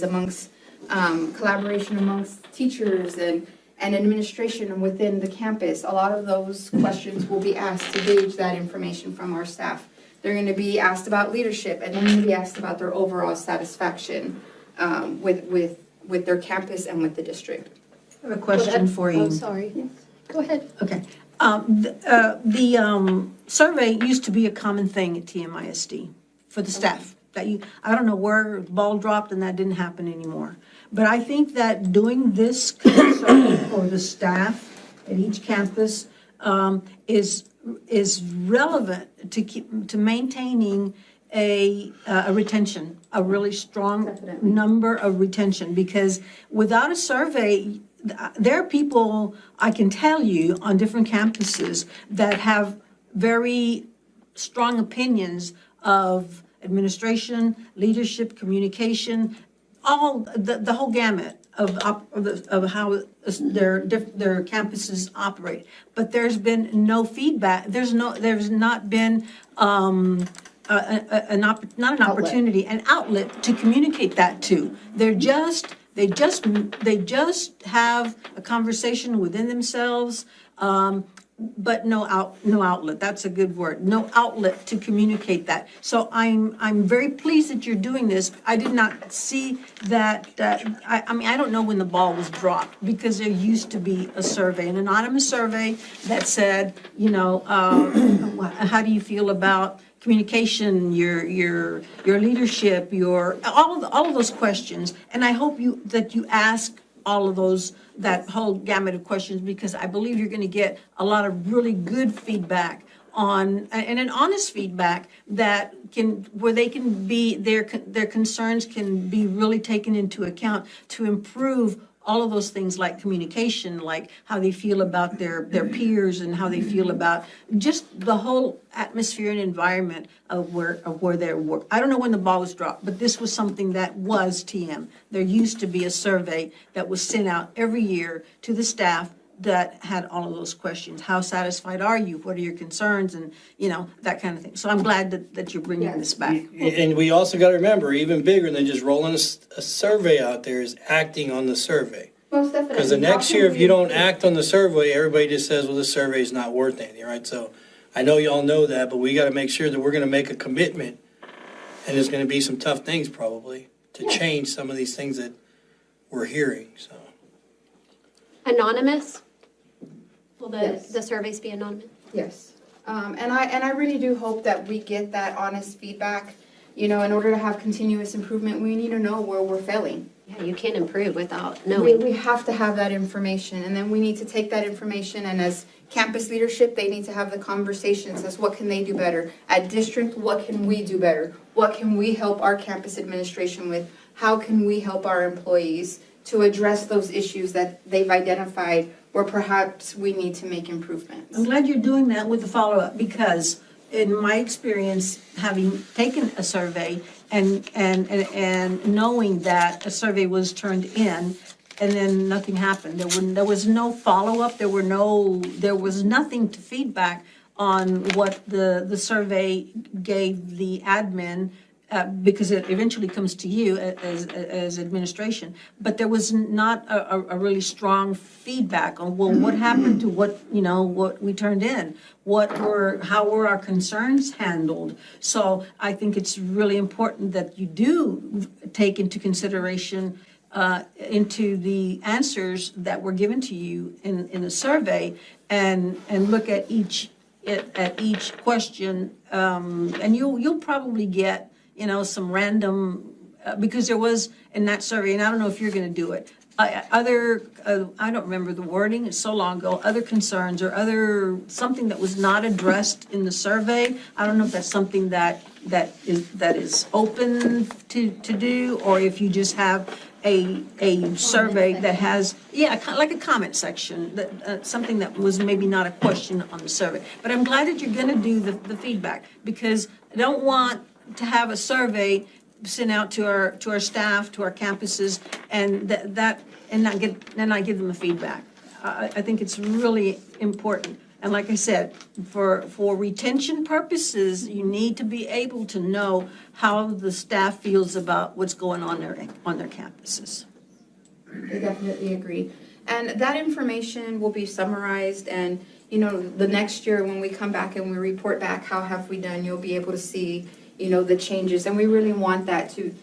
Speaker 12: collaboration amongst teachers and administration within the campus. A lot of those questions will be asked to gauge that information from our staff. They're going to be asked about leadership, and they're going to be asked about their overall satisfaction with their campus and with the district.
Speaker 3: I have a question for you.
Speaker 1: Oh, sorry. Yes. Go ahead.
Speaker 3: Okay. The survey used to be a common thing at TMISD for the staff. I don't know where the ball dropped and that didn't happen anymore. But I think that doing this kind of survey for the staff at each campus is relevant to maintaining a retention, a really strong number of retention, because without a survey, there are people, I can tell you, on different campuses that have very strong opinions of administration, leadership, communication, all the whole gamut of how their campuses operate. But there's been no feedback, there's not been, not an opportunity, an outlet to communicate that to. They just have a conversation within themselves, but no outlet. That's a good word. No outlet to communicate that. So I'm very pleased that you're doing this. I did not see that. I mean, I don't know when the ball was dropped, because there used to be a survey, an anonymous survey that said, you know, how do you feel about communication, your leadership, all of those questions. And I hope that you ask all of those, that whole gamut of questions, because I believe you're going to get a lot of really good feedback and an honest feedback where they can be, their concerns can be really taken into account to improve all of those things, like communication, like how they feel about their peers, and how they feel about just the whole atmosphere and environment of where they work. I don't know when the ball was dropped, but this was something that was TM. There used to be a survey that was sent out every year to the staff that had all of those questions. How satisfied are you? What are your concerns? And, you know, that kind of thing. So I'm glad that you're bringing this back.
Speaker 6: And we also got to remember, even bigger than just rolling a survey out there is acting on the survey.
Speaker 12: Most definitely.
Speaker 6: Because the next year, if you don't act on the survey, everybody just says, well, the survey is not worth anything, right? So I know y'all know that, but we got to make sure that we're going to make a commitment, and there's going to be some tough things probably to change some of these things that we're hearing, so.
Speaker 1: Anonymous? Will
Speaker 12: Yes.
Speaker 1: the surveys be anonymous?
Speaker 12: Yes, and I really do hope that we get that honest feedback. You know, in order to have continuous improvement, we need to know where we're failing.
Speaker 1: Yeah, you can't improve without knowing.
Speaker 12: We have to have that information, and then we need to take that information, and as campus leadership, they need to have the conversations as what can they do better? At district, what can we do better? What can we help our campus administration with? How can we help our employees to address those issues that they've identified where perhaps we need to make improvements?
Speaker 3: I'm glad you're doing that with the follow-up, because in my experience, having taken a survey and knowing that a survey was turned in and then nothing happened, there was no follow-up, there was nothing to feedback on what the survey gave the admin, because it eventually comes to you as administration. But there was not a really strong feedback on, well, what happened to what we turned in? How were our concerns handled? So I think it's really important that you do take into consideration into the answers that were given to you in the survey, and look at each question, and you'll probably get some random, because there was in that survey, and I don't know if you're going to do it, I don't remember the wording, it's so long ago, other concerns or something that was not addressed in the survey. I don't know if that's something that is open to do, or if you just have a survey that has, like a comment section, that something that was maybe not a question on the survey. But I'm glad that you're going to do the feedback, because I don't want to have a survey sent out to our staff, to our campuses, and not give them a feedback. I think it's really important. And like I said, for retention purposes, you need to be able to know how the staff feels about what's going on their campuses.
Speaker 12: I definitely agree. And that information will be summarized, and the next year when we come back and we report back how have we done, you'll be able to see the changes. And we really want that to,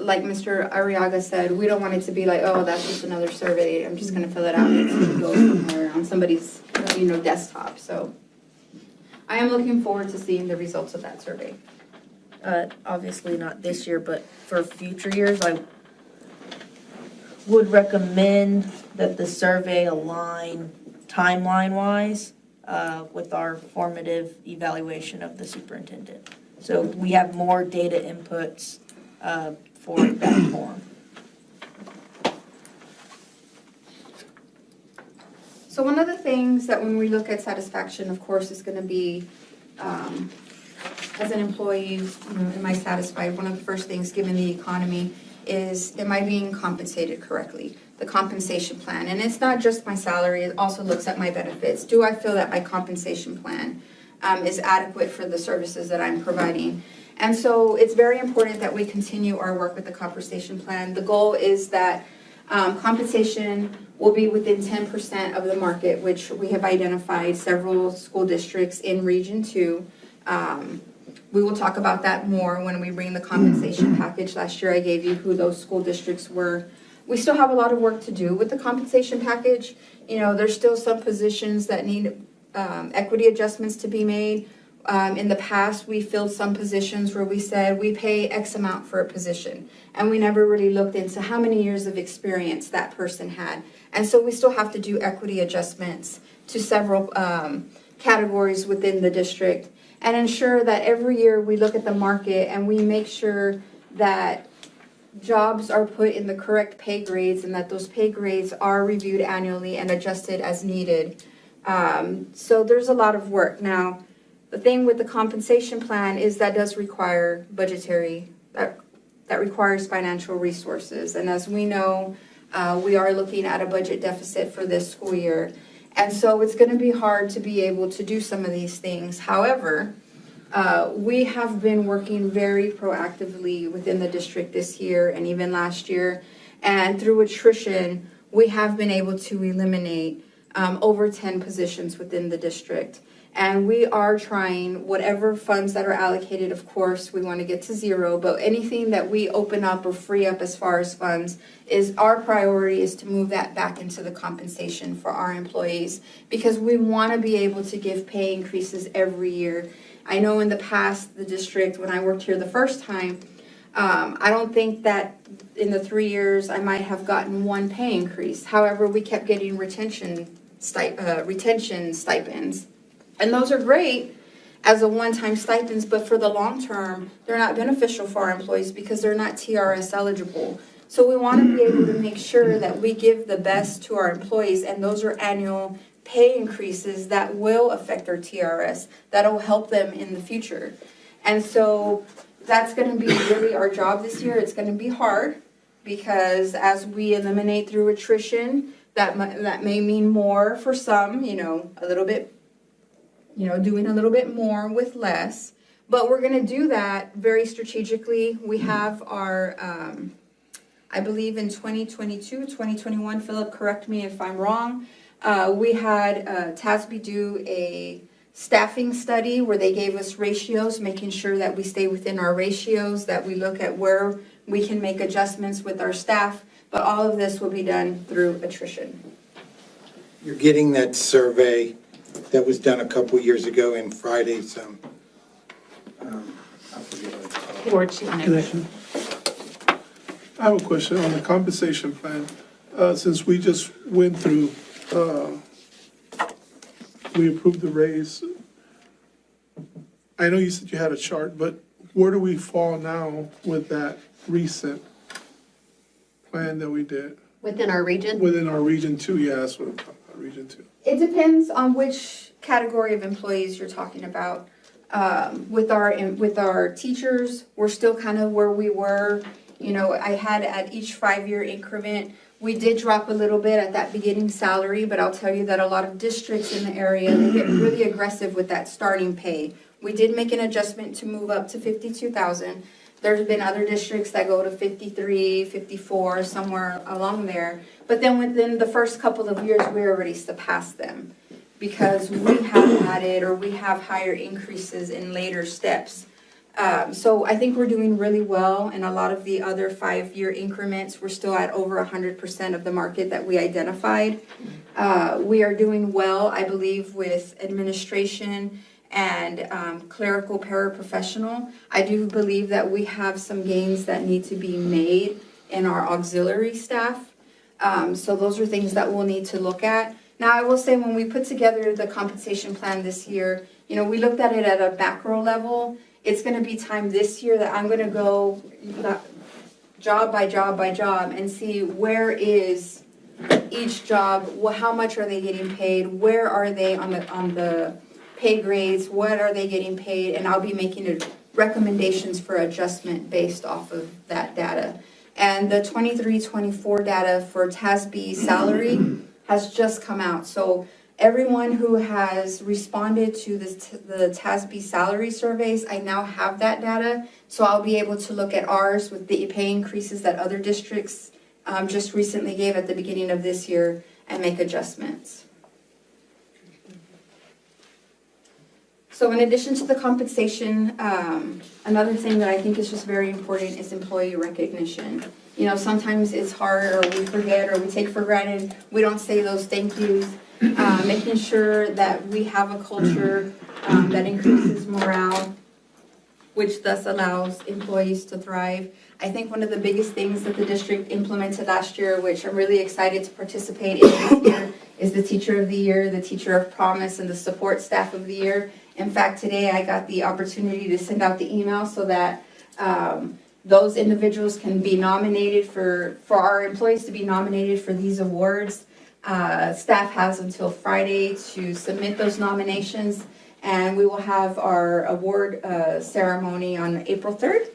Speaker 12: like Mr. Arriaga said, we don't want it to be like, oh, that's just another survey, I'm just going to fill it out and it's go somewhere on somebody's desktop. So I am looking forward to seeing the results of that survey.
Speaker 9: Obviously not this year, but for future years, I would recommend that the survey align timeline-wise with our formative evaluation of the superintendent. So we have more data inputs for that forum.
Speaker 12: So one of the things that when we look at satisfaction, of course, is going to be, as an employee, am I satisfied? One of the first things, given the economy, is, am I being compensated correctly? The compensation plan, and it's not just my salary, it also looks at my benefits. Do I feel that my compensation plan is adequate for the services that I'm providing? And so it's very important that we continue our work with the compensation plan. The goal is that compensation will be within 10% of the market, which we have identified several school districts in Region 2. We will talk about that more when we bring the compensation package. Last year I gave you who those school districts were. We still have a lot of work to do with the compensation package. You know, there's still some positions that need equity adjustments to be made. In the past, we filled some positions where we said we pay X amount for a position, and we never really looked into how many years of experience that person had. And so we still have to do equity adjustments to several categories within the district, and ensure that every year we look at the market and we make sure that jobs are put in the correct pay grades and that those pay grades are reviewed annually and adjusted as needed. So there's a lot of work. Now, the thing with the compensation plan is that does require budgetary, that requires financial resources. And as we know, we are looking at a budget deficit for this school year. And so it's going to be hard to be able to do some of these things. However, we have been working very proactively within the district this year and even last year. And through attrition, we have been able to eliminate over 10 positions within the district. And we are trying, whatever funds that are allocated, of course, we want to get to zero, but anything that we open up or free up as far as funds, is our priority is to move that back into the compensation for our employees, because we want to be able to give pay increases every year. I know in the past, the district, when I worked here the first time, I don't think that in the 3 years I might have gotten one pay increase. However, we kept getting retention stipends. And those are great as a one-time stipends, but for the long term, they're not beneficial for our employees because they're not TRS eligible. So we want to be able to make sure that we give the best to our employees, and those are annual pay increases that will affect our TRS, that will help them in the future. And so that's going to be really our job this year. It's going to be hard because as we eliminate through attrition, that may mean more for some, you know, a little bit, you know, doing a little bit more with less. But we're going to do that very strategically. We have our, I believe in 2022, 2021, Philip, correct me if I'm wrong, we had TASB do a staffing study where they gave us ratios, making sure that we stay within our ratios, that we look at where we can make adjustments with our staff. But all of this will be done through attrition.
Speaker 2: You're getting that survey that was done a couple years ago in Friday's, I forget what it's called.
Speaker 13: Connection.
Speaker 5: I have a question on the compensation plan. Since we just went through, we approved the raise. I know you said you had a chart, but where do we fall now with that recent plan that we did?
Speaker 1: Within our region?
Speaker 5: Within our Region 2, yeah, that's what I'm talking about, Region 2.
Speaker 12: It depends on which category of employees you're talking about. With our teachers, we're still kind of where we were. You know, I had at each 5-year increment, we did drop a little bit at that beginning salary, but I'll tell you that a lot of districts in the area, they get really aggressive with that starting pay. We did make an adjustment to move up to $52,000. There's been other districts that go to 53, 54, somewhere along there. But then within the first couple of years, we already surpassed them because we have added or we have higher increases in later steps. So I think we're doing really well. And a lot of the other 5-year increments, we're still at over 100% of the market that we identified. We are doing well, I believe, with administration and clerical paraprofessional. I do believe that we have some gains that need to be made in our auxiliary staff. So those are things that we'll need to look at. Now, I will say when we put together the compensation plan this year, you know, we looked at it at a macro level. It's going to be time this year that I'm going to go job by job by job and see where is each job, how much are they getting paid, where are they on the pay grades, what are they getting paid, and I'll be making recommendations for adjustment based off of that data. And the 23-24 data for TASB salary has just come out. So everyone who has responded to the TASB salary surveys, I now have that data. So I'll be able to look at ours with the pay increases that other districts just recently gave at the beginning of this year and make adjustments. So in addition to the compensation, another thing that I think is just very important is employee recognition. You know, sometimes it's hard, or we forget, or we take for granted, we don't say those thank yous. Making sure that we have a culture that increases morale, which thus allows employees to thrive. I think one of the biggest things that the district implemented last year, which I'm really excited to participate in this year, is the Teacher of the Year, the Teacher of Promise, and the Support Staff of the Year. In fact, today I got the opportunity to send out the email so that those individuals can be nominated for our employees to be nominated for these awards. Staff has until Friday to submit those nominations, and we will have our award ceremony on April 3rd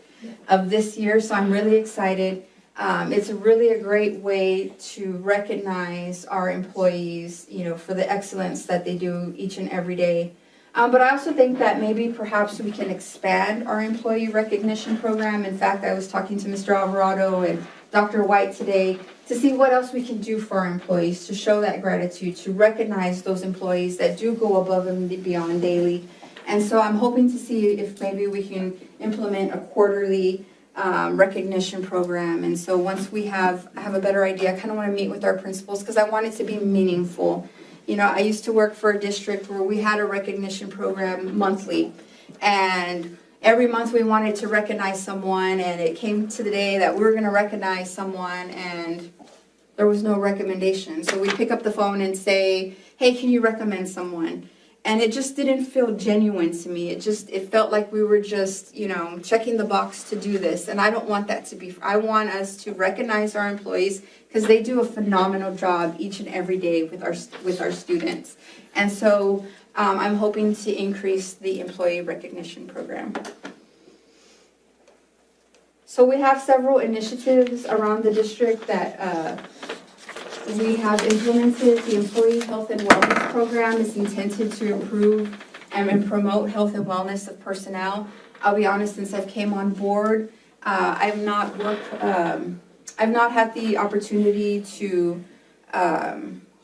Speaker 12: of this year, so I'm really excited. It's really a great way to recognize our employees, you know, for the excellence that they do each and every day. But I also think that maybe perhaps we can expand our employee recognition program. In fact, I was talking to Mr. Alvarado and Dr. White today to see what else we can do for our employees, to show that gratitude, to recognize those employees that do go above and beyond daily. And so I'm hoping to see if maybe we can implement a quarterly recognition program. And so once we have a better idea, I kind of want to meet with our principals because I want it to be meaningful. You know, I used to work for a district where we had a recognition program monthly, and every month we wanted to recognize someone, and it came to the day that we were going to recognize someone, and there was no recommendation. So we pick up the phone and say, hey, can you recommend someone? And it just didn't feel genuine to me. It felt like we were just, you know, checking the box to do this. And I don't want that to be. I want us to recognize our employees because they do a phenomenal job each and every day with our students. And so I'm hoping to increase the employee recognition program. So we have several initiatives around the district that we have implemented. The Employee Health and Wellness Program is intended to improve and promote health and wellness of personnel. I'll be honest, since I've came on board, I've not had the opportunity to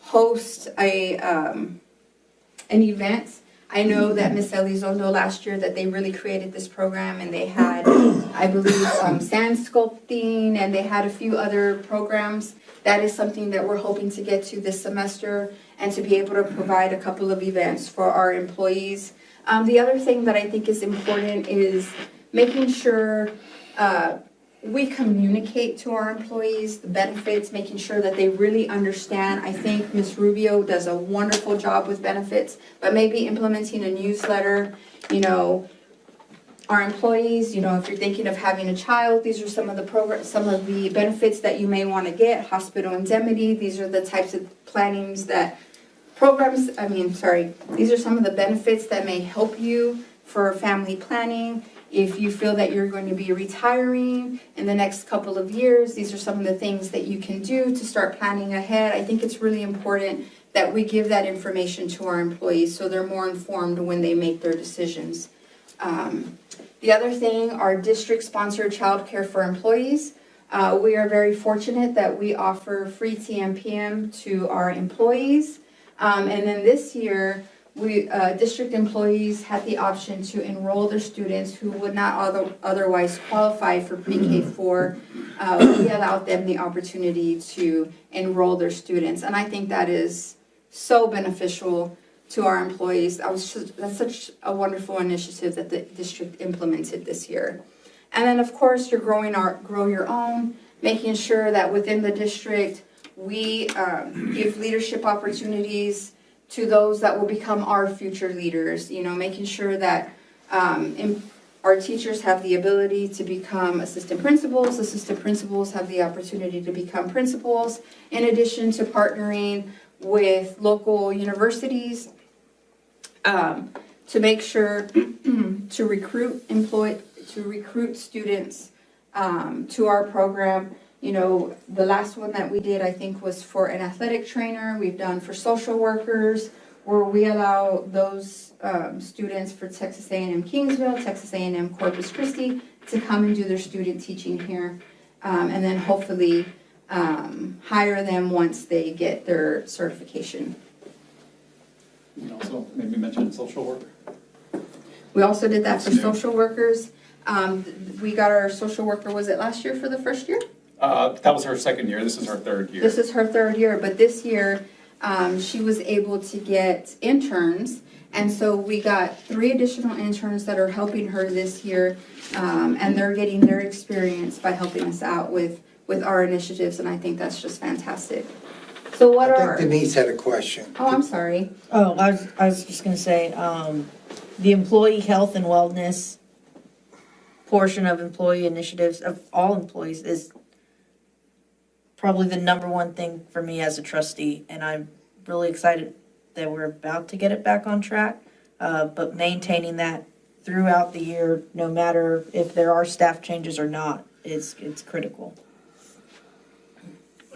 Speaker 12: host an event. I know that Ms. Elizondo last year that they really created this program, and they had, I believe, sand sculpting, and they had a few other programs. That is something that we're hoping to get to this semester and to be able to provide a couple of events for our employees. The other thing that I think is important is making sure we communicate to our employees the benefits, making sure that they really understand. I think Ms. Rubio does a wonderful job with benefits, but maybe implementing a newsletter, you know, our employees, you know, if you're thinking of having a child, these are some of the benefits that you may want to get. Hospital indemnity, these are the types of these are some of the benefits that may help you for family planning. If you feel that you're going to be retiring in the next couple of years, these are some of the things that you can do to start planning ahead. I think it's really important that we give that information to our employees so they're more informed when they make their decisions. The other thing, our district-sponsored childcare for employees. We are very fortunate that we offer free TMPM to our employees. And then this year, district employees had the option to enroll their students who would not otherwise qualify for pre-K4. We allowed them the opportunity to enroll their students. And I think that is so beneficial to our employees. That's such a wonderful initiative that the district implemented this year. And then, of course, you're grow your own, making sure that within the district, we give leadership opportunities to those that will become our future leaders, you know, making sure that our teachers have the ability to become assistant principals have the opportunity to become principals, in addition to partnering with local universities to make sure to recruit students to our program. You know, the last one that we did, I think, was for an athletic trainer. We've done for social workers, where we allow those students for Texas A&M Kingsville, Texas A&M Corpus Christi to come and do their student teaching here, and then hopefully hire them once they get their certification.
Speaker 15: You can also maybe mention social work.
Speaker 12: We also did that for social workers. We got our social worker, was it last year for the first year?
Speaker 15: That was her second year. This is her third year.
Speaker 12: This is her third year, but this year, she was able to get interns. And so we got 3 additional interns that are helping her this year. And they're getting their experience by helping us out with our initiatives. And I think that's just fantastic. So what
Speaker 2: I
Speaker 12: are?
Speaker 2: think Denise had a question.
Speaker 12: Oh, I'm sorry.
Speaker 9: Oh, I was just gonna say, the employee health and wellness portion of employee initiatives of all employees is probably the number one thing for me as a trustee, and I'm really excited that we're about to get it back on track. But maintaining that throughout the year, no matter if there are staff changes or not, it's critical.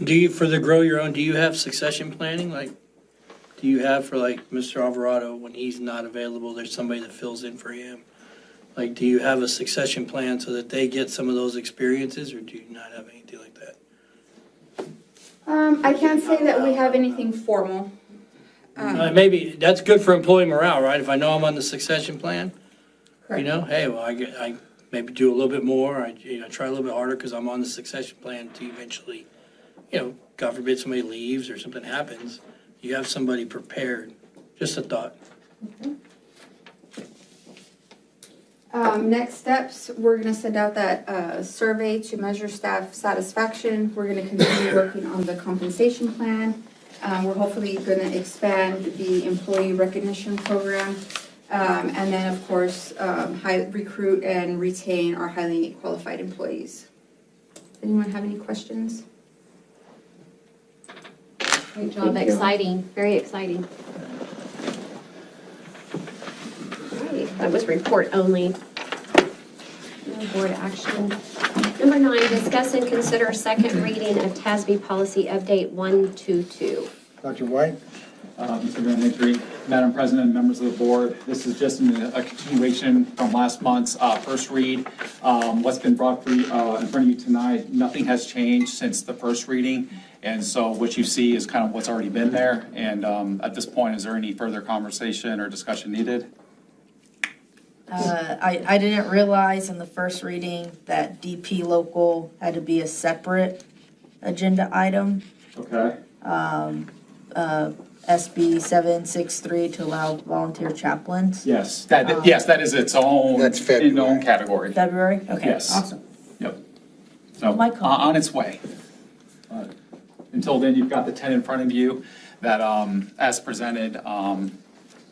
Speaker 6: Do you, for the Grow Your Own, do you have succession planning? Like, do you have for like Mr. Alvarado, when he's not available, there's somebody that fills in for him? Like, do you have a succession plan so that they get some of those experiences, or do you not have anything like that?
Speaker 12: I can't say that we have anything formal.
Speaker 6: Maybe, that's good for employee morale, right? If I know I'm on the succession plan,
Speaker 12: Correct.
Speaker 6: you know, hey, well, I maybe do a little bit more, I try a little bit harder because I'm on the succession plan to eventually, God forbid somebody leaves or something happens, you have somebody prepared. Just a thought.
Speaker 12: Next steps, we're gonna send out that survey to measure staff satisfaction. We're gonna continue working on the compensation plan. We're hopefully gonna expand the employee recognition program. And then, of course, recruit and retain our highly qualified employees. Anyone have any questions?
Speaker 1: Great job, exciting, very exciting. All right, that was report only. No board action. Number 9, discuss and consider second reading of TASB Policy Update 122.
Speaker 2: Dr. White?
Speaker 15: Mr. Van Matry, Madam President, members of the board, this is just a continuation from last month's first read. What's been brought in front of you tonight, nothing has changed since the first reading. And so what you see is kind of what's already been there. And at this point, is there any further conversation or discussion needed?
Speaker 9: I didn't realize in the first reading that DP local had to be a separate agenda item.
Speaker 15: Okay.
Speaker 9: SB 763 to allow volunteer chaplains.
Speaker 15: Yes, that is its own,
Speaker 2: That's February.
Speaker 15: its own category.
Speaker 9: February? Okay,
Speaker 15: Yes.
Speaker 9: awesome.
Speaker 15: Yep. So,
Speaker 9: My call.
Speaker 15: on its way. Until then, you've got the 10 in front of you that, as presented,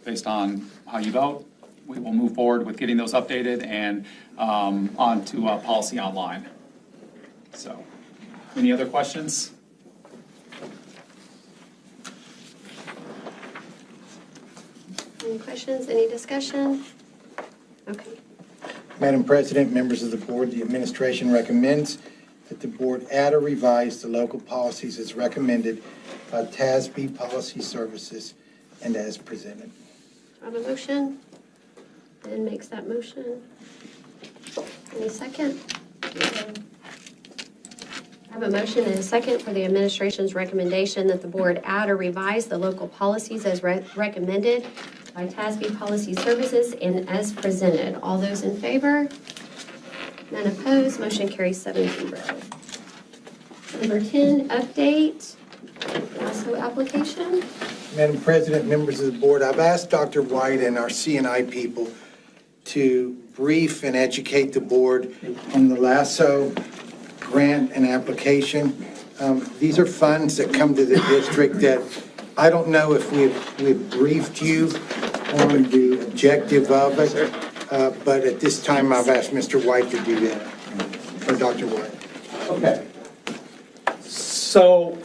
Speaker 15: based on how you vote, we will move forward with getting those updated and on to policy online. So, any other questions?
Speaker 1: Any questions, any discussion? Okay.
Speaker 2: Madam President, members of the board, the administration recommends that the board add or revise the local policies as recommended by TASB Policy Services and as presented.
Speaker 1: I have a motion. Ben makes that motion. Any second? I have a motion and a second for the administration's recommendation that the board add or revise the local policies as recommended by TASB Policy Services and as presented. All those in favor? None opposed, motion carries 7-0. Number 10, update, LASSO application.
Speaker 2: Madam President, members of the board, I've asked Dr. White and our CNI people to brief and educate the board on the LASSO grant and application. These are funds that come to the district that I don't know if we've briefed you on the objective of it, but at this time I've asked Mr. White to do that, or Dr. White.
Speaker 15: Okay. So,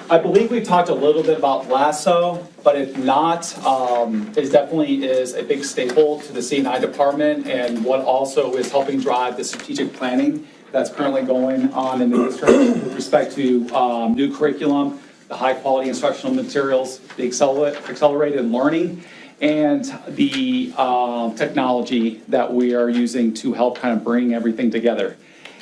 Speaker 15: I believe we've talked a little bit about LASSO, but if not, it definitely is a big staple to the C&I department and what also is helping drive the strategic planning that's currently going on in the district with respect to new curriculum, the high-quality instructional materials, the accelerated learning, and the technology that we are using to help kind of bring everything together.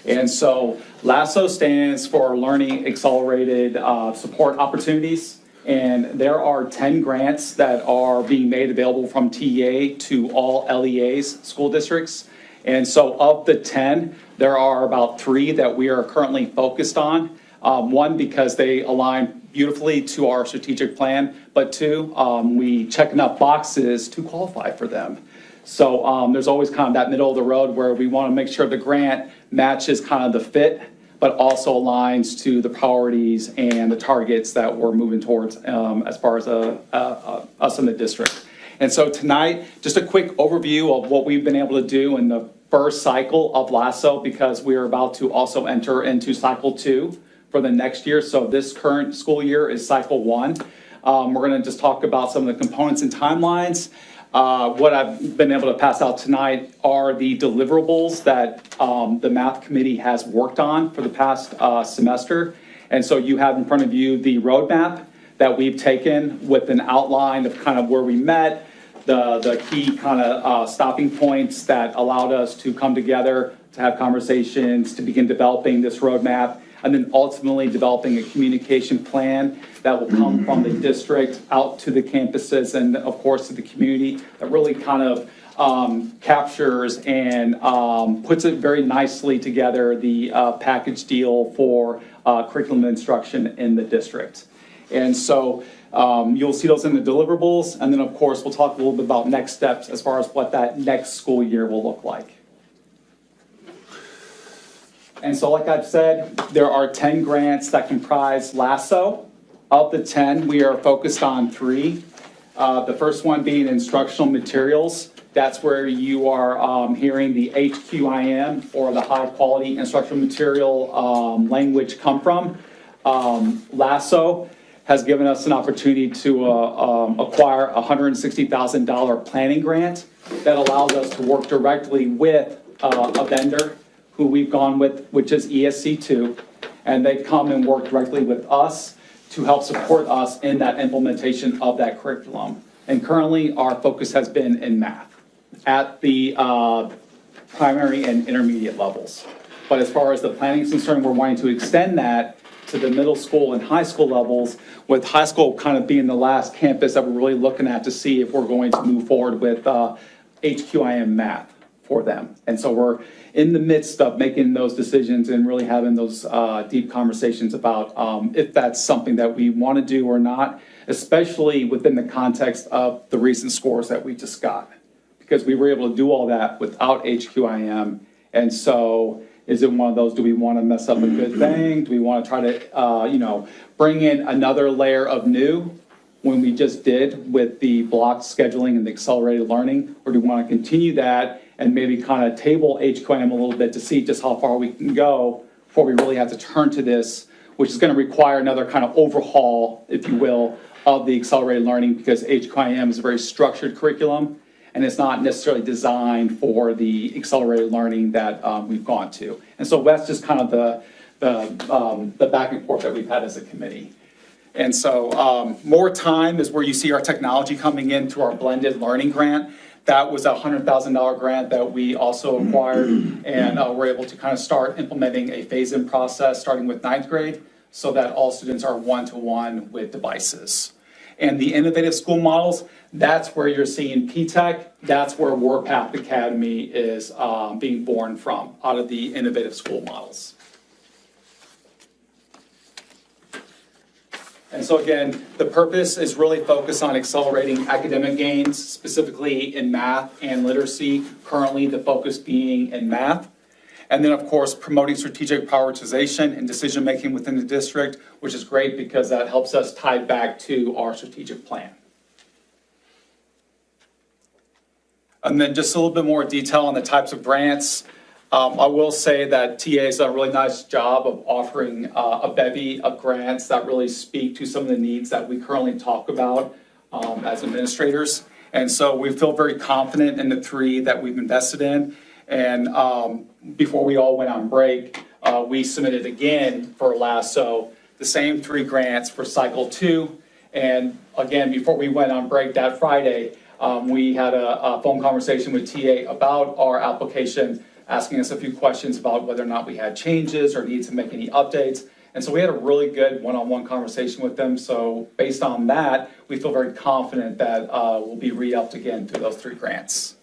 Speaker 15: And so LASSO stands for Learning Accelerated Support Opportunities. And there are 10 grants that are being made available from TEA to all LEAs, school districts. And so of the 10, there are about 3 that we are currently focused on. One, because they align beautifully to our strategic plan, but 2, we check enough boxes to qualify for them. So there's always kind of that middle of the road where we want to make sure the grant matches kind of the fit, but also aligns to the priorities and the targets that we're moving towards as far as us in the district. And so tonight, just a quick overview of what we've been able to do in the first cycle of LASSO, because we are about to also enter into cycle 2 for the next year. So this current school year is cycle 1. We're going to just talk about some of the components and timelines. What I've been able to pass out tonight are the deliverables that the math committee has worked on for the past semester. And so you have in front of you the roadmap that we've taken with an outline of kind of where we met, the key kind of stopping points that allowed us to come together, to have conversations, to begin developing this roadmap, and then ultimately developing a communication plan that will come from the district out to the campuses and of course to the community that really kind of captures and puts it very nicely together, the package deal for curriculum instruction in the district. And so you'll see those in the deliverables, and then of course we'll talk a little bit about next steps as far as what that next school year will look like. And so like I've said, there are 10 grants that comprise LASSO. Of the 10, we are focused on 3. The first one being instructional materials. That's where you are hearing the HQIM, or the high quality instructional material language, come from. LASSO has given us an opportunity to acquire a $160,000 planning grant that allows us to work directly with a vendor who we've gone with, which is ESC2, and they come and work directly with us to help support us in that implementation of that curriculum. And currently, our focus has been in math at the primary and intermediate levels. But as far as the planning is concerned, we're wanting to extend that to the middle school and high school levels, with high school kind of being the last campus that we're really looking at to see if we're going to move forward with HQIM math for them. And so we're in the midst of making those decisions and really having those deep conversations about if that's something that we want to do or not, especially within the context of the recent scores that we just got. Because we were able to do all that without HQIM. And so is it one of those, do we want to mess up a good thing? Do we want to try to, bring in another layer of new when we just did with the block scheduling and the accelerated learning? Or do we want to continue that and maybe kind of table HQIM a little bit to see just how far we can go before we really have to turn to this, which is going to require another kind of overhaul, if you will, of the accelerated learning, because HQIM is a very structured curriculum and it's not necessarily designed for the accelerated learning that we've gone to. And so that's just kind of the back and forth that we've had as a committee. And so more time is where you see our technology coming in through our blended learning grant. That was a $100,000 grant that we also acquired, and we're able to kind of start implementing a phase-in process starting with 9th grade so that all students are one-to-one with devices. And the innovative school models, that's where you're seeing P-TECH, that's where Warpath Academy is being born from, out of the innovative school models. And so again, the purpose is really focused on accelerating academic gains, specifically in math and literacy, currently the focus being in math. And then of course, promoting strategic prioritization and decision-making within the district, which is great because that helps us tie back to our strategic plan. And then just a little bit more detail on the types of grants. I will say that TA has done a really nice job of offering a bevy of grants that really speak to some of the needs that we currently talk about as administrators. And so we feel very confident in the 3 that we've invested in. And before we all went on break, we submitted again for LASSO the same 3 grants for cycle 2. And again, before we went on break that Friday, we had a phone conversation with TA about our application, asking us a few questions about whether or not we had changes or need to make any updates. And so we had a really good one-on-one conversation with them. So based on that, we feel very confident that we'll be re-upped again through those 3 grants.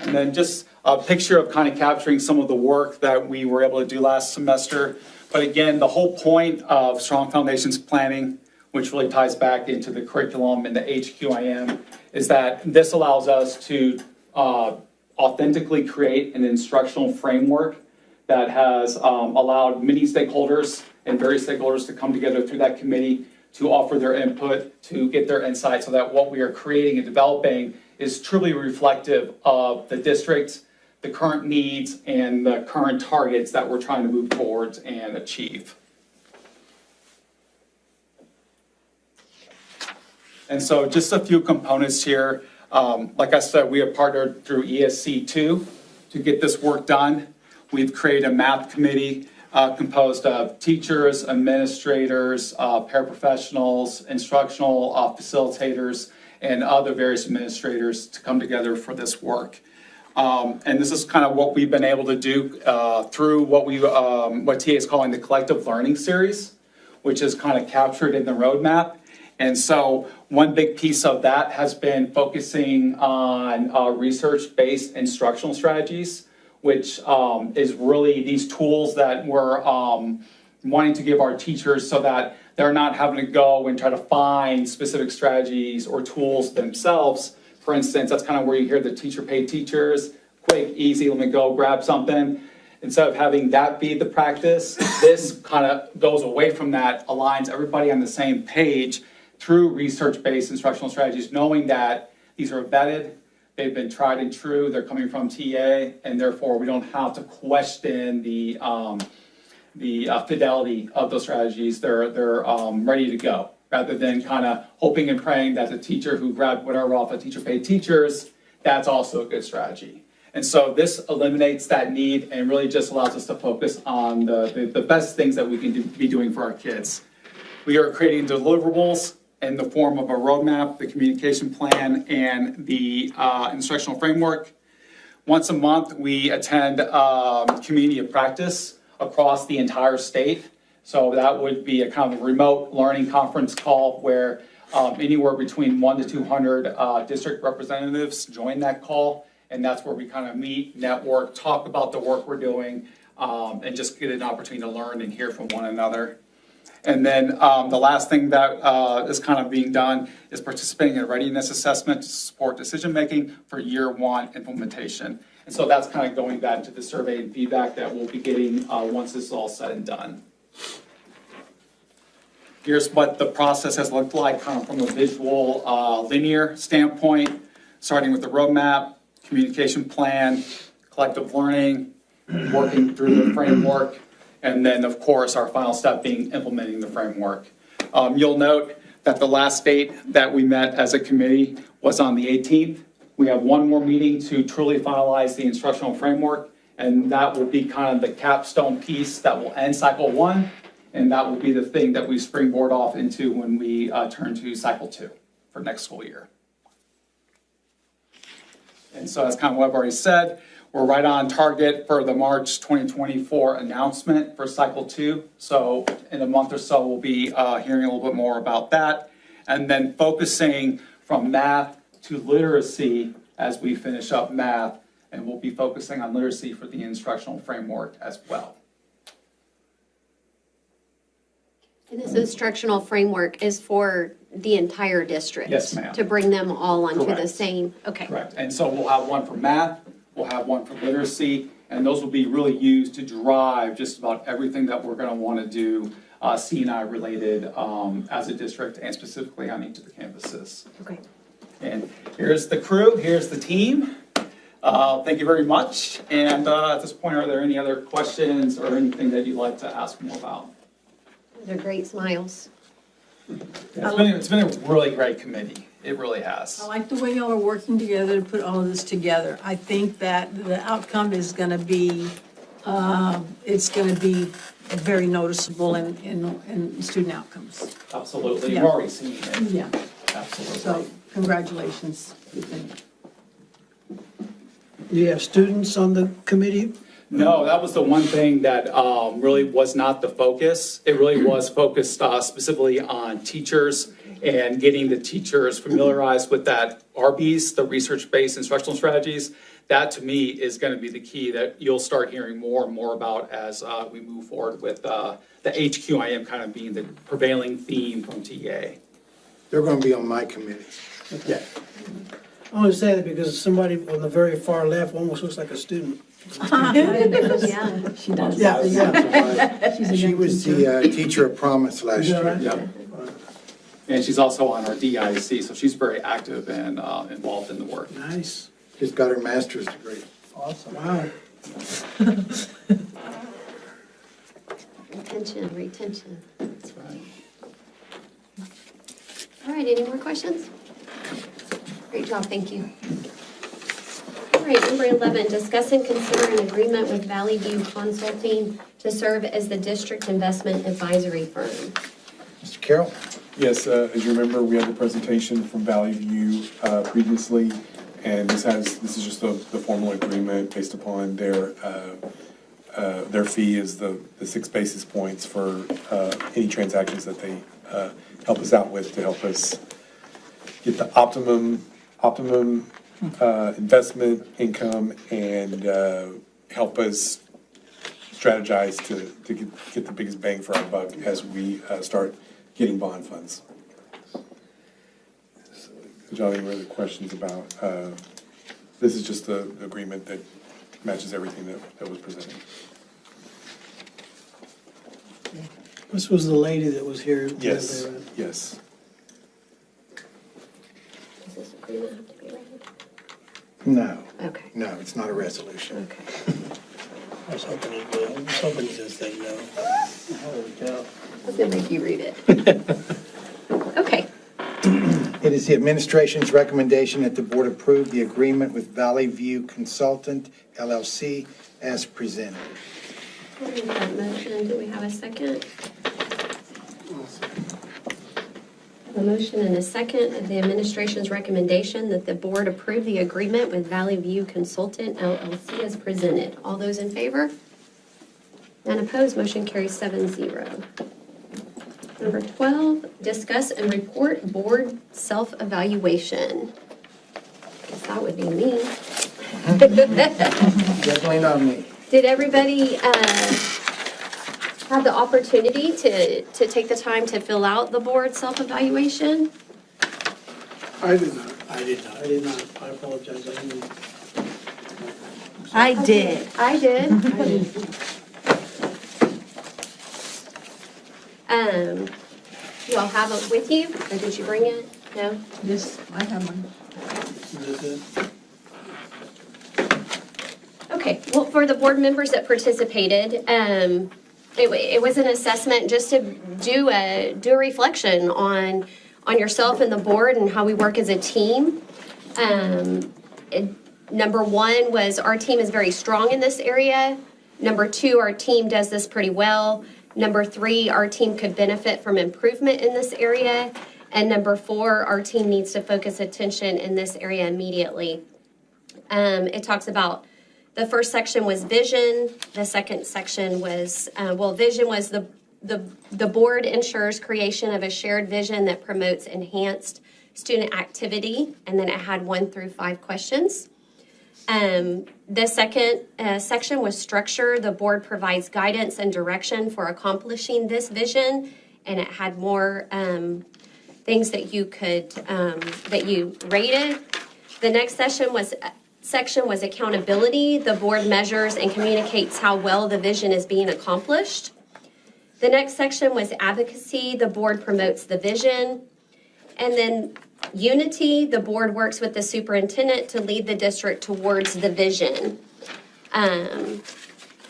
Speaker 15: And then just a picture of kind of capturing some of the work that we were able to do last semester. But again, the whole point of Strong Foundations Planning, which really ties back into the curriculum and the HQIM, is that this allows us to authentically create an instructional framework that has allowed many stakeholders and various stakeholders to come together through that committee to offer their input, to get their insight, so that what we are creating and developing is truly reflective of the district, the current needs, and the current targets that we're trying to move towards and achieve. And so just a few components here. Like I said, we have partnered through ESC2 to get this work done. We've created a math committee composed of teachers, administrators, paraprofessionals, instructional facilitators, and other various administrators to come together for this work. And this is kind of what we've been able to do through what TA is calling the Collective Learning Series, which is kind of captured in the roadmap. And so one big piece of that has been focusing on research-based instructional strategies, which is really these tools that we're wanting to give our teachers so that they're not having to go and try to find specific strategies or tools themselves. For instance, that's kind of where you hear the teacher-paid teachers, quick, easy, let me go grab something. Instead of having that be the practice, this kind of goes away from that, aligns everybody on the same page through research-based instructional strategies, knowing that these are vetted, they've been tried and true, they're coming from TA, and therefore we don't have to question the fidelity of those strategies. They're ready to go, rather than kind of hoping and praying that the teacher who grabbed whatever off of teacher-paid teachers, that's also a good strategy. And so this eliminates that need and really just allows us to focus on the best things that we can be doing for our kids. We are creating deliverables in the form of a roadmap, the communication plan, and the instructional framework. Once a month, we attend community of practice across the entire state. So that would be a kind of remote learning conference call where anywhere between 1 to 200 district representatives join that call. And that's where we kind of meet, network, talk about the work we're doing, and just get an opportunity to learn and hear from one another. And then the last thing that is kind of being done is participating in a readiness assessment to support decision-making for year 1 implementation. And so that's kind of going back to the survey and feedback that we'll be getting once this is all said and done. Here's what the process has looked like kind of from a visual linear standpoint, starting with the roadmap, communication plan, collective learning, working through the framework, and then, of course, our final step being implementing the framework. You'll note that the last date that we met as a committee was on the 18th. We have one more meeting to truly finalize the instructional framework, and that will be kind of the capstone piece that will end cycle 1, and that will be the thing that we springboard off into when we turn to cycle 2 for next school year. And so that's kind of what I've already said. We're right on target for the March 2024 announcement for cycle 2. So in a month or so, we'll be hearing a little bit more about that. And then focusing from math to literacy as we finish up math. And we'll be focusing on literacy for the instructional framework as well.
Speaker 1: And this instructional framework is for the entire district?
Speaker 15: Yes, ma'am.
Speaker 1: To bring them all onto the
Speaker 15: Correct.
Speaker 1: same, okay.
Speaker 15: Correct. And so we'll have one for math, we'll have one for literacy, and those will be really used to drive just about everything that we're going to want to do C&I related as a district and specifically on each of the campuses.
Speaker 1: Okay.
Speaker 15: And here's the crew, here's the team. Thank you very much. And at this point, are there any other questions or anything that you'd like to ask more about?
Speaker 1: They're great smiles.
Speaker 15: It's been a really great committee. It really has.
Speaker 3: I like the way y'all are working together to put all of this together. I think that the outcome is gonna be, it's gonna be very noticeable in student outcomes.
Speaker 15: Absolutely.
Speaker 3: Yeah.
Speaker 15: We've already seen it.
Speaker 3: Yeah,
Speaker 15: Absolutely.
Speaker 3: so congratulations.
Speaker 13: You have students on the committee?
Speaker 15: No, that was the one thing that really was not the focus. It really was focused specifically on teachers and getting the teachers familiarized with that RBs, the research-based instructional strategies. That, to me, is going to be the key that you'll start hearing more and more about as we move forward with the HQIM kind of being the prevailing theme from TA.
Speaker 2: They're going to be on my committee.
Speaker 15: Yeah.
Speaker 13: I only say that because somebody on the very far left almost looks like a student.
Speaker 3: Yeah, she does.
Speaker 13: Yeah, yeah.
Speaker 3: She's a
Speaker 2: She
Speaker 3: young
Speaker 2: was
Speaker 3: teacher.
Speaker 2: the teacher of promise last
Speaker 13: Is that
Speaker 2: year.
Speaker 13: right?
Speaker 15: Yep. And she's also on our DIC, so she's very active and involved in the work.
Speaker 13: Nice.
Speaker 2: Just got her master's degree.
Speaker 13: Awesome. Wow.
Speaker 1: Retention. All right, any more questions? Great job, thank you. All right, number 11, discuss and consider an agreement with Valley View Consulting to serve as the district investment advisory firm.
Speaker 2: Mr. Carroll?
Speaker 4: Yes, as you remember, we had the presentation from Valley View previously, and this is just the formal agreement based upon their fee is the 6 basis points for any transactions that they help us out with to help us get the optimum investment income and help us strategize to get the biggest bang for our buck as we start getting bond funds. John, any other questions about, this is just the agreement that matches everything that was presented.
Speaker 13: This was the lady that was here. the
Speaker 4: Yes,
Speaker 13: other day, right?
Speaker 4: yes.
Speaker 1: Does this agreement have to be read?
Speaker 2: No.
Speaker 1: Okay.
Speaker 2: No, it's not a resolution.
Speaker 1: Okay.
Speaker 13: I was hoping it would. I was hoping you'd say no. Holy cow.
Speaker 1: I was gonna make you read it. Okay.
Speaker 2: It is the administration's recommendation that the board approve the agreement with Valley View Consultant LLC as presented.
Speaker 1: I'll make that motion. Do we have a second? A motion and a second of the administration's recommendation that the board approve the agreement with Valley View Consultant LLC as presented. All those in favor? None opposed, motion carries 7-0. Number 12, discuss and report board self-evaluation. Guess that would be me.
Speaker 2: Definitely not me.
Speaker 1: Did everybody have the opportunity to take the time to fill out the board self-evaluation?
Speaker 5: I did not.
Speaker 13: I did not. I did not. I apologize. I didn't.
Speaker 9: I did.
Speaker 1: I did. You all have it with you, or did you bring it? No?
Speaker 3: Yes, I have one.
Speaker 13: Is this it?
Speaker 1: Okay, well, for the board members that participated, it was an assessment just to do a reflection on yourself and the board and how we work as a team. Number 1 was our team is very strong in this area. Number 2, our team does this pretty well. Number 3, our team could benefit from improvement in this area. And number 4, our team needs to focus attention in this area immediately. It talks about the first section was vision. The second section was, vision was the board ensures creation of a shared vision that promotes enhanced student activity. And then it had 1 through 5 questions. The second section was structure. The board provides guidance and direction for accomplishing this vision, and it had more things that you could that you rated. The next section was accountability. The board measures and communicates how well the vision is being accomplished. The next section was advocacy. The board promotes the vision, and then unity, the board works with the superintendent to lead the district towards the vision.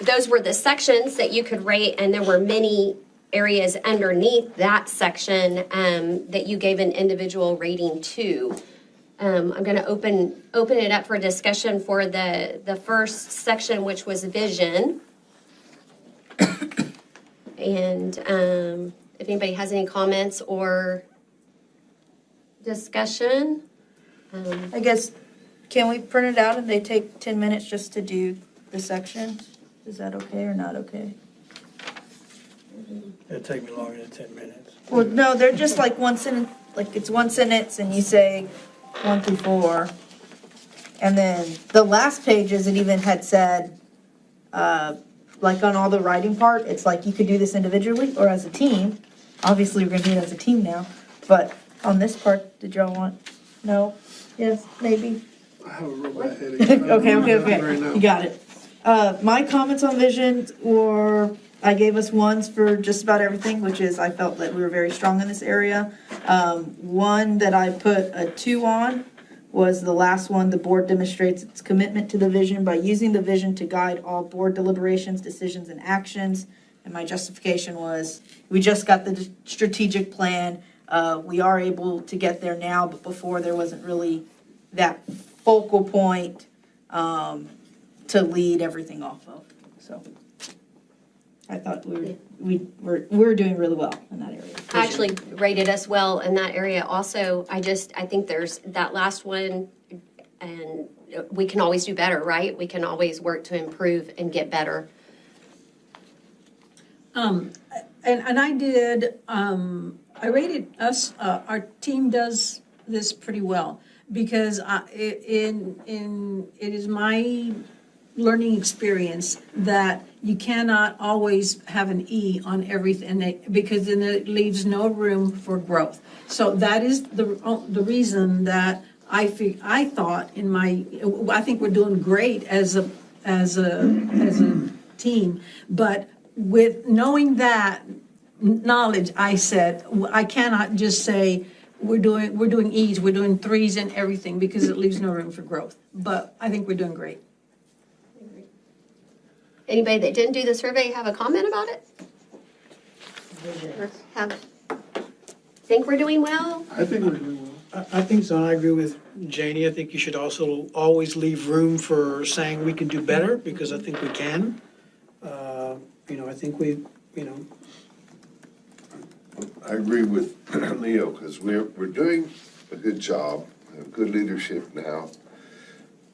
Speaker 1: Those were the sections that you could rate, and there were many areas underneath that section that you gave an individual rating to. I'm going to open it up for discussion for the first section, which was vision. And if anybody has any comments or discussion.
Speaker 9: I guess, can we print it out and they take 10 minutes just to do the section? Is that okay or not okay?
Speaker 6: It'll take me longer than 10 minutes.
Speaker 9: Well, no, they're just like one sentence, like it's one sentence and you say 1 through 4. And then the last pages, it even had said, like on all the writing part, it's like you could do this individually or as a team. Obviously, we're gonna do it as a team now, but on this part, did y'all want, no, yes, maybe?
Speaker 5: I have a real bad headache.
Speaker 9: Okay,
Speaker 5: Right now.
Speaker 9: you got it. My comments on vision were, I gave us ones for just about everything, which is I felt that we were very strong in this area. One that I put a 2 on was the last one. The board demonstrates its commitment to the vision by using the vision to guide all board deliberations, decisions, and actions. And my justification was, we just got the strategic plan. We are able to get there now, but before there wasn't really that focal point to lead everything off of. So I thought we were doing really well in that area.
Speaker 1: I actually rated us well in that area also. I think there's that last one, and we can always do better, right? We can always work to improve and get better.
Speaker 3: And I did, I rated us, our team does this pretty well, because it is my learning experience that you cannot always have an E on everything, because then it leaves no room for growth. So that is the reason that I thought I think we're doing great as a team, but with knowing that knowledge, I said, I cannot just say we're doing E's, we're doing 3s and everything, because it leaves no room for growth. But I think we're doing great.
Speaker 1: Anybody that didn't do the survey have a comment about it? Or think we're doing well?
Speaker 5: I think we're doing well.
Speaker 13: I think so, and I agree with Janie. I think you should also always leave room for saying we can do better, because I think we can. I think
Speaker 10: I agree with Leo, because we're doing a good job, have good leadership now,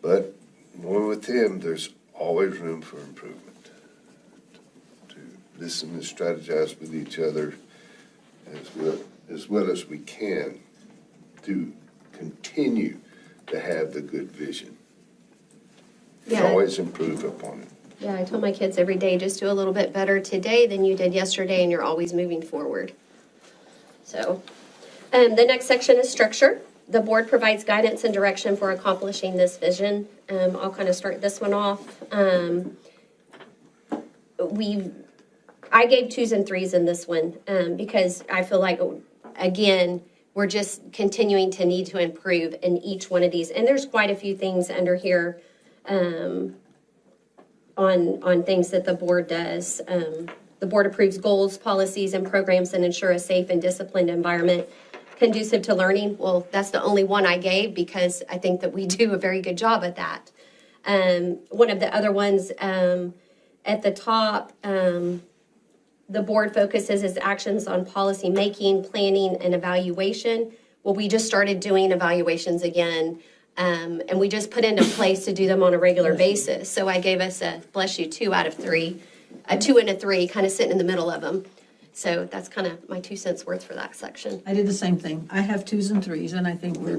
Speaker 10: but more with him, there's always room for improvement. To listen and strategize with each other as well as we can to continue to have the good vision.
Speaker 1: Yeah.
Speaker 10: Always improve upon it.
Speaker 1: Yeah, I tell my kids every day, just do a little bit better today than you did yesterday, and you're always moving forward. So, the next section is structure. The board provides guidance and direction for accomplishing this vision. I'll kind of start this one off. I gave 2s and 3s in this one because I feel like, again, we're just continuing to need to improve in each one of these. And there's quite a few things under here on things that the board does. The board approves goals, policies, and programs that ensure a safe and disciplined environment conducive to learning. Well, that's the only one I gave because I think that we do a very good job at that. One of the other ones at the top, the board focuses its actions on policy making, planning, and evaluation. Well, we just started doing evaluations again, and we just put into place to do them on a regular basis. So I gave us a, bless you, 2 out of 3, a 2 and a 3, kind of sitting in the middle of them. So that's kind of my 2 cents worth for that section.
Speaker 3: I did the same thing. I have 2s and 3s, and I think we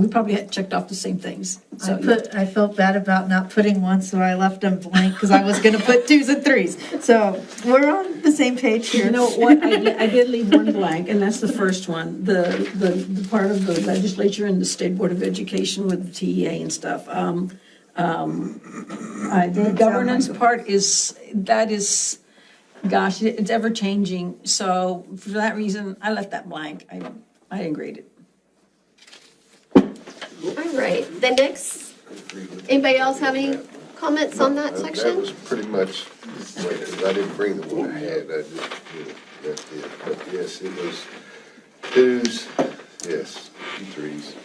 Speaker 3: probably had checked off the same things. So,
Speaker 9: I felt bad about not putting one, so I left them blank because I was going to put 2s and 3s. So we're on the same page here.
Speaker 3: You know what? I did leave one blank, and that's the first one. The part of the legislature and the State Board of Education with the TEA and stuff. The governance part is. Gosh, it's ever changing. So for that reason, I left that blank. I didn't grade it.
Speaker 1: All right, the next, anybody else have any comments on that
Speaker 10: That
Speaker 1: section?
Speaker 10: was pretty much Wait, 'cause I didn't bring the one I had, I just, left it. But yes, it was twos, yes, and threes.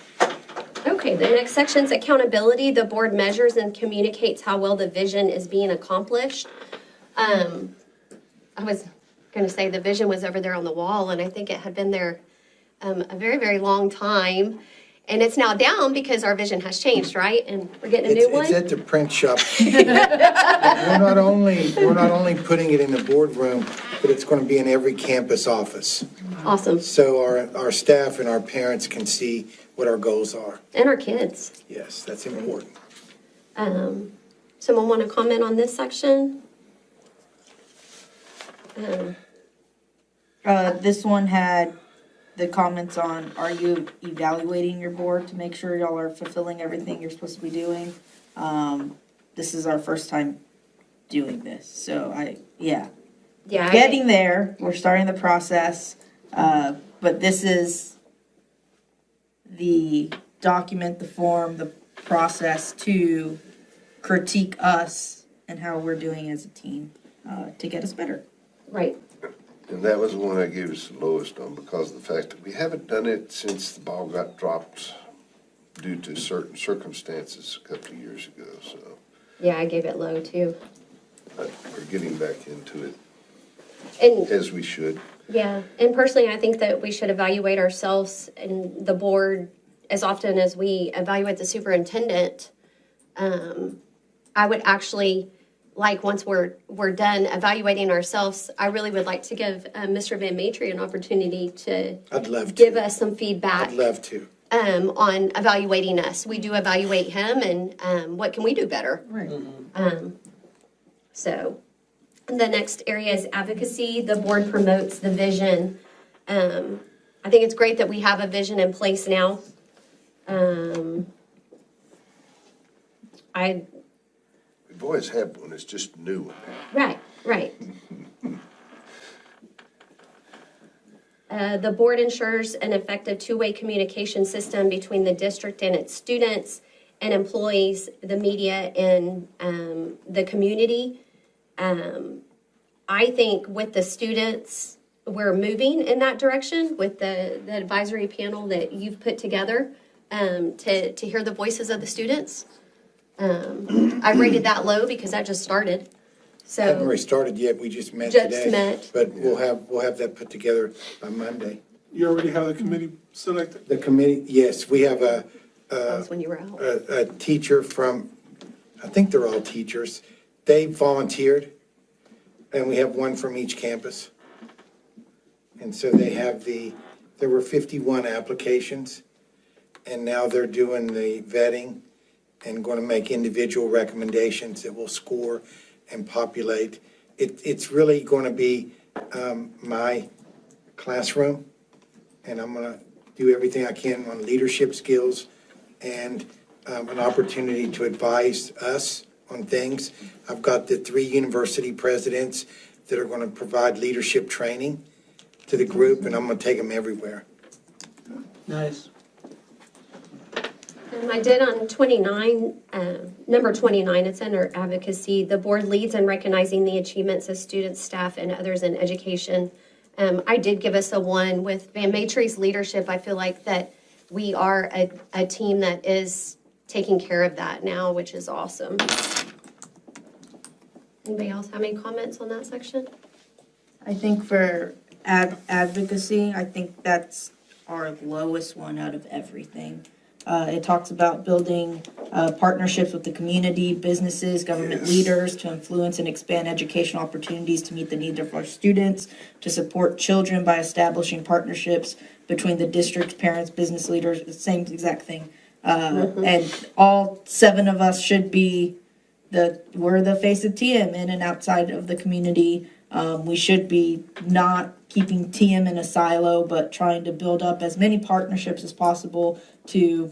Speaker 1: Okay, the next section's accountability. The board measures and communicates how well the vision is being accomplished. I was going to say the vision was over there on the wall, and I think it had been there a very, very long time. And it's now down because our vision has changed, right? And we're getting a new one.
Speaker 2: It's at the print shop. We're not only putting it in the boardroom, but it's going to be in every campus office.
Speaker 1: Awesome.
Speaker 2: So our staff and our parents can see what our goals are.
Speaker 1: And our kids.
Speaker 2: Yes, that's important.
Speaker 1: Someone want to comment on this section?
Speaker 9: This one had the comments on, are you evaluating your board to make sure y'all are fulfilling everything you're supposed to be doing? This is our first time doing this, so
Speaker 1: Yeah.
Speaker 9: getting there, we're starting the process, but this is the document, the form, the process to critique us and how we're doing as a team, to get us better.
Speaker 1: Right.
Speaker 10: And that was the one I gave us the lowest on because of the fact that we haven't done it since the ball got dropped due to certain circumstances a couple of years ago, so.
Speaker 1: Yeah, I gave it low too.
Speaker 10: But we're getting back into it
Speaker 1: And
Speaker 10: as we should.
Speaker 1: yeah, and personally, I think that we should evaluate ourselves and the board as often as we evaluate the superintendent. I would actually, like, once we're done evaluating ourselves, I really would like to give Mr. Van Matry an opportunity to
Speaker 2: I'd love to.
Speaker 1: give us some feedback
Speaker 2: I'd love to.
Speaker 1: on evaluating us. We do evaluate him, and what can we do better?
Speaker 9: Right.
Speaker 1: So the next area is advocacy. The board promotes the vision. I think it's great that we have a vision in place now.
Speaker 10: We've always had one, it's just a new one.
Speaker 1: Right. The board ensures an effective two-way communication system between the district and its students and employees, the media, and the community. I think with the students, we're moving in that direction with the advisory panel that you've put together to hear the voices of the students. I rated that low because that just started. So
Speaker 2: Haven't really started yet, we just met
Speaker 1: Just
Speaker 2: today.
Speaker 1: met.
Speaker 2: But we'll have that put together by Monday.
Speaker 5: You already have the committee selected?
Speaker 2: The committee, yes, we have
Speaker 1: that was when you were out.
Speaker 2: a teacher from, I think they're all teachers. They volunteered, and we have one from each campus. And so there were 51 applications, and now they're doing the vetting and going to make individual recommendations that will score and populate. It's really going to be my classroom, and I'm going to do everything I can on leadership skills and an opportunity to advise us on things. I've got the 3 university presidents that are going to provide leadership training to the group, and I'm going to take them everywhere.
Speaker 13: Nice.
Speaker 1: I did on 29, number 29, it's under advocacy. The board leads in recognizing the achievements of students, staff, and others in education. I did give us a 1 with Van Matry's leadership. I feel like that we are a team that is taking care of that now, which is awesome. Anybody else have any comments on that section?
Speaker 9: I think for advocacy, I think that's our lowest one out of everything. It talks about building partnerships with the community, businesses, government leaders to influence and expand educational opportunities to meet the needs of our students, to support children by establishing partnerships between the district's parents, business leaders, the same exact thing. And all 7 of us should be we're the face of TM in and outside of the community. We should be not keeping TM in a silo, but trying to build up as many partnerships as possible to,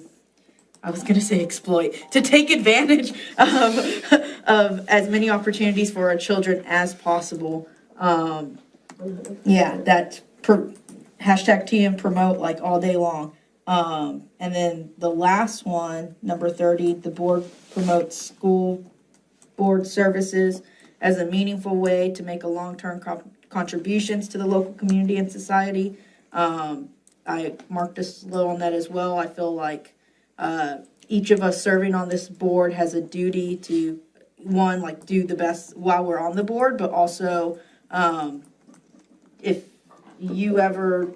Speaker 9: I was going to say exploit, to take advantage of as many opportunities for our children as possible. That hashtag TM promote like all day long. And then the last one, number 30, the board promotes school board services as a meaningful way to make a long-term contributions to the local community and society. I marked us low on that as well. I feel like each of us serving on this board has a duty to, one, like do the best while we're on the board, but also if you ever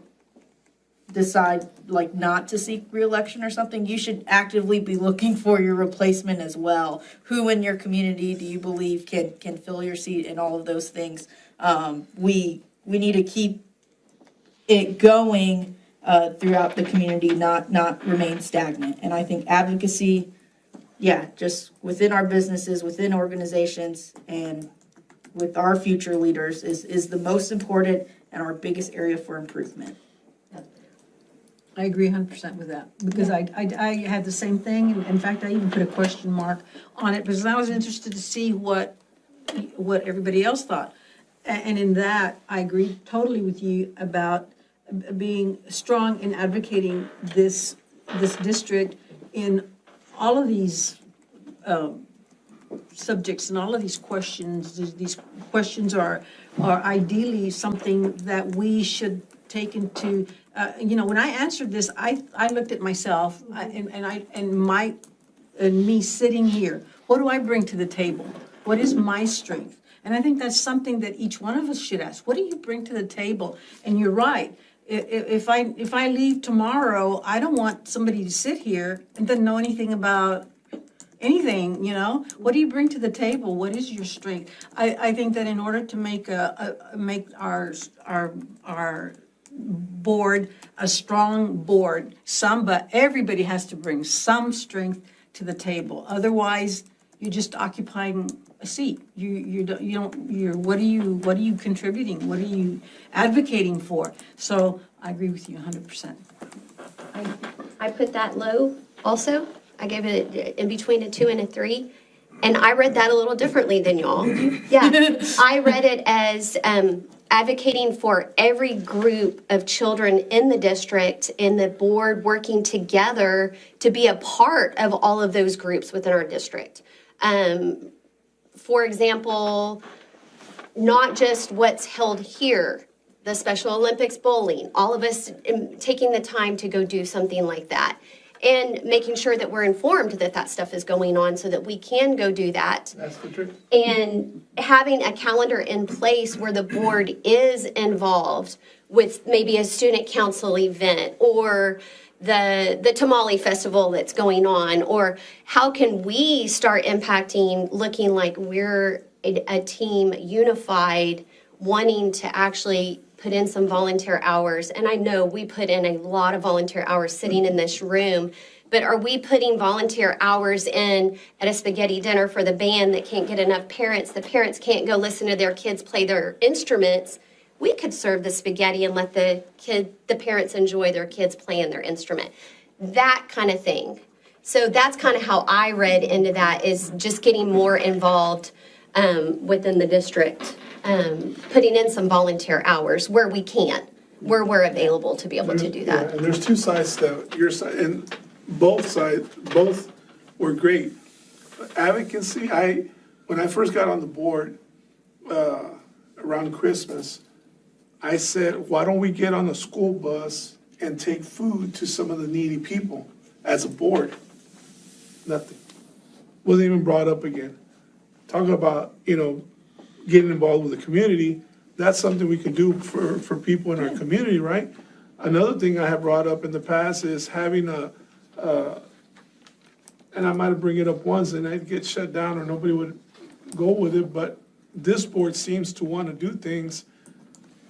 Speaker 9: decide like not to seek reelection or something, you should actively be looking for your replacement as well. Who in your community do you believe can fill your seat and all of those things? We need to keep it going throughout the community, not remain stagnant. And I think advocacy, just within our businesses, within organizations, and with our future leaders is the most important and our biggest area for improvement.
Speaker 3: I agree 100% with that, because I had the same thing. In fact, I even put a question mark on it, because I was interested to see what everybody else thought. And in that, I agree totally with you about being strong in advocating this district in all of these subjects and all of these questions. These questions are ideally something that we should take into, when I answered this, I looked at myself and me sitting here. What do I bring to the table? What is my strength? And I think that's something that each one of us should ask. What do you bring to the table? And you're right. If I leave tomorrow, I don't want somebody to sit here and doesn't know anything about anything, What do you bring to the table? What is your strength? I think that in order to make our board a strong board, but everybody has to bring some strength to the table. Otherwise, you're just occupying a seat. What are you contributing? What are you advocating for? So I agree with you 100%.
Speaker 1: I put that low also. I gave it in between a 2 and a 3. And I read that a little differently than y'all. Yeah, I read it as advocating for every group of children in the district, in the board, working together to be a part of all of those groups within our district. For example, not just what's held here, the Special Olympics bowling, all of us taking the time to go do something like that. And making sure that we're informed that stuff is going on so that we can go do that.
Speaker 5: That's the truth.
Speaker 1: And having a calendar in place where the board is involved with maybe a student council event or the tamale festival that's going on, or how can we start impacting, looking like we're a team unified, wanting to actually put in some volunteer hours. And I know we put in a lot of volunteer hours sitting in this room, but are we putting volunteer hours in at a spaghetti dinner for the band that can't get enough parents? The parents can't go listen to their kids play their instruments. We could serve the spaghetti and let the parents enjoy their kids playing their instrument. That kind of thing. So that's kind of how I read into that, is just getting more involved within the district. Putting in some volunteer hours where we can, where we're available to be able to do that.
Speaker 5: Yeah, and there's two sides to your side, and both were great. Advocacy, when I first got on the board around Christmas, I said, why don't we get on a school bus and take food to some of the needy people as a board? Nothing. Wasn't even brought up again. Talking about, getting involved with the community, that's something we can do for people in our community, right? Another thing I have brought up in the past is having and I might have bring it up once and I'd get shut down or nobody would go with it, but this board seems to want to do things,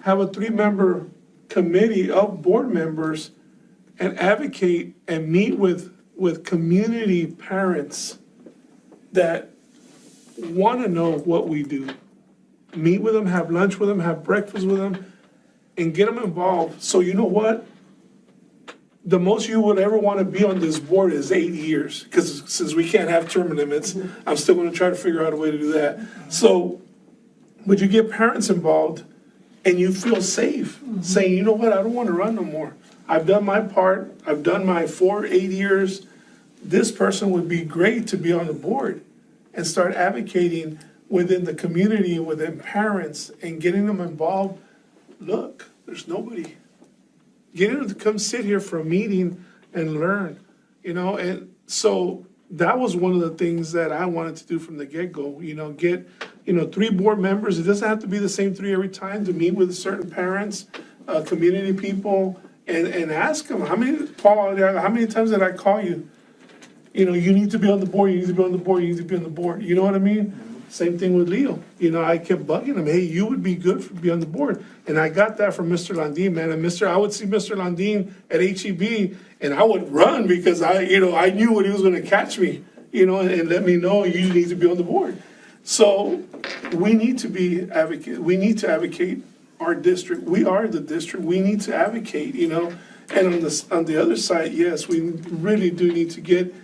Speaker 5: have a 3-member committee of board members and advocate and meet with community parents that want to know what we do. Meet with them, have lunch with them, have breakfast with them, and get them involved. So you know what? The most you would ever want to be on this board is 8 years, because since we can't have term limits, I'm still going to try to figure out a way to do that. So, but you get parents involved, and you feel safe, saying, you know what, I don't want to run no more. I've done my part. I've done my 8 years. This person would be great to be on the board and start advocating within the community, within parents, and getting them involved. Look, there's nobody. Getting them to come sit here for a meeting and learn, and so that was one of the things that I wanted to do from the get-go, get, 3 board members. It doesn't have to be the same 3 every time, to meet with certain parents, community people, and ask them, Paul, how many times did I call you? You need to be on the board, you need to be on the board, you need to be on the board. You know what I mean? Same thing with Leo. I kept bugging him, hey, you would be good to be on the board. And I got that from Mr. Landin, man. And I would see Mr. Landin at HEB, and I would run because I knew when he was gonna catch me, and let me know you need to be on the board. So we need to be advocate. We need to advocate our district. We are the district. We need to advocate, And on the other side, yes, we really do need to get,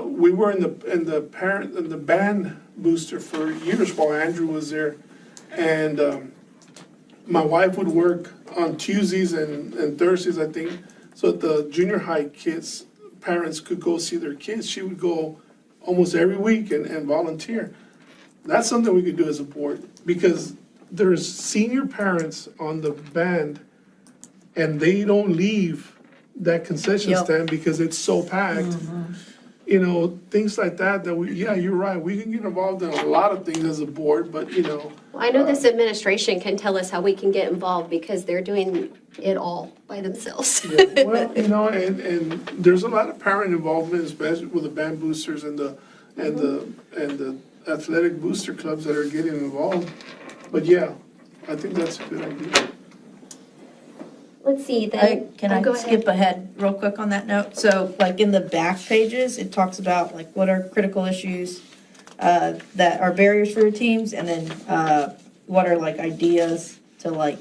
Speaker 5: we were in the band booster for years while Andrew was there. And my wife would work on Tuesdays and Thursdays, I think, so that the junior high kids, parents could go see their kids. She would go almost every week and volunteer. That's something we could do as a board, because there's senior parents on the band and they don't leave that concession stand because it's so packed. Things like that you're right, we can get involved in a lot of things as a board, but
Speaker 1: Well, I know this administration can tell us how we can get involved because they're doing it all by themselves.
Speaker 5: Well, and there's a lot of parent involvement, especially with the band boosters and the athletic booster clubs that are getting involved. But yeah, I think that's a good idea.
Speaker 1: Let's see, then.
Speaker 9: Can I
Speaker 1: go ahead.
Speaker 9: skip ahead real quick on that note? So like in the back pages, it talks about like what are critical issues that are barriers for your teams, and then what are like ideas to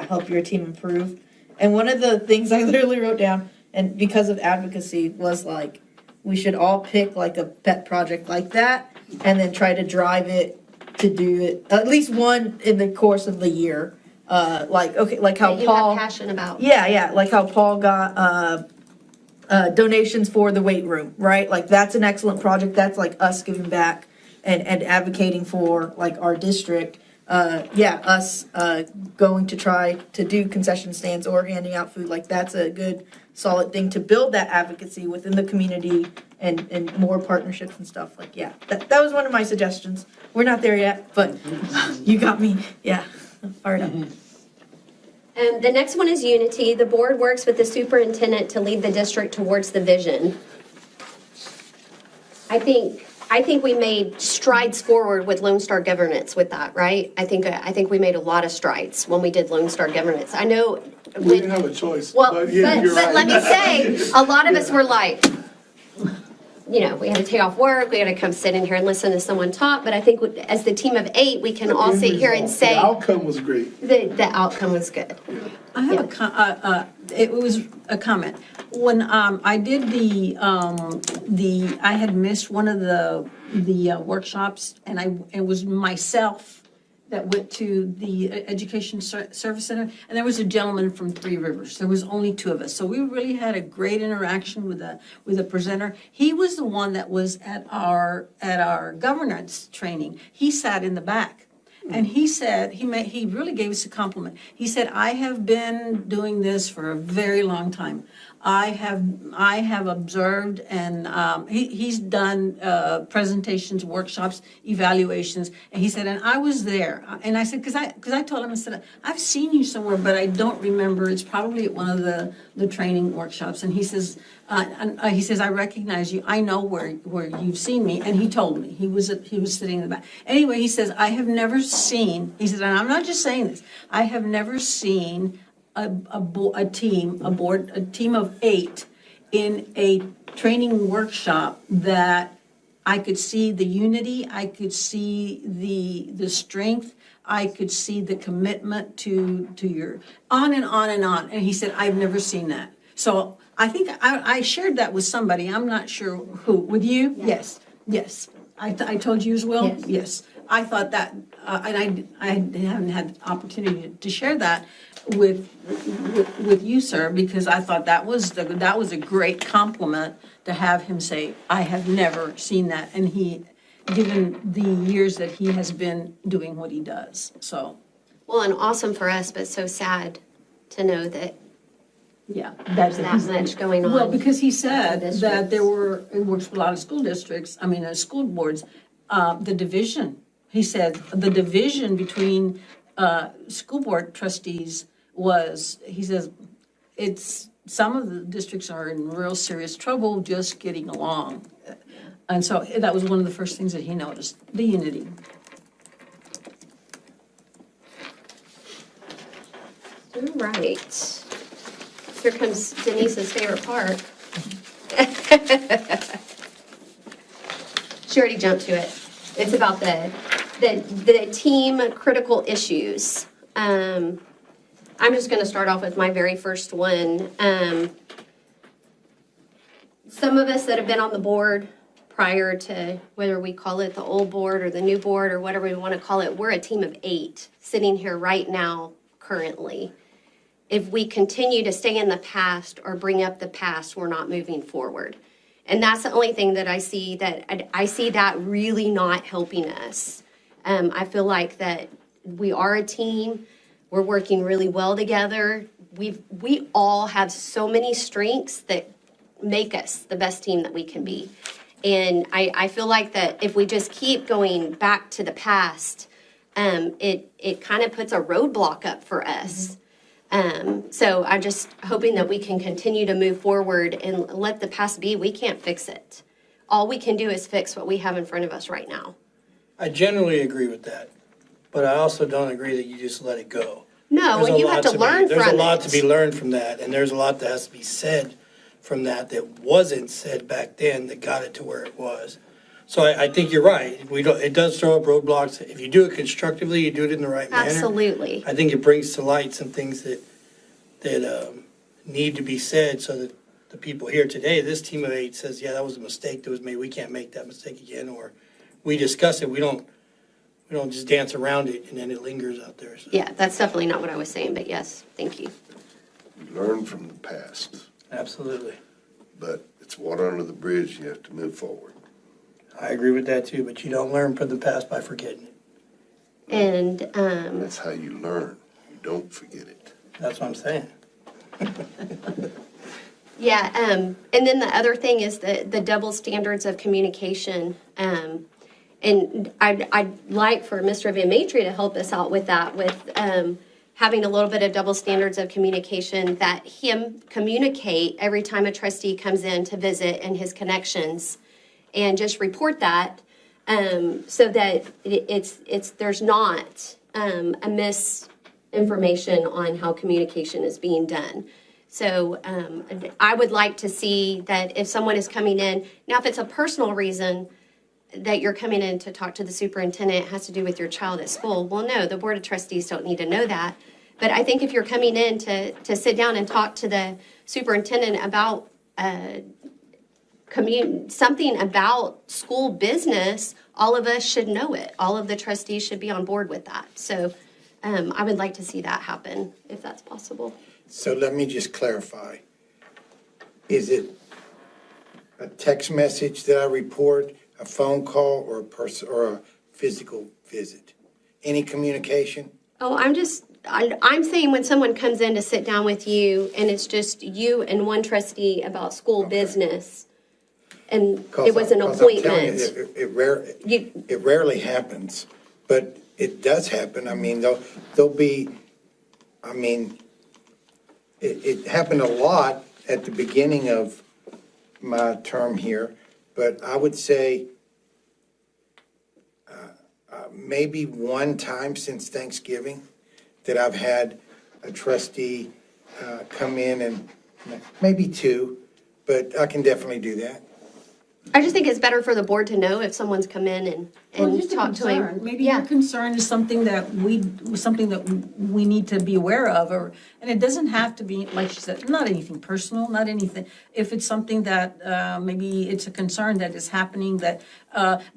Speaker 9: help your team improve. And one of the things I literally wrote down, and because of advocacy, was like we should all pick like a pet project like that and then try to drive it to do it at least one in the course of the year. Like how
Speaker 1: That you
Speaker 9: Paul.
Speaker 1: have passion about.
Speaker 9: Yeah, like how Paul got donations for the weight room, right? Like that's an excellent project. That's like us giving back and advocating for like our district. Us going to try to do concession stands or handing out food. Like that's a good solid thing to build that advocacy within the community and more partnerships and stuff. Like, that was one of my suggestions. We're not there yet, but you got me. Yeah, fired up.
Speaker 1: The next one is unity. The board works with the superintendent to lead the district towards the vision. I think we made strides forward with Lone Star governance with that, right? I think we made a lot of strides when we did Lone Star governance. I know.
Speaker 5: We didn't have a choice.
Speaker 1: Well,
Speaker 5: but yeah, you're right.
Speaker 1: let me say, a lot of us were like, we had to take off work, we had to come sit in here and listen to someone talk, but I think as the team of 8, we can all sit here and say.
Speaker 5: The outcome was great.
Speaker 1: The outcome was good.
Speaker 3: I have it was a comment. When I did I had missed one of the workshops, and it was myself that went to the Education Service Center, and there was a gentleman from Three Rivers. There was only 2 of us, so we really had a great interaction with the presenter. He was the one that was at our governance training. He sat in the back. And he said, he really gave us a compliment. He said, I have been doing this for a very long time. I have observed, and he's done presentations, workshops, evaluations, and he said, and I was there. And I said, because I told him, I said, I've seen you somewhere, but I don't remember. It's probably at one of the training workshops. And he says, I recognize you. I know where you've seen me. And he told me he was sitting in the back. Anyway, he says, I have never seen. He said, and I'm not just saying this. I have never seen a team of 8 in a training workshop that I could see the unity. I could see the strength. I could see the commitment to your on and on and on. And he said, I've never seen that. So I think I shared that with somebody. I'm not sure who. With you? Yes. I told you as well? Yes. I thought that, and I haven't had the opportunity to share that with you, sir, because I thought that was a great compliment to have him say, I have never seen that. And given the years that he has been doing what he does, so.
Speaker 1: Well, and awesome for us, but so sad to know that
Speaker 3: Yeah.
Speaker 1: there's that much going on.
Speaker 3: Well, because he said
Speaker 1: in
Speaker 3: that
Speaker 1: districts.
Speaker 3: he works with a lot of school districts, school boards, the division. He said the division between, school board trustees he says, some of the districts are in real serious trouble just getting along. And so that was one of the first things that he noticed, the unity.
Speaker 1: All right. Here comes Denise's favorite part. She already jumped to it. It's about the team critical issues. I'm just going to start off with my very first one. Some of us that have been on the board prior to whether we call it the old board or the new board or whatever we want to call it, we're a team of 8 sitting here right now currently. If we continue to stay in the past or bring up the past, we're not moving forward. And that's the only thing that I see that really not helping us. I feel like that we are a team. We're working really well together. We all have so many strengths that make us the best team that we can be. And I feel like that if we just keep going back to the past, it kind of puts a roadblock up for us. So I'm just hoping that we can continue to move forward and let the past be. We can't fix it. All we can do is fix what we have in front of us right now.
Speaker 6: I generally agree with that, but I also don't agree that you just let it go.
Speaker 1: No,
Speaker 6: There's a
Speaker 1: you
Speaker 6: lot
Speaker 1: have to learn from it.
Speaker 6: There's a lot to be learned from that, and there's a lot that has to be said from that wasn't said back then that got it to where it was. So I think you're right. It does throw up roadblocks. If you do it constructively, you do it in the right manner.
Speaker 1: Absolutely.
Speaker 6: I think it brings to light some things that need to be said so that the people here today, this team of 8 says, yeah, that was a mistake that was made. We can't make that mistake again. Or we discuss it. We don't just dance around it and then it lingers out there. So.
Speaker 1: Yeah, that's definitely not what I was saying, but yes, thank you.
Speaker 10: Learn from the past.
Speaker 6: Absolutely.
Speaker 10: But it's water under the bridge. You have to move forward.
Speaker 6: I agree with that too, but you don't learn from the past by forgetting it.
Speaker 1: And
Speaker 10: that's how you learn. You don't forget it.
Speaker 6: That's what I'm saying.
Speaker 1: Yeah, and then the other thing is the double standards of communication. And I'd like for Mr. Van Matry to help us out with that, with having a little bit of double standards of communication, that him communicate every time a trustee comes in to visit and his connections, and just report that so that there's not a misinformation on how communication is being done. So I would like to see that if someone is coming in, now if it's a personal reason that you're coming in to talk to the superintendent, it has to do with your child at school. Well, no, the Board of Trustees don't need to know that. But I think if you're coming in to sit down and talk to the superintendent about something about school business, all of us should know it. All of the trustees should be on board with that. So I would like to see that happen, if that's possible.
Speaker 2: So let me just clarify. Is it a text message that I report, a phone call, or a physical visit? Any communication?
Speaker 1: Oh, I'm saying when someone comes in to sit down with you and it's just you and one trustee about school business, and it was an appointment.
Speaker 2: It rarely happens, but it does happen. I mean, there'll be, I mean, it happened a lot at the beginning of my term here, but I would say maybe one time since Thanksgiving that I've had a trustee come in, and maybe 2, but I can definitthat do that.
Speaker 1: I just think it's better for the board to know if someone's come in and talk to him.
Speaker 3: Maybe your concern is something that we need to be aware of, and it doesn't have to be, like she said, not anything personal, not anything. If it's something that maybe it's a concern that is happening, that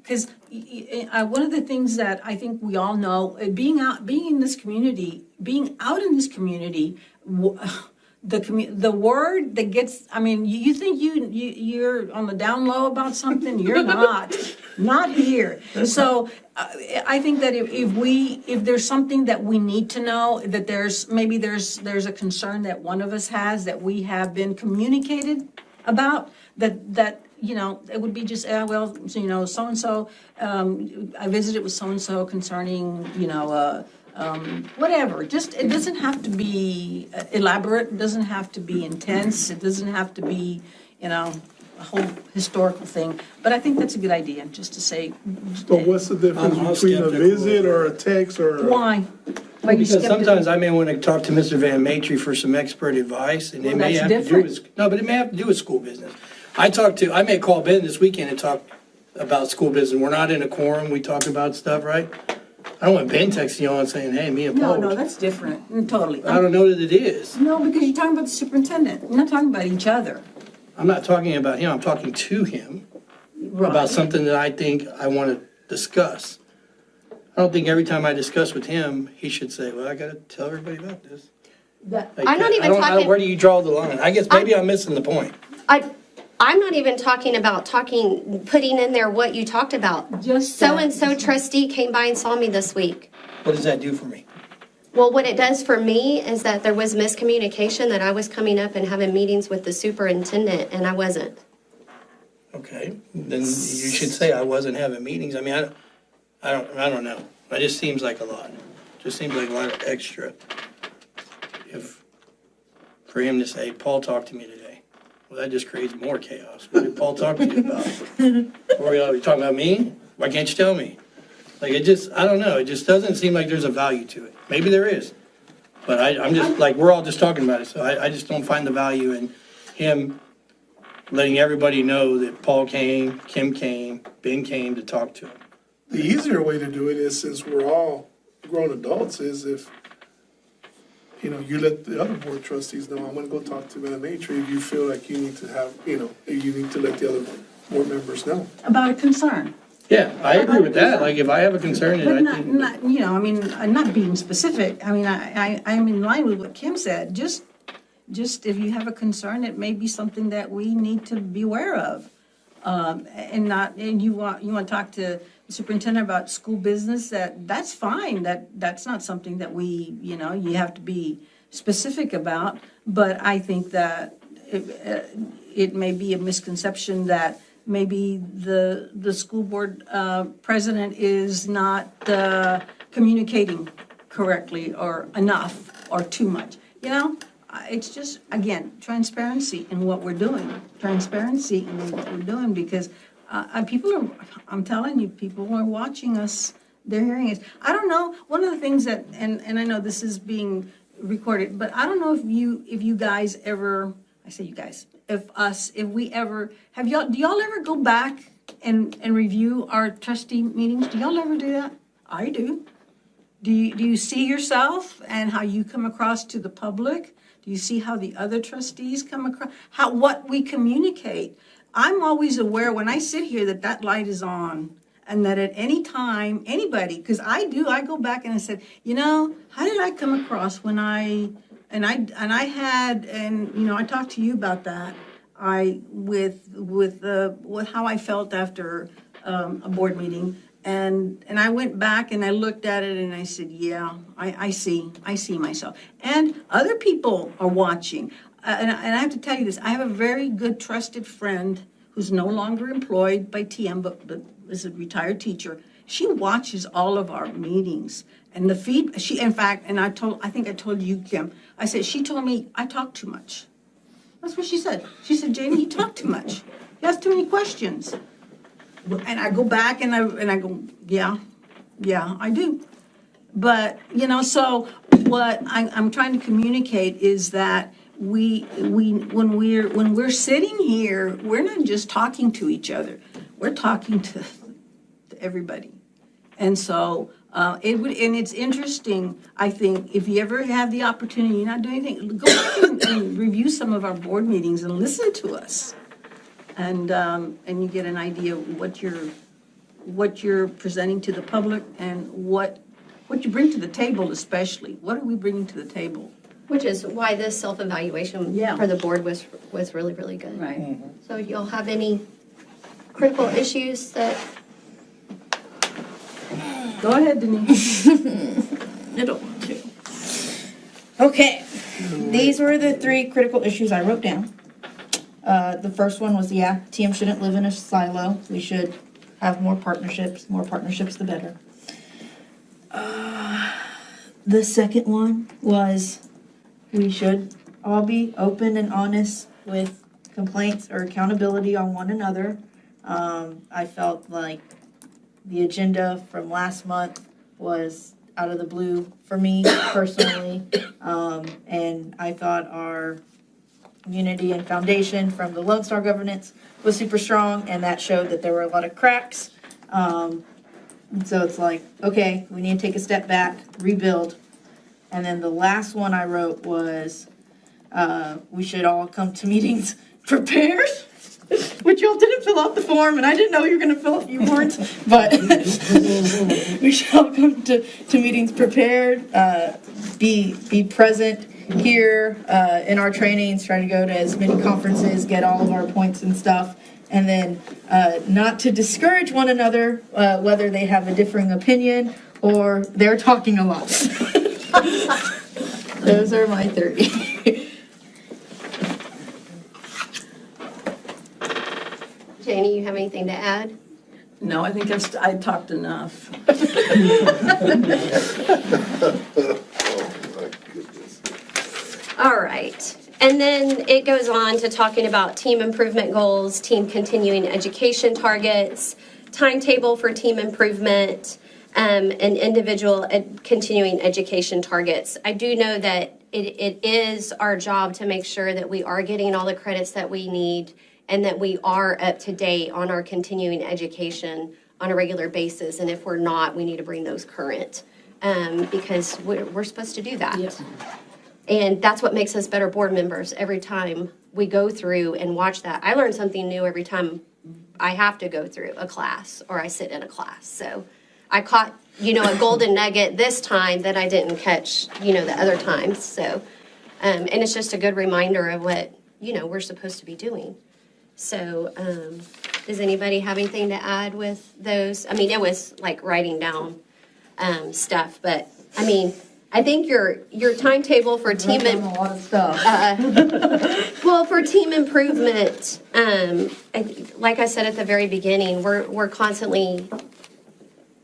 Speaker 3: because one of the things that I think we all know, being in this community, the word that gets, I mean, you think you're on the down low about something, you're not here. So I think that if there's something that we need to know, that there's a concern that one of us has that we have been communicated about, that it would be just, so-and-so, I visited with so-and-so concerning, whatever. Just, it doesn't have to be elaborate, it doesn't have to be intense, it doesn't have to be, a whole historical thing. But I think that's a good idea, just to say.
Speaker 5: But what's the difference
Speaker 6: I'm
Speaker 5: between a
Speaker 6: skeptical.
Speaker 5: visit or a text or?
Speaker 3: Why?
Speaker 6: Well, because sometimes I may want to talk to Mr. Van Matry for some expert advice, and it
Speaker 3: Well,
Speaker 6: may
Speaker 3: that's
Speaker 6: have to do
Speaker 3: different.
Speaker 6: with, no, but it may have to do with school business. I may call Ben this weekend and talk about school business. We're not in a quorum, we talk about stuff, right? I don't want Ben texting you and saying, hey, me and Paul.
Speaker 3: No, that's different, totally.
Speaker 6: I don't know that it is.
Speaker 3: No, because you're talking about the superintendent, you're not talking about each other.
Speaker 6: I'm not talking about him, I'm talking to him about something that I think I want to discuss. I don't think every time I discuss with him, he should say, well, I got to tell everybody about this.
Speaker 1: I'm not even talking.
Speaker 6: Where do you draw the line? I guess maybe I'm missing the point.
Speaker 1: I'm not even talking about putting in there what you talked about.
Speaker 3: Just
Speaker 1: So-and-so trustee came by and saw me this week.
Speaker 6: What does that do for me?
Speaker 1: Well, what it does for me is that there was miscommunication, that I was coming up and having meetings with the superintendent, and I wasn't.
Speaker 6: Okay, then you should say I wasn't having meetings. I mean, I don't know. It just seems like a lot. Just seems like a lot of extra. For him to say, Paul talked to me today. Well, that just creates more chaos. What did Paul talk to you about? Or are you talking about me? Why can't you tell me? Like, I don't know. It just doesn't seem like there's a value to it. Maybe there is. But I'm just, like, we're all just talking about it. So I just don't find the value in him letting everybody know that Paul came, Kim came, Ben came to talk to him.
Speaker 5: The easier way to do it is, since we're all grown adults, is if, you let the other board trustees know, I'm gonna go talk to Van Matry, if you feel like you need to have, if you need to let the other board members know.
Speaker 3: About a concern.
Speaker 6: Yeah, I agree with that. Like, if I have a concern
Speaker 3: But
Speaker 6: and I think.
Speaker 3: not being specific. I mean, I'm in line with what Kim said. Just if you have a concern, it may be something that we need to be aware of. And you want to talk to the superintendent about school business, that's fine. That's not something that you have to be specific about. But I think that it may be a misconception that maybe the school board president is not communicating correctly or enough or too much. It's just, again, transparency in what we're doing. Transparency in what we're doing, because I'm telling you, people are watching us, they're hearing us. I don't know, one of the things that, and I know this is being recorded, but I don't know if you guys ever, I say you guys, do y'all ever go back and review our trustee meetings? Do y'all ever do that? I do. Do you see yourself and how you come across to the public? Do you see how the other trustees come across? What we communicate? I'm always aware when I sit here that light is on, and that at any time, anybody, because I go back and I said, how did I come across when I talked to you about that. With how I felt after a board meeting, and I went back and I looked at it and I said, yeah, I see myself, and other people are watching. And I have to tell you this: I have a very good, trusted friend who's no longer employed by TM, but is a retired teacher. She watches all of our meetings, and I think I told you, Kim. I said, she told me I talk too much. That's what she said. She said, Janie, you talk too much. You ask too many questions. And I go back and I go, yeah, I do. But, so what I'm trying to communicate is that when we're sitting here, we're not just talking to each other. We're talking to everybody. And so it's interesting, I think, if you ever have the opportunity, you're not doing anything, go back and review some of our board meetings and listen to us. And you get an idea of what you're presenting to the public and what you bring to the table, especially. What are we bringing to the table?
Speaker 1: Which is why this self-evaluation
Speaker 3: Yeah.
Speaker 1: for the board was really, really good.
Speaker 3: Right.
Speaker 1: So y'all have any critical issues that,
Speaker 3: Go ahead, Denise.
Speaker 9: I don't want to. Okay, these were the 3 critical issues I wrote down. The first one was, yeah, TM shouldn't live in a silo. We should have more partnerships the better. The second one was, we should all be open and honest with complaints or accountability on one another. I felt like the agenda from last month was out of the blue for me personally. And I thought our unity and foundation from the Lone Star governance was super strong, and that showed that there were a lot of cracks. And so it's like, okay, we need to take a step back, rebuild. And then the last one I wrote was, we should all come to meetings prepared. But y'all didn't fill out the form, and I didn't know you were gonna fill out, you weren't, but we should all come to meetings prepared, be present here, in our trainings, try to go to as many conferences, get all of our points and stuff, and then, not to discourage one another, whether they have a differing opinion or they're talking a lot. Those are my 30.
Speaker 1: Janie, you have anything to add?
Speaker 3: No, I think I talked enough.
Speaker 1: All right. And then it goes on to talking about team improvement goals, team continuing education targets, timetable for team improvement, and individual continuing education targets. I do know that it is our job to make sure that we are getting all the credits that we need and that we are up to date on our continuing education on a regular basis. And if we're not, we need to bring those current because we're supposed to do that.
Speaker 3: Yep.
Speaker 1: And that's what makes us better board members every time we go through and watch that. I learn something new every time I have to go through a class or I sit in a class. So I caught, a golden nugget this time that I didn't catch, the other times. So, and it's just a good reminder of what, we're supposed to be doing. So, does anybody have anything to add with those? I mean, it was like writing down stuff, but I think your timetable for team
Speaker 9: A lot of stuff.
Speaker 1: well, for team improvement, like I said at the very beginning, we're constantly,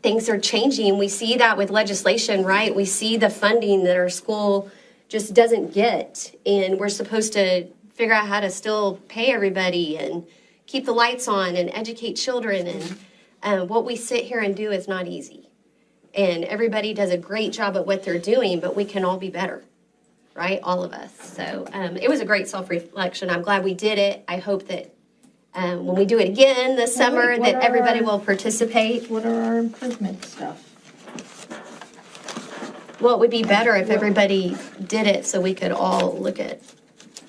Speaker 1: things are changing. We see that with legislation, right? We see the funding that our school just doesn't get, and we're supposed to figure out how to still pay everybody and keep the lights on and educate children. And what we sit here and do is not easy. And everybody does a great job at what they're doing, but we can all be better, right? All of us. So it was a great self-reflection. I'm glad we did it. I hope that when we do it again this summer,
Speaker 9: what
Speaker 1: that
Speaker 9: are
Speaker 1: everybody
Speaker 9: our-
Speaker 1: will participate.
Speaker 9: What are our improvement stuff?
Speaker 1: Well, it would be better if everybody did it so we could all look at.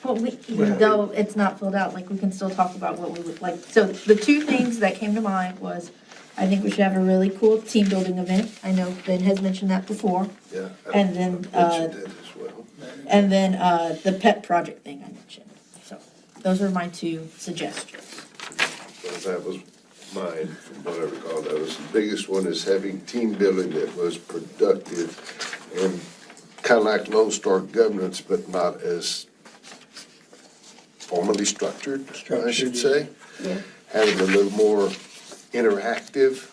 Speaker 9: Well, even though it's not filled out, like, we can still talk about what we would like. So the 2 things that came to mind was, I think we should have a really cool team building event. I know Ben has mentioned that before.
Speaker 10: Yeah.
Speaker 9: And then,
Speaker 10: Mentioned that as well.
Speaker 9: And then, the pet project thing I mentioned. So those are my 2 suggestions.
Speaker 10: Well, that was mine, from what I recall. That was the biggest one, is having team building that was productive and kind of like Lone Star governance, but not as formally structured, I should say.
Speaker 1: Yeah.
Speaker 10: Having a little more interactive,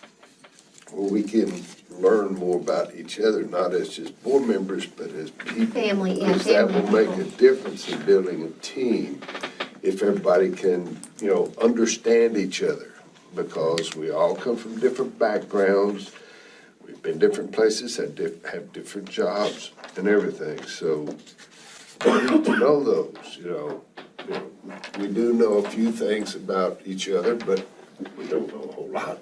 Speaker 10: where we can learn more about each other, not as just board members, but as people.
Speaker 1: Family, yeah,
Speaker 10: Because that
Speaker 1: family
Speaker 10: will make
Speaker 1: people.
Speaker 10: a difference in building a team if everybody can, understand each other. Because we all come from different backgrounds, we've been different places, have different jobs and everything, so we need to know those, We do know a few things about each other, but we don't know a whole lot.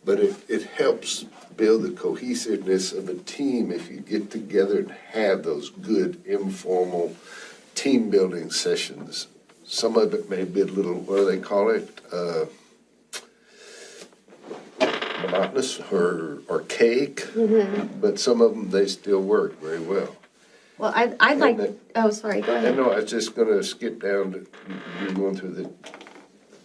Speaker 10: But it helps build the cohesiveness of a team if you get together and have those good informal team building sessions. Some of it may be a little, what do they call it? Monotonous or archaic, but some of them, they still work very well.
Speaker 1: Well, I'd like, oh, sorry, go
Speaker 10: I
Speaker 1: ahead.
Speaker 10: know, I was just gonna skip down to, you're going through the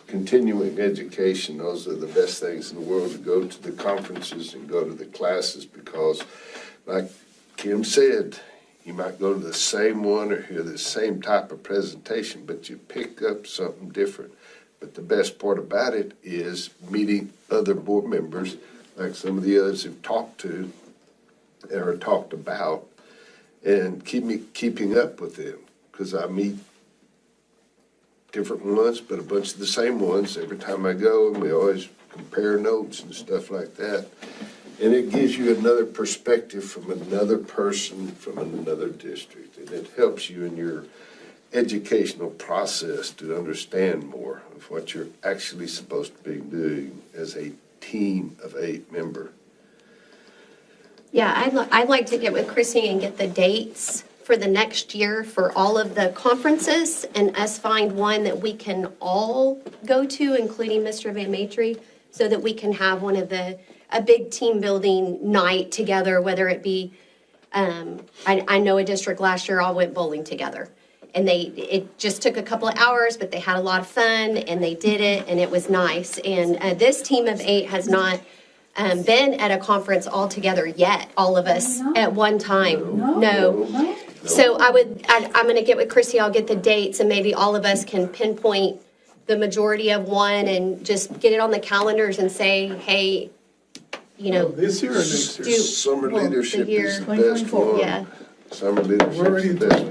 Speaker 10: continuing education. Those are the best things in the world, to go to the conferences and go to the classes, because like Kim said, you might go to the same one or hear the same type of presentation, but you pick up something different. But the best part about it is meeting other board members, like some of the others who've talked to or talked about, and keeping up with them, because I meet different ones, but a bunch of the same ones every time I go, and we always compare notes and stuff like that. And it gives you another perspective from another person from another district, and it helps you in your educational process to understand more of what you're actually supposed to be doing as a team of 8 members.
Speaker 1: Yeah, I'd like to get with Chrissy and get the dates for the next year for all of the conferences, and us find one that we can all go to, including Mr. Van Matry, so that we can have a big team building night together, whether it be, I know a district last year all went bowling together. And it just took a couple of hours, but they had a lot of fun, and they did it, and it was nice. And this team of 8 has not been at a conference all together yet, all of us at one time. No. So I'm gonna get with Chrissy, I'll get the dates, and maybe all of us can pinpoint the majority of one and just get it on the calendars and say, hey, you know.
Speaker 5: This year or next year?
Speaker 10: Summer
Speaker 1: well, the
Speaker 10: leadership
Speaker 1: year
Speaker 10: is the best one.
Speaker 1: Yeah.
Speaker 10: Summer leadership is the best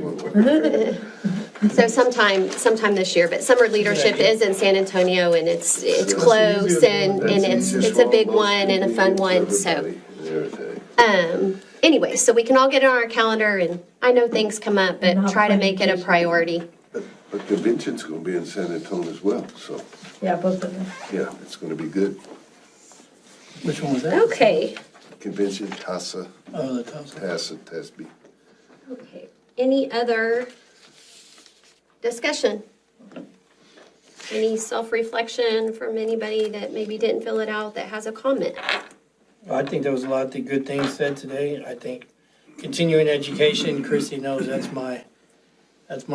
Speaker 10: one.
Speaker 1: So sometime this year, but summer leadership is in San Antonio, and it's close, and it's a big one and a fun one, so. Anyway, so we can all get it on our calendar, and I know things come up, but try to make it a priority.
Speaker 10: But convention's gonna be in San Antonio as well, so,
Speaker 9: Yeah, both of them.
Speaker 10: yeah, it's gonna be good.
Speaker 6: Which one was that?
Speaker 1: Okay,
Speaker 10: Convention, TASA,
Speaker 6: Oh, the Tulsa.
Speaker 10: TASB.
Speaker 1: okay. Any other discussion? Any self-reflection from anybody that maybe didn't fill it out that has a comment?
Speaker 6: I think there was a lot of good things said today. I think continuing education, Chrissy knows that's my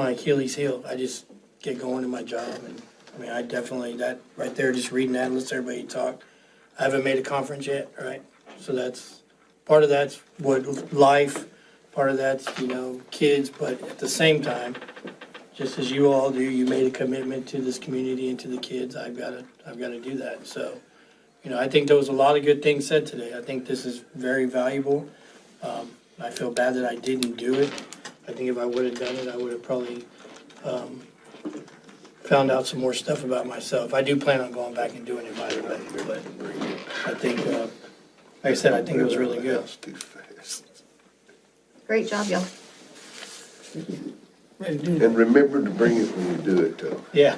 Speaker 6: Achilles heel. I just get going in my job, and I mean, I definitely, that right there, just reading that and listening to everybody talk. I haven't made a conference yet, right? So that's, part of that's what life, part of that's, kids, but at the same time, just as you all do, you made a commitment to this community and to the kids. I've got to do that. So, I think there was a lot of good things said today. I think this is very valuable. I feel bad that I didn't do it. I think if I would have done it, I would have probably found out some more stuff about myself. I do plan on going back and doing it, by the way, but I think, like I said, I think it was really good.
Speaker 1: Great job, y'all.
Speaker 10: And remember to bring it when you do it, though.
Speaker 6: Yeah.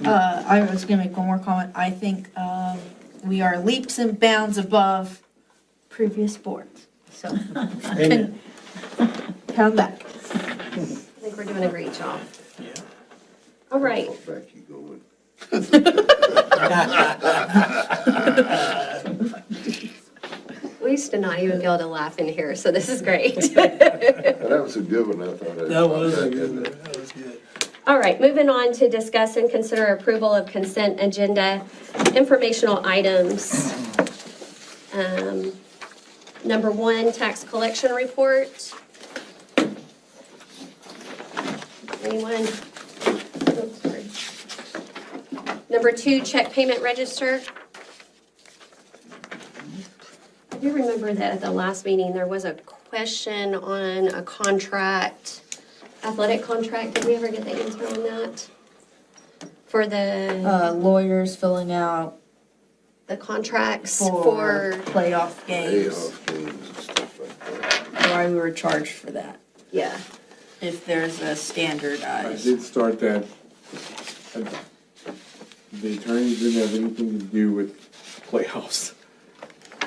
Speaker 9: I was gonna make one more comment. I think we are leaps and bounds above previous boards, so.
Speaker 6: Amen.
Speaker 9: Come back.
Speaker 1: I think we're doing a great job. Yeah. All right.
Speaker 10: Back you going.
Speaker 1: We used to not even be able to laugh in here, so this is great.
Speaker 10: That was a good one, I thought.
Speaker 6: That was a good one. That was good.
Speaker 1: All right, moving on to discuss and consider approval of consent agenda informational items. Number 1, tax collection report. Anyone? Oh, sorry. Number 2, check payment register. I do remember that at the last meeting, there was a question on a contract, athletic contract. Did we ever get the answer on that? For the
Speaker 9: Lawyers filling out
Speaker 1: the contracts
Speaker 9: for playoff games,
Speaker 10: Payoff games and stuff like that.
Speaker 9: why we were charged for that,
Speaker 1: yeah.
Speaker 9: if there's a
Speaker 4: I
Speaker 9: standardized.
Speaker 4: did start that. The attorneys didn't have anything to do with playoffs.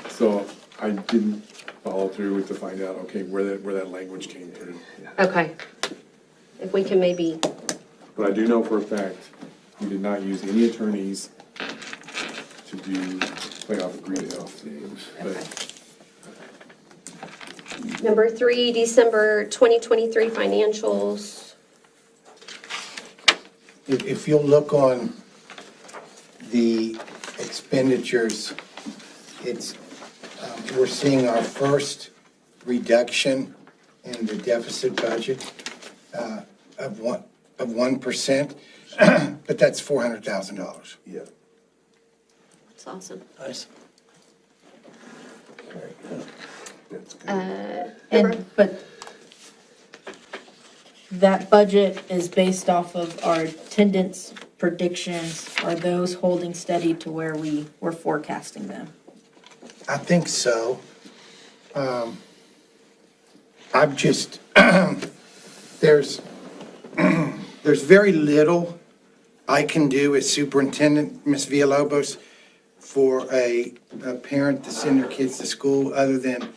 Speaker 4: So I didn't follow through to find out, okay, where that language came through.
Speaker 1: Okay. If we can maybe,
Speaker 4: But I do know for a fact, we did not use any attorneys to do playoff agreements. But
Speaker 1: Number 3, December 2023 financials.
Speaker 2: If you'll look on the expenditures, it's, we're seeing our first reduction in the deficit budget of 1%, but that's $400,000.
Speaker 10: Yeah.
Speaker 1: That's awesome.
Speaker 6: Nice.
Speaker 10: That's good.
Speaker 9: But that budget is based off of our attendance predictions. Are those holding steady to where we were forecasting them?
Speaker 2: I think so. I've just, there's very little I can do as superintendent, Ms. Villalobos, for a parent to send their kids to school other than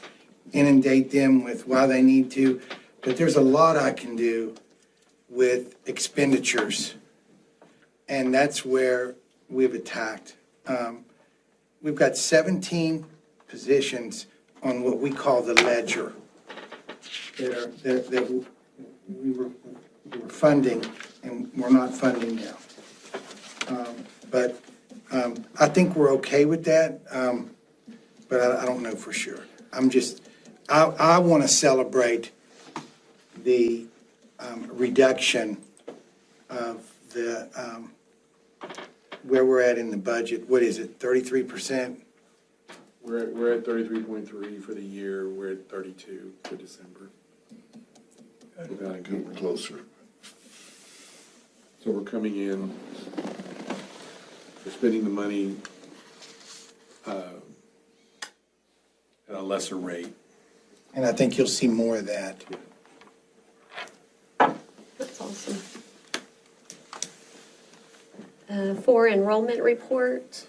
Speaker 2: inundate them with why they need to. But there's a lot I can do with expenditures. And that's where we've attacked. We've got 17 positions on what we call the ledger that we were funding and we're not funding now. But I think we're okay with that, but I don't know for sure. I want to celebrate the reduction of the, where we're at in the budget. What is it, 33%?
Speaker 4: We're at 33.3 for the year, we're at 32 for December.
Speaker 10: Getting closer.
Speaker 4: So we're coming in, we're spending the money at a lesser rate.
Speaker 2: And I think you'll see more of that.
Speaker 1: That's awesome. 4, enrollment report.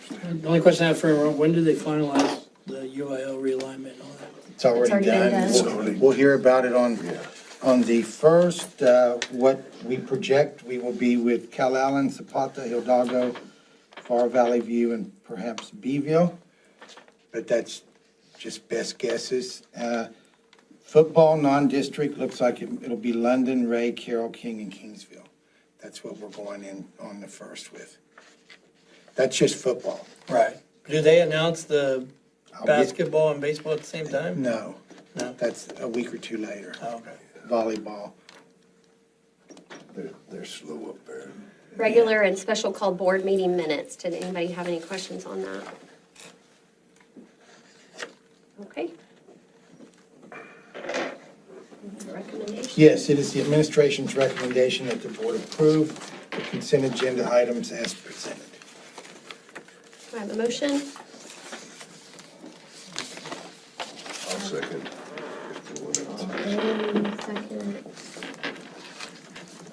Speaker 6: The only question I have for when do they finalize the UIL realignment and all that?
Speaker 2: It's already done. We'll hear about it on the first. What we project, we will be with Cal Allen, Zapata, Hidalgo, Far Valley View, and perhaps Beeville. But that's just best guesses. Football, non-district, looks like it'll be London, Ray, Carroll King, and Kingsville. That's what we're going in on the first with. That's just football.
Speaker 6: Right. Do they announce the
Speaker 2: I'll
Speaker 6: basketball and baseball at the same time?
Speaker 2: No.
Speaker 6: No?
Speaker 2: That's a week or two later.
Speaker 6: Oh, okay.
Speaker 2: Volleyball.
Speaker 10: They're slow up there.
Speaker 1: Regular and special called board meeting minutes. Did anybody have any questions on that? Okay. Recommendation?
Speaker 2: Yes, it is the administration's recommendation that the board approve the consent agenda items as presented.
Speaker 1: Do I have a motion?
Speaker 10: I'll second.
Speaker 1: Second.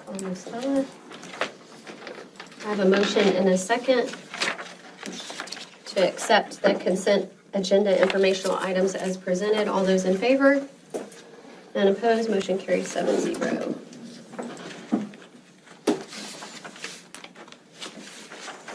Speaker 1: Almost done. I have a motion and a second to accept the consent agenda informational items as presented. All those in favor? None opposed, motion carries 7-0.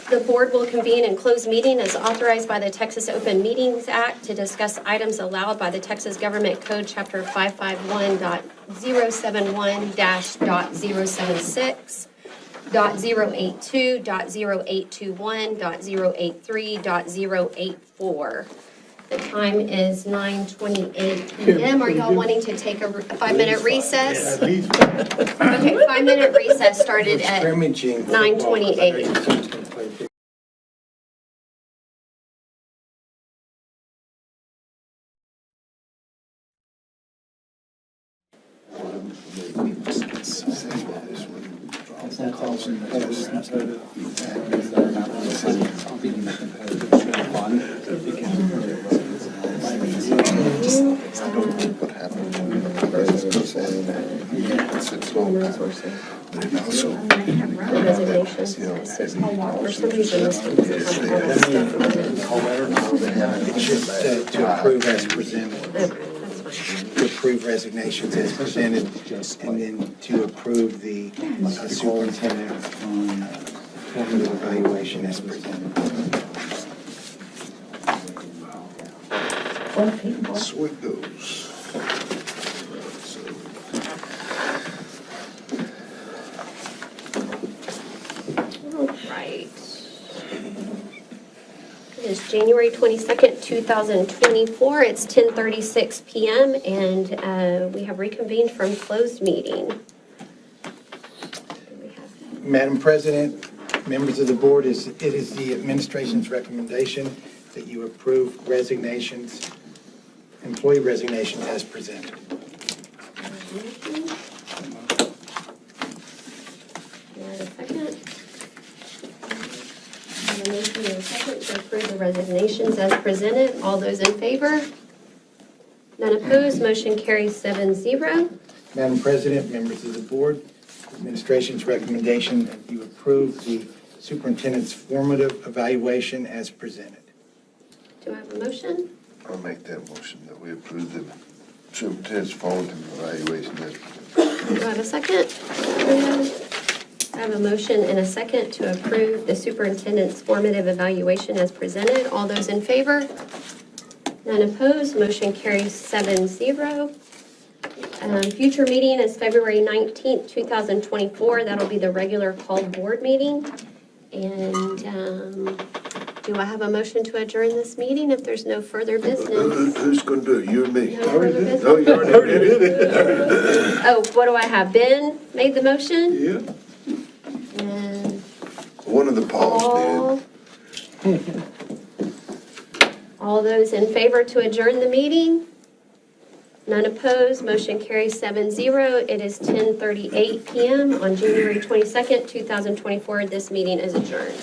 Speaker 1: The board will convene in closed meeting as authorized by the Texas Open Meetings Act to discuss items allowed by the Texas Government Code, Chapter 551.071-.076, .082, .0821, .083, .084. The time is 9:28 p.m. Are y'all wanting to take a 5-minute recess? Okay, 5-minute recess started at 9:28.
Speaker 10: What happened to the president saying that it's all
Speaker 1: The resignations. For some reason, this one doesn't have all the stuff on it.
Speaker 2: It's just to approve as presented.
Speaker 1: Okay, that's fine.
Speaker 2: To approve resignations as presented, and then to approve the superintendent formal evaluation as presented.
Speaker 10: So it goes.
Speaker 1: All right. It is January 22nd, 2024. It's 10:36 PM, and we have reconvened from closed meeting.
Speaker 2: Madam President, members of the board, it is the administration's recommendation that you approve resignations, employee resignations as presented.
Speaker 1: A motion and a second to approve the resignations as presented. All those in favor? None opposed, motion carries 7-0.
Speaker 2: Madam President, members of the board, administration's recommendation that you approve the superintendent's formative evaluation as presented.
Speaker 1: Do I have a motion?
Speaker 10: I'll make that motion that we approve the superintendent's formative evaluation as presented.
Speaker 1: Do I have a second? I have a motion and a second to approve the superintendent's formative evaluation as presented. All those in favor? None opposed, motion carries 7-0. Future meeting is February 19th, 2024. That'll be the regular called board meeting. And do I have a motion to adjourn this meeting if there's no further business?
Speaker 10: Who's going to do it, you and me?
Speaker 1: No further business?
Speaker 10: No, you already did it.
Speaker 1: Oh, what do I have? Ben made the motion?
Speaker 5: Yeah.
Speaker 1: And
Speaker 10: One of the Pauls did.
Speaker 1: all those in favor to adjourn the meeting? None opposed, motion carries 7-0. It is 10:38 PM on January 22nd, 2024. This meeting is adjourned.